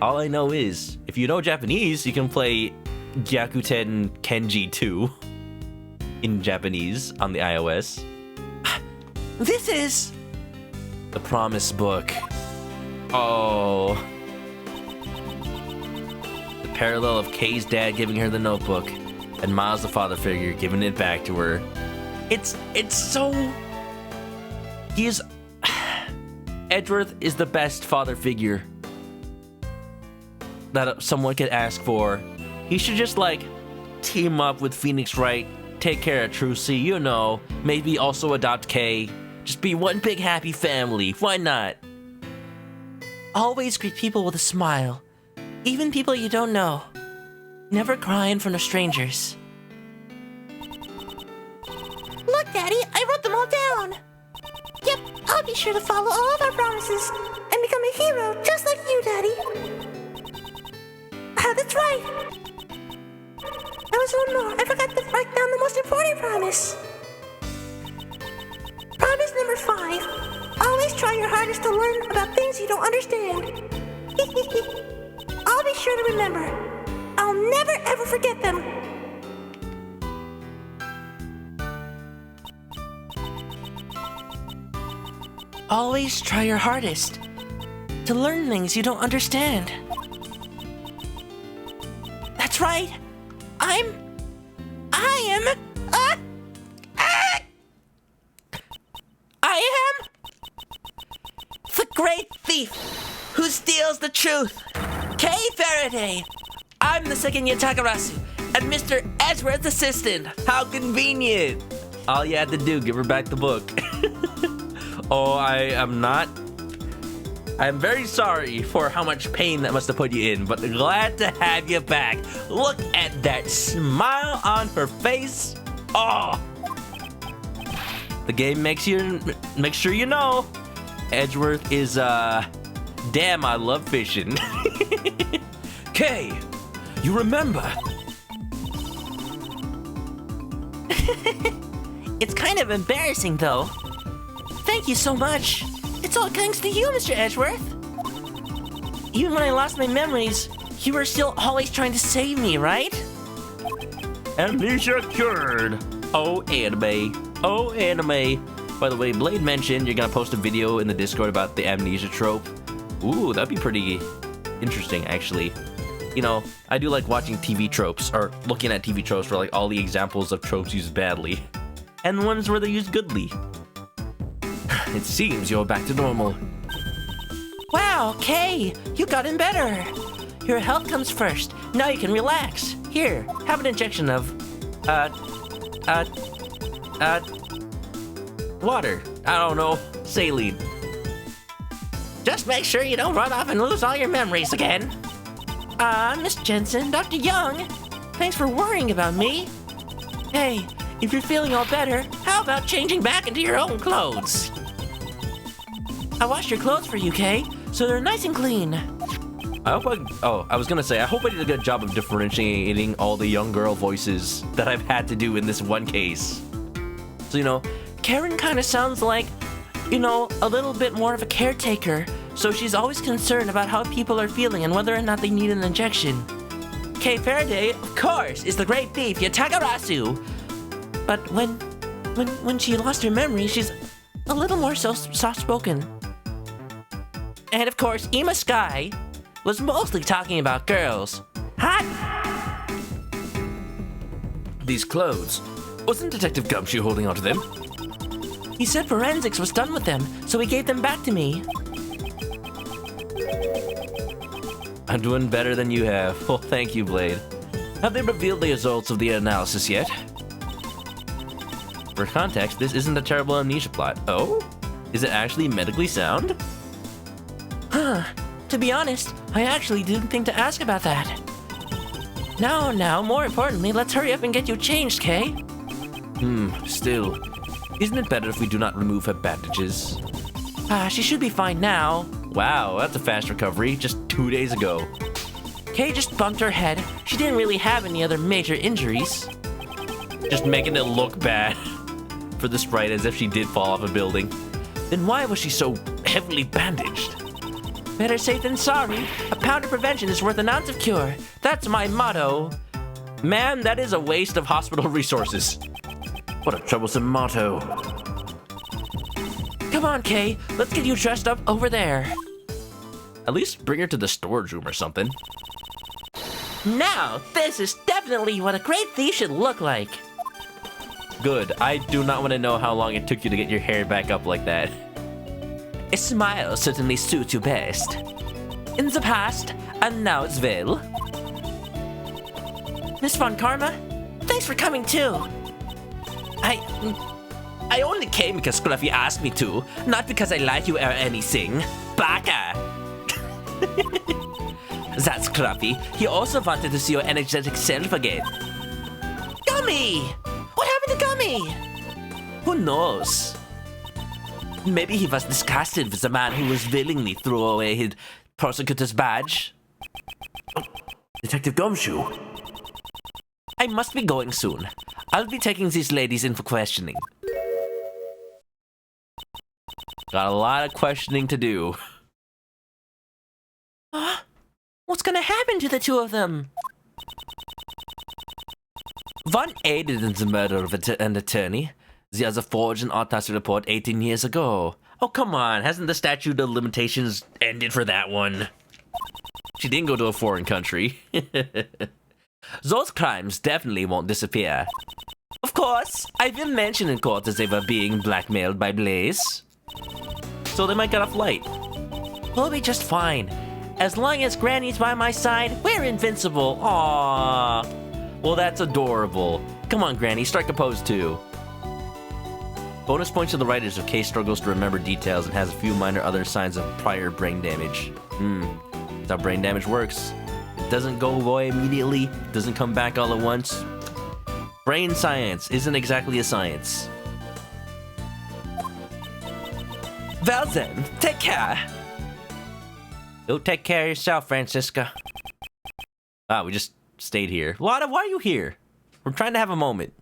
All I know is, if you know Japanese, you can play Gyakuten Kenji 2 in Japanese on the iOS. This is the Promise Book. Oh. The parallel of Kay's dad giving her the notebook and Miles, the father figure, giving it back to her. It's so... Edgeworth is the best father figure that someone could ask for. He should just, team up with Phoenix Wright, take care of Trucy, maybe also adopt Kay. Just be one big happy family. Why not? Always greet people with a smile, even people you don't know. Never cry in front of strangers. Look, Daddy, I wrote them all down. Yep, I'll be sure to follow all of our promises and become a hero just like you, Daddy. That's right. There was one more. I forgot to write down the most important promise. Promise number 5. Always try your hardest to learn about things you don't understand. I'll be sure to remember. I'll never ever forget them. Always try your hardest to learn things you don't understand. That's right. I am the great thief who steals the truth. Kay Faraday. I'm the second Yatakarasu and Mr. Edgeworth's assistant. How convenient. All you had to do, give her back the book. Oh, I'm very sorry for how much pain that must have put you in, but glad to have you back. Look at that smile on her face. Oh. The game makes sure you know. Edgeworth is, damn, I love fishing. Kay, you remember? It's kind of embarrassing, though. Thank you so much. It's all thanks to you, Mr. Edgeworth. Even when I lost my memories, you were still always trying to save me, right? Amnesia cured. Oh, anime. Oh, anime. By the way, Blade mentioned you're gonna post a video in the Discord about the amnesia trope. Ooh, that'd be pretty interesting, actually. I do like watching TV tropes, or looking at TV tropes for all the examples of tropes used badly, and ones where they're used goodly. It seems you're back to normal. Wow, Kay, you gotten better. Your health comes first. Now you can relax. Here, have an injection of, Water. I don't know. Saline. Just make sure you don't run off and lose all your memories again. Miss Jensen, Dr. Young, thanks for worrying about me. Hey, if you're feeling all better, how about changing back into your own clothes? I washed your clothes for you, Kay, so they're nice and clean. I was gonna say, I hope I did a good job of differentiating all the young girl voices that I've had to do in this one case. So, Karen kind of sounds like, a little bit more of a caretaker, so she's always concerned about how people are feeling and whether or not they need an injection. Kay Faraday, of course, is the great thief, Yatakarasu. But when she lost her memory, she's a little more soft-spoken. And of course, Ima Sky was mostly talking about girls. Hot! These clothes. Wasn't Detective Gumshoe holding onto them? He said forensics was done with them, so he gave them back to me. I'm doing better than you have. Well, thank you, Blade. Have they revealed the results of the analysis yet? For context, this isn't a terrible amnesia plot. Oh? Is it actually medically sound? To be honest, I actually didn't think to ask about that. Now, more importantly, let's hurry up and get you changed, Kay. Still. Isn't it better if we do not remove her bandages? She should be fine now. Wow, that's a fast recovery. Just 2 days ago. Kay just bumped her head. She didn't really have any other major injuries. Just making it look bad for the sprite as if she did fall off a building. Then why was she so heavily bandaged? Better safe than sorry. A pound of prevention is worth an ounce of cure. That's my motto. Man, that is a waste of hospital resources. What a troublesome motto. Come on, Kay. Let's get you dressed up over there. At least bring her to the storage room or something. Now, this is definitely what a great thief should look like. Good. I do not want to know how long it took you to get your hair back up like that. A smile certainly suits you best. In the past, and now it's well. Miss Von Karma, thanks for coming too. I only came because Scruffy asked me to, not because I like you or anything. Baka! That's Scruffy. He also wanted to see your energetic self again. Gummy! What happened to Gummy? Who knows? Maybe he was disgusted with the man who was willingly threw away his prosecutor's badge. Oh, Detective Gumshoe. I must be going soon. I'll be taking these ladies in for questioning. Got a lot of questioning to do. What's gonna happen to the two of them? One aided in the murder of an attorney. The other forged an autopsy report 18 years ago. Oh, come on. Hasn't the statute of limitations ended for that one? She didn't go to a foreign country. Those crimes definitely won't disappear. Of course, I will mention in court that they were being blackmailed by Blaze. So they might get a flight. We'll be just fine. As long as Granny's by my side, we're invincible. Aww. Well, that's adorable. Come on, Granny, strike a pose too. Bonus points to the writers if Kay struggles to remember details and has a few minor other signs of prior brain damage. That's how brain damage works. It doesn't go away immediately, doesn't come back all at once. Brain science isn't exactly a science. Well then, take care. Go take care of yourself, Francisca. Ah, we just stayed here. Lada, why are you here? We're trying to have a moment.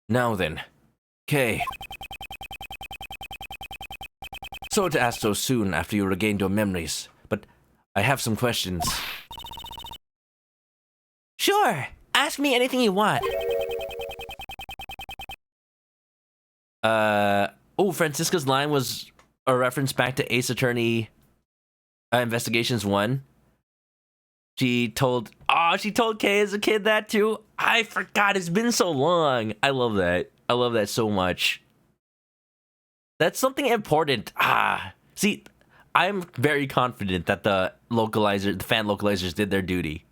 Now then, Kay. Sorry to ask so soon after you regained your memories, but I have some questions. Sure, ask me anything you want. Francisca's line was a reference back to Ace Attorney Investigations 1. She told Kay as a kid that too. I forgot, it's been so long. I love that. I love that so much. That's something important. See, I'm very confident that the fan localizers did their duty.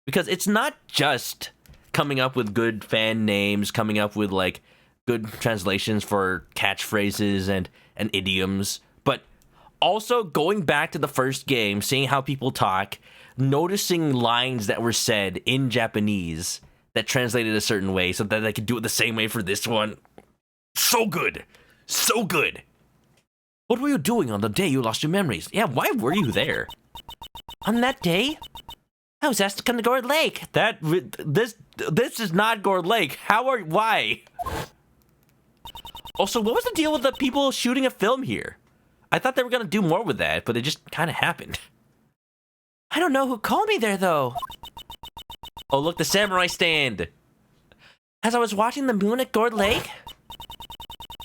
Because it's not just coming up with good fan names, coming up with like good translations for catchphrases and idioms, but also going back to the first game, seeing how people talk, noticing lines that were said in Japanese that translated a certain way so that I could do it the same way for this one. So good. So good. What were you doing on the day you lost your memories? Yeah, why were you there? On that day, I was asked to come to Gourd Lake. This is not Gourd Lake. Why? Also, what was the deal with the people shooting a film here? I thought they were gonna do more with that, but it just kind of happened. I don't know who called me there, though. Oh, look, the samurai stand. As I was watching the moon at Gourd Lake,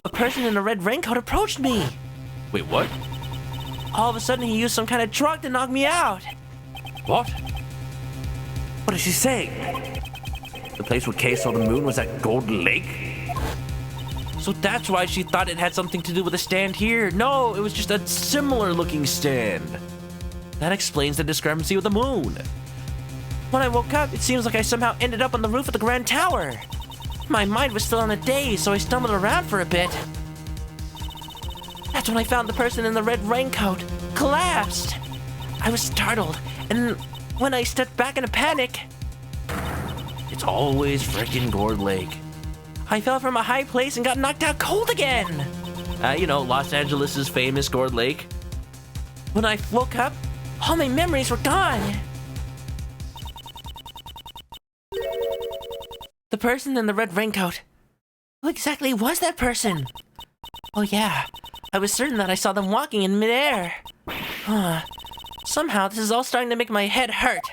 a person in a red raincoat approached me. Wait, what? All of a sudden, he used some kind of drug to knock me out. What? What is she saying? The place where Kay saw the moon was at Gold Lake? So that's why she thought it had something to do with the stand here. No, it was just a similar looking stand. That explains the discrepancy with the moon. When I woke up, it seems like I somehow ended up on the roof of the Grand Tower. My mind was still in a daze, so I stumbled around for a bit. That's when I found the person in the red raincoat collapsed. I was startled, and when I stepped back in a panic, It's always frickin' Gourd Lake. I fell from a high place and got knocked out cold again. You know, Los Angeles' famous Gourd Lake. When I woke up, all my memories were gone. The person in the red raincoat. Who exactly was that person? Oh yeah, I was certain that I saw them walking in midair. Somehow this is all starting to make my head hurt.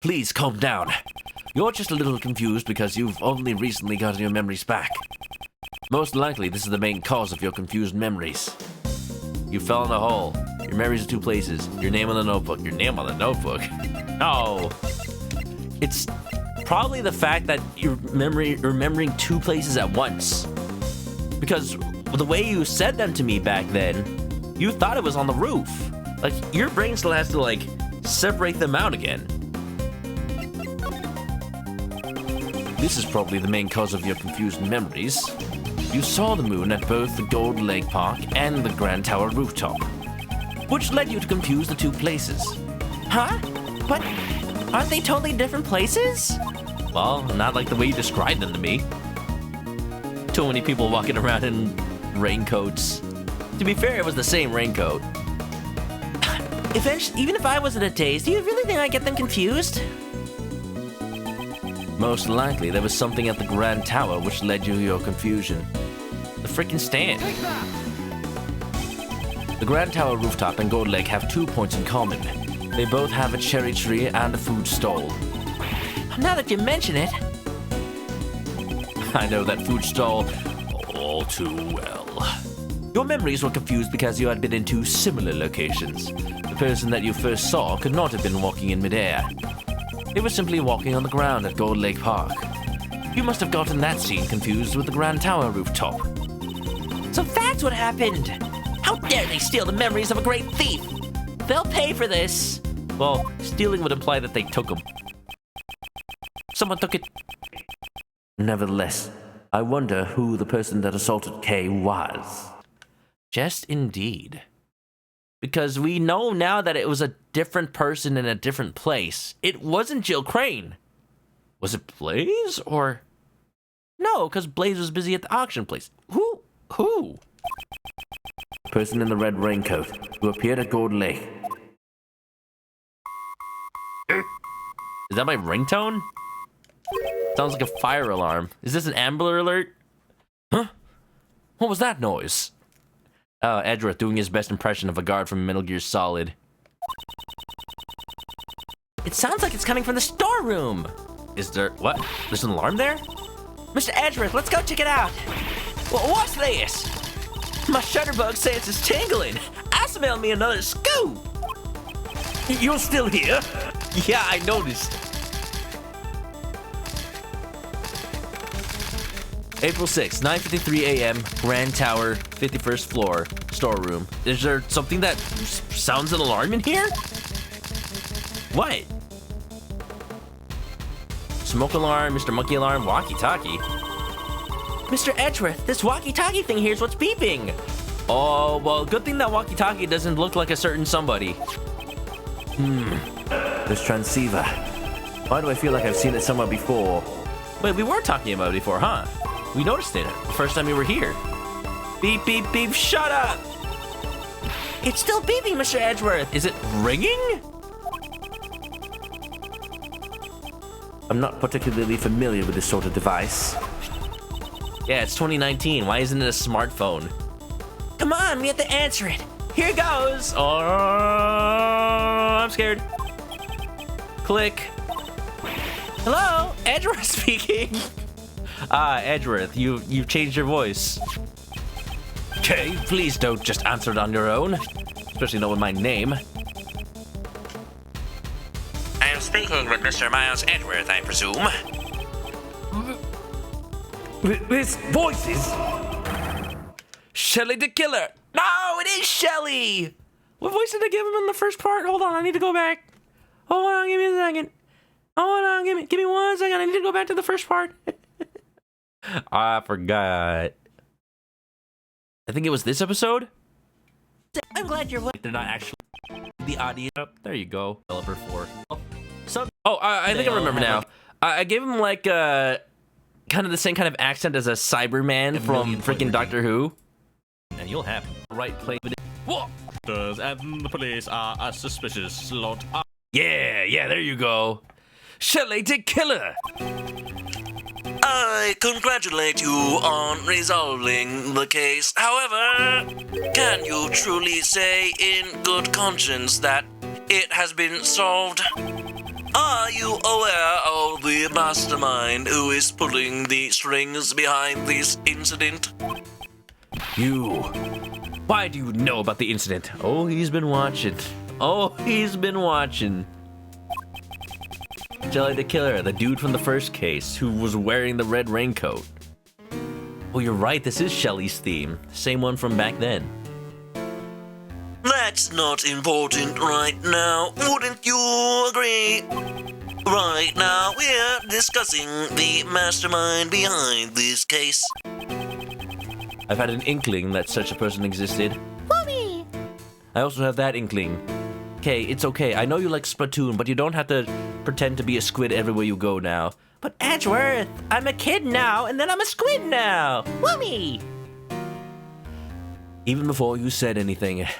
Please calm down. You're just a little confused because you've only recently gotten your memories back. Most likely, this is the main cause of your confused memories. You fell in a hole. Your memories are two places. Your name on the notebook. Your name on the notebook? No. It's probably the fact that you're remembering two places at once. Because the way you said them to me back then, you thought it was on the roof. Like, your brain still has to, like, separate them out again. This is probably the main cause of your confused memories. You saw the moon at both the Gold Lake Park and the Grand Tower rooftop, which led you to confuse the two places. Huh? But aren't they totally different places? Well, not like the way you described them to me. Too many people walking around in raincoats. To be fair, it was the same raincoat. Even if I was in a daze, do you really think I get them confused? Most likely, there was something at the Grand Tower which led you to your confusion. The freaking stand. The Grand Tower rooftop and Gold Lake have 2 points in common. They both have a cherry tree and a food stall. Now that you mention it. I know that food stall all too well. Your memories were confused because you had been in two similar locations. The person that you first saw could not have been walking in midair. They were simply walking on the ground at Gold Lake Park. You must have gotten that scene confused with the Grand Tower rooftop. So that's what happened! How dare they steal the memories of a great thief! They'll pay for this! Well, stealing would imply that they took them. Someone took it. Nevertheless, I wonder who the person that assaulted Kay was. Just indeed. Because we know now that it was a different person in a different place. It wasn't Jill Crane. Was it Blaze or... No, because Blaze was busy at the auction place. Who? Person in the red raincoat who appeared at Gold Lake. Is that my ringtone? Sounds like a fire alarm. Is this an Amber Alert? Huh? What was that noise? Oh, Edgeworth doing his best impression of a guard from Metal Gear Solid. It sounds like it's coming from the storeroom. Is there... what? There's an alarm there? Mr. Edgeworth, let's go check it out. What's this? My shutterbug says it's tingling. I smell me another scoop. You're still here? Yeah, I noticed. April 6th, 9:53 a.m., Grand Tower, 51st floor, storeroom. Is there something that sounds an alarm in here? What? Smoke alarm, Mr. Monkey alarm, walkie-talkie. Mr. Edgeworth, this walkie-talkie thing here's what's beeping. Oh, well, good thing that walkie-talkie doesn't look like a certain somebody. This transceiver. Why do I feel like I've seen it somewhere before? Wait, we were talking about it before, huh? We noticed it the first time we were here. Beep, beep, beep, shut up! It's still beeping, Mr. Edgeworth. Is it ringing? I'm not particularly familiar with this sort of device. Yeah, it's 2019. Why isn't it a smartphone? Come on, we have to answer it. Here goes. Oh, I'm scared. Click. Hello, Edgeworth speaking. Edgeworth, you've changed your voice. Okay, please don't just answer it on your own. Especially not with my name. I am speaking with Mr. Miles Edgeworth, I presume. This voice is Shelly the Killer. No, it is Shelly. What voice did I give him in the first part? Hold on, I need to go back. Hold on, give me a second. Hold on, give me 1 second. I need to go back to the first part. I forgot. I think it was this episode. I'm glad you're. They're not actually the audio. Oh, there you go. Developer 4. I think I remember now. I gave him like kind of the same kind of accent as a Cyberman from freaking Doctor Who. And you'll have right play. What? And the police are a suspicious lot. Yeah, there you go. Shelly the Killer. I congratulate you on resolving the case. However, can you truly say in good conscience that it has been solved? Are you aware of the mastermind who is pulling the strings behind this incident? Why do you know about the incident? Oh, he's been watching. Shelly the Killer, the dude from the first case who was wearing the red raincoat. Oh, you're right, this is Shelly's theme. Same one from back then. That's not important right now, wouldn't you agree? Right now, we're discussing the mastermind behind this case. I've had an inkling that such a person existed. Mommy! I also have that inkling. Okay, it's okay. I know you like Splatoon, but you don't have to pretend to be a squid everywhere you go now. But Edgeworth, I'm a kid now, and then I'm a squid now. Whoomee! Even before you said anything, a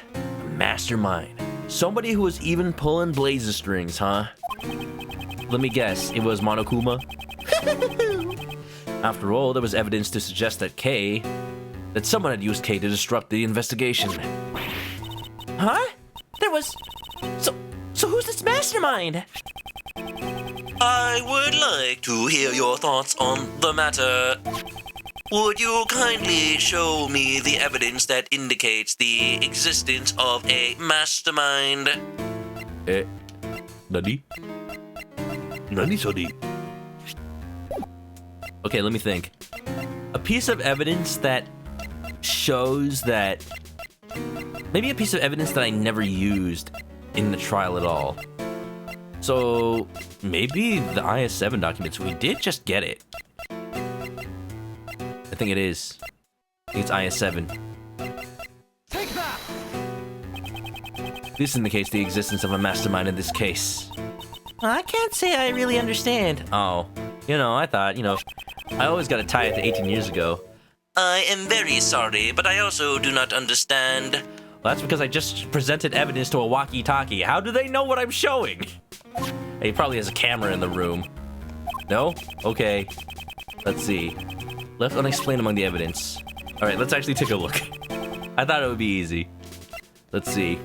mastermind. Somebody who was even pulling Blaze's strings, huh? Let me guess, it was Monokuma? After all, there was evidence to suggest that someone had used K to disrupt the investigation. Huh? There was... So who's this mastermind? I would like to hear your thoughts on the matter. Would you kindly show me the evidence that indicates the existence of a mastermind? Nani? Nani, Sodi? Okay, let me think. A piece of evidence that shows that... Maybe a piece of evidence that I never used in the trial at all. So, maybe the IS-7 documents, we did just get it. I think it is. I think it's IS-7. Take that! This indicates the existence of a mastermind in this case. I can't say I really understand. Oh, I thought, I always got to tie it to 18 years ago. I am very sorry, but I also do not understand. Well, that's because I just presented evidence to a walkie-talkie. How do they know what I'm showing? He probably has a camera in the room. No? Okay. Let's see. Left unexplained among the evidence. All right, let's actually take a look. I thought it would be easy. Let's see.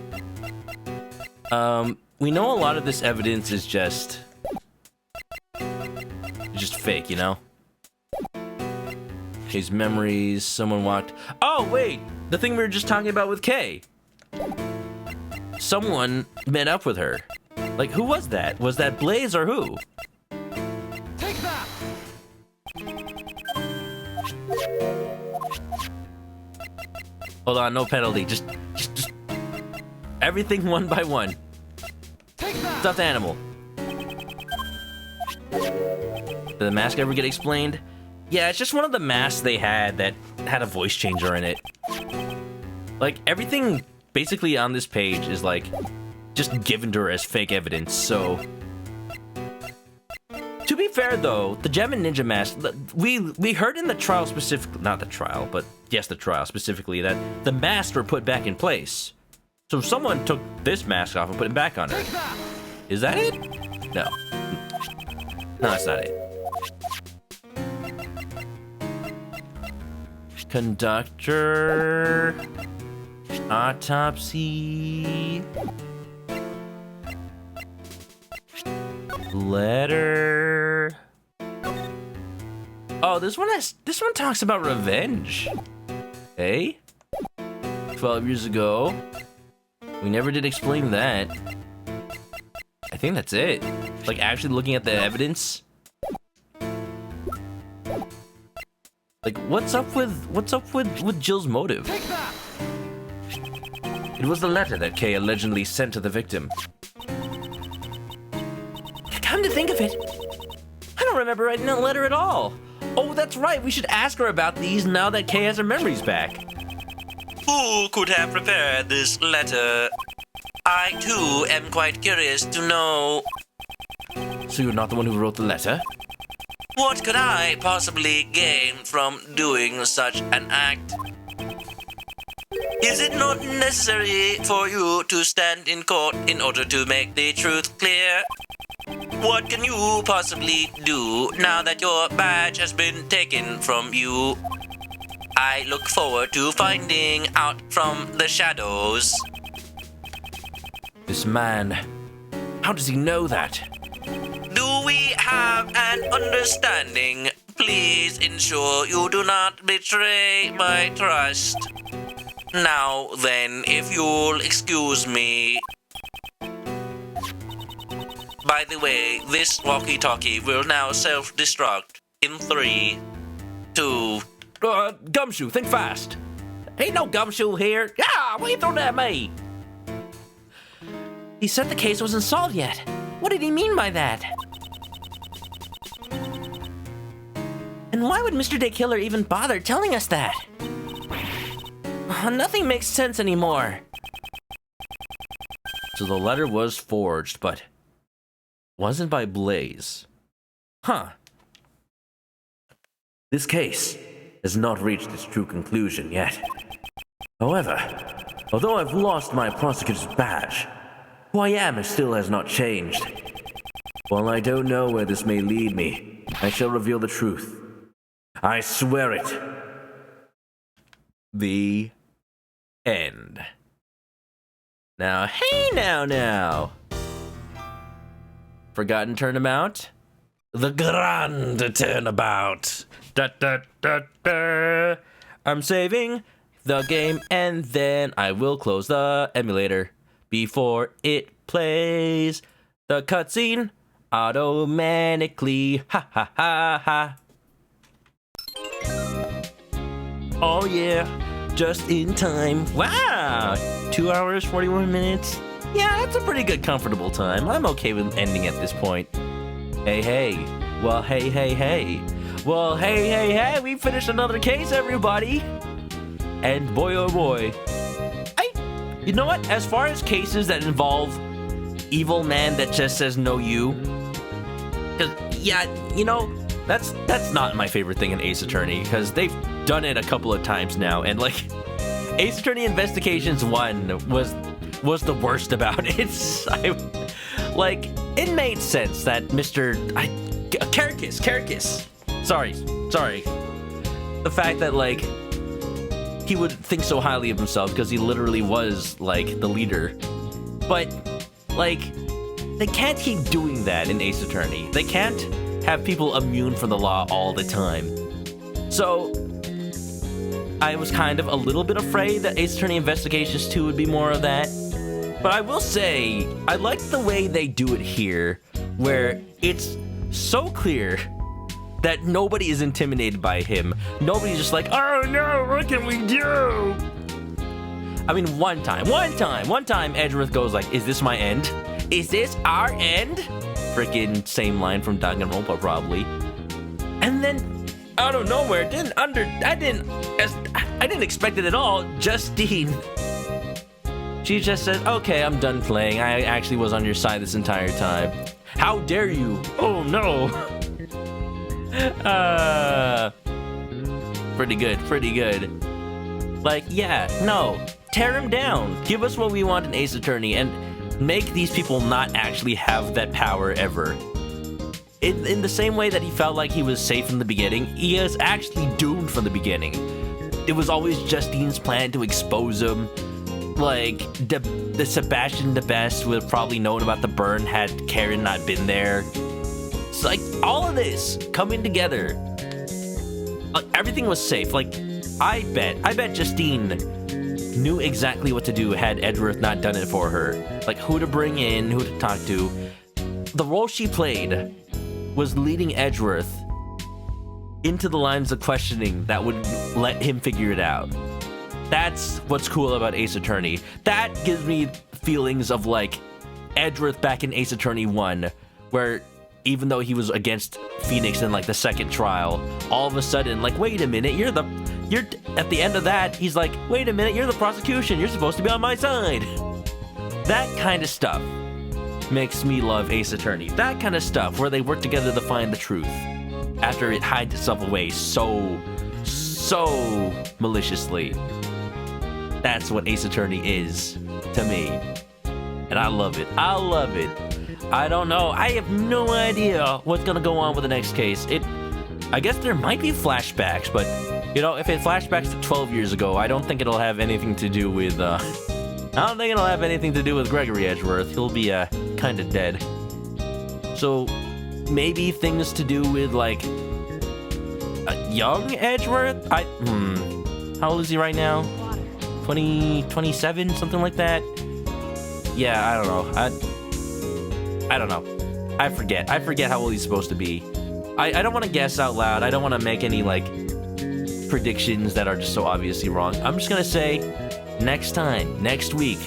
We know a lot of this evidence is just fake, His memories, someone walked... Oh, wait! The thing we were just talking about with Kay. Someone met up with her. Like, who was that? Was that Blaze or who? Take that! Hold on, no penalty. Just everything one by one. Take that! Stuffed animal. Did the mask ever get explained? Yeah, it's just one of the masks they had that had a voice changer in it. Like, everything basically on this page is, like, just given to her as fake evidence, so... To be fair, though, the Gem and Ninja mask, we heard in the trial specifically, not the trial, but yes, the trial specifically, that the masks were put back in place. So someone took this mask off and put it back on her. Is that it? No. No, that's not it. Conductor... Autopsy... Letter... Oh, this one talks about revenge. Hey? 12 years ago. We never did explain that. I think that's it. Like, actually looking at the evidence. Like, what's up with Jill's motive? It was the letter that Kay allegedly sent to the victim. Come to think of it, I don't remember writing that letter at all. Oh, that's right. We should ask her about these now that Kay has her memories back. Who could have prepared this letter? I too am quite curious to know. So you're not the one who wrote the letter? What could I possibly gain from doing such an act? Is it not necessary for you to stand in court in order to make the truth clear? What can you possibly do now that your badge has been taken from you? I look forward to finding out from the shadows. This man, how does he know that? Do we have an understanding? Please ensure you do not betray my trust. Now then, if you'll excuse me. By the way, this walkie-talkie will now self-destruct in 3, 2... Gumshoe, think fast. Ain't no gumshoe here. Yeah, what you throwing at me? He said the case wasn't solved yet. What did he mean by that? And why would Mr. Daykiller even bother telling us that? Nothing makes sense anymore. So the letter was forged, but wasn't by Blaze. Huh. This case has not reached its true conclusion yet. However, although I've lost my prosecutor's badge, who I am still has not changed. While I don't know where this may lead me, I shall reveal the truth. I swear it. The end. Now, hey now. Forgotten turnabout? The grand turnabout. Da. I'm saving the game and then I will close the emulator before it plays the cutscene automatically. Ha. Oh yeah, just in time. Wow, 2 hours, 41 minutes. Yeah, that's a pretty good comfortable time. I'm okay with ending at this point. Hey. Well, hey. Well, hey, we finished another case, everybody. And boy, oh boy. You know what? As far as cases that involve evil man that just says no you, because, yeah, you know, that's not my favorite thing in Ace Attorney, because they've done it a couple of times now, and, like, Ace Attorney Investigations 1 was the worst about it. It made sense that Caracus. Sorry. The fact that, like, he would think so highly of himself because he literally was, like, the leader. But, like, they can't keep doing that in Ace Attorney. They can't have people immune from the law all the time. So, I was kind of a little bit afraid that Ace Attorney Investigations 2 would be more of that. But I will say, I like the way they do it here, where it's so clear that nobody is intimidated by him. Nobody's just like, oh no, what can we do? I mean, one time, Edgeworth goes like, is this my end? Is this our end? Freaking same line from Danganronpa, probably. And then, out of nowhere, I didn't expect it at all. Justine, she just said, okay, I'm done playing. I actually was on your side this entire time. How dare you? Oh no. Pretty good. Like, yeah, no. Tear him down. Give us what we want in Ace Attorney and make these people not actually have that power ever. In the same way that he felt like he was safe from the beginning, he is actually doomed from the beginning. It was always Justine's plan to expose him. Like, the Sebastian the Best would have probably known about the burn had Karen not been there. It's like, all of this coming together. Like, everything was safe. Like, I bet Justine knew exactly what to do had Edgeworth not done it for her. Like, who to bring in, who to talk to. The role she played was leading Edgeworth into the lines of questioning that would let him figure it out. That's what's cool about Ace Attorney. That gives me feelings of like Edgeworth back in Ace Attorney 1, where even though he was against Phoenix in like the second trial, all of a sudden, like, wait a minute, you're at the end of that, he's like, wait a minute, you're the prosecution, you're supposed to be on my side. That kind of stuff makes me love Ace Attorney. That kind of stuff where they work together to find the truth after it hides itself away so maliciously. That's what Ace Attorney is to me. And I love it. I love it. I don't know. I have no idea what's gonna go on with the next case. I guess there might be flashbacks, but you know, if it flashbacks to 12 years ago, I don't think it'll have anything to do with Gregory Edgeworth. He'll be kind of dead. So maybe things to do with like a young Edgeworth. How old is he right now? 27, something like that. Yeah, I don't know. I don't know. I forget how old he's supposed to be. I don't want to guess out loud. I don't want to make any like predictions that are just so obviously wrong. I'm just gonna say next week,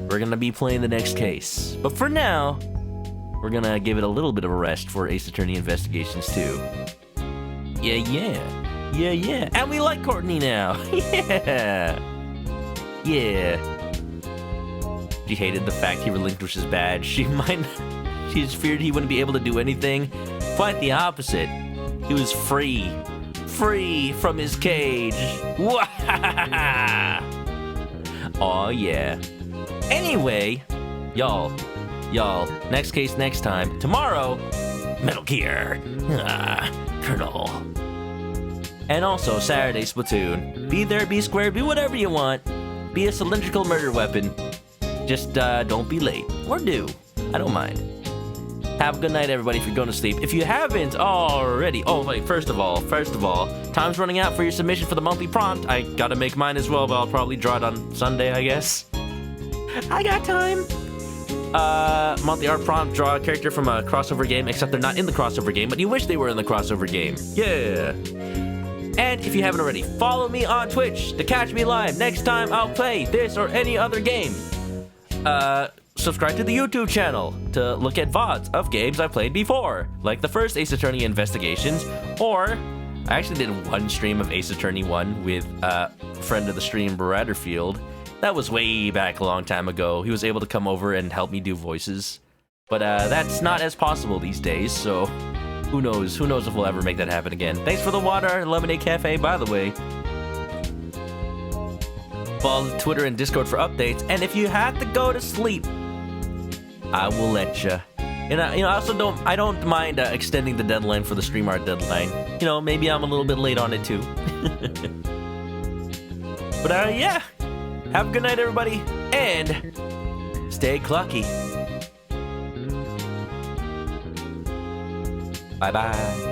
we're gonna be playing the next case. But for now, we're gonna give it a little bit of a rest for Ace Attorney Investigations 2. Yeah. And we like Courtney now. Yeah. She hated the fact he relinquished his badge. She's feared he wouldn't be able to do anything. Quite the opposite. He was free from his cage. Aw, yeah. Anyway, y'all, next case next time. Tomorrow, Metal Gear. Colonel. And also Saturday, Splatoon. Be there, be square, be whatever you want. Be a cylindrical murder weapon. Just don't be late. Or do. I don't mind. Have a good night, everybody, if you're going to sleep. If you haven't already... Oh, wait, first of all, time's running out for your submission for the monthly prompt. I gotta make mine as well, but I'll probably draw it on Sunday, I guess. I got time. Monthly art prompt, draw a character from a crossover game, except they're not in the crossover game, but you wish they were in the crossover game. Yeah. And if you haven't already, follow me on Twitch to catch me live next time I'll play this or any other game. Subscribe to the YouTube channel to look at VODs of games I played before, like the first Ace Attorney Investigations, or I actually did one stream of Ace Attorney 1 with a friend of the stream, Bradderfield. That was way back a long time ago. He was able to come over and help me do voices, but that's not as possible these days, so who knows if we'll ever make that happen again. Thanks for the water, Lemonade Cafe, by the way. Follow Twitter and Discord for updates, and if you have to go to sleep, I will let you. And I also don't mind extending the deadline for the stream art deadline. You know, maybe I'm a little bit late on it too. But yeah, have a good night, everybody, and stay clocky. Bye bye.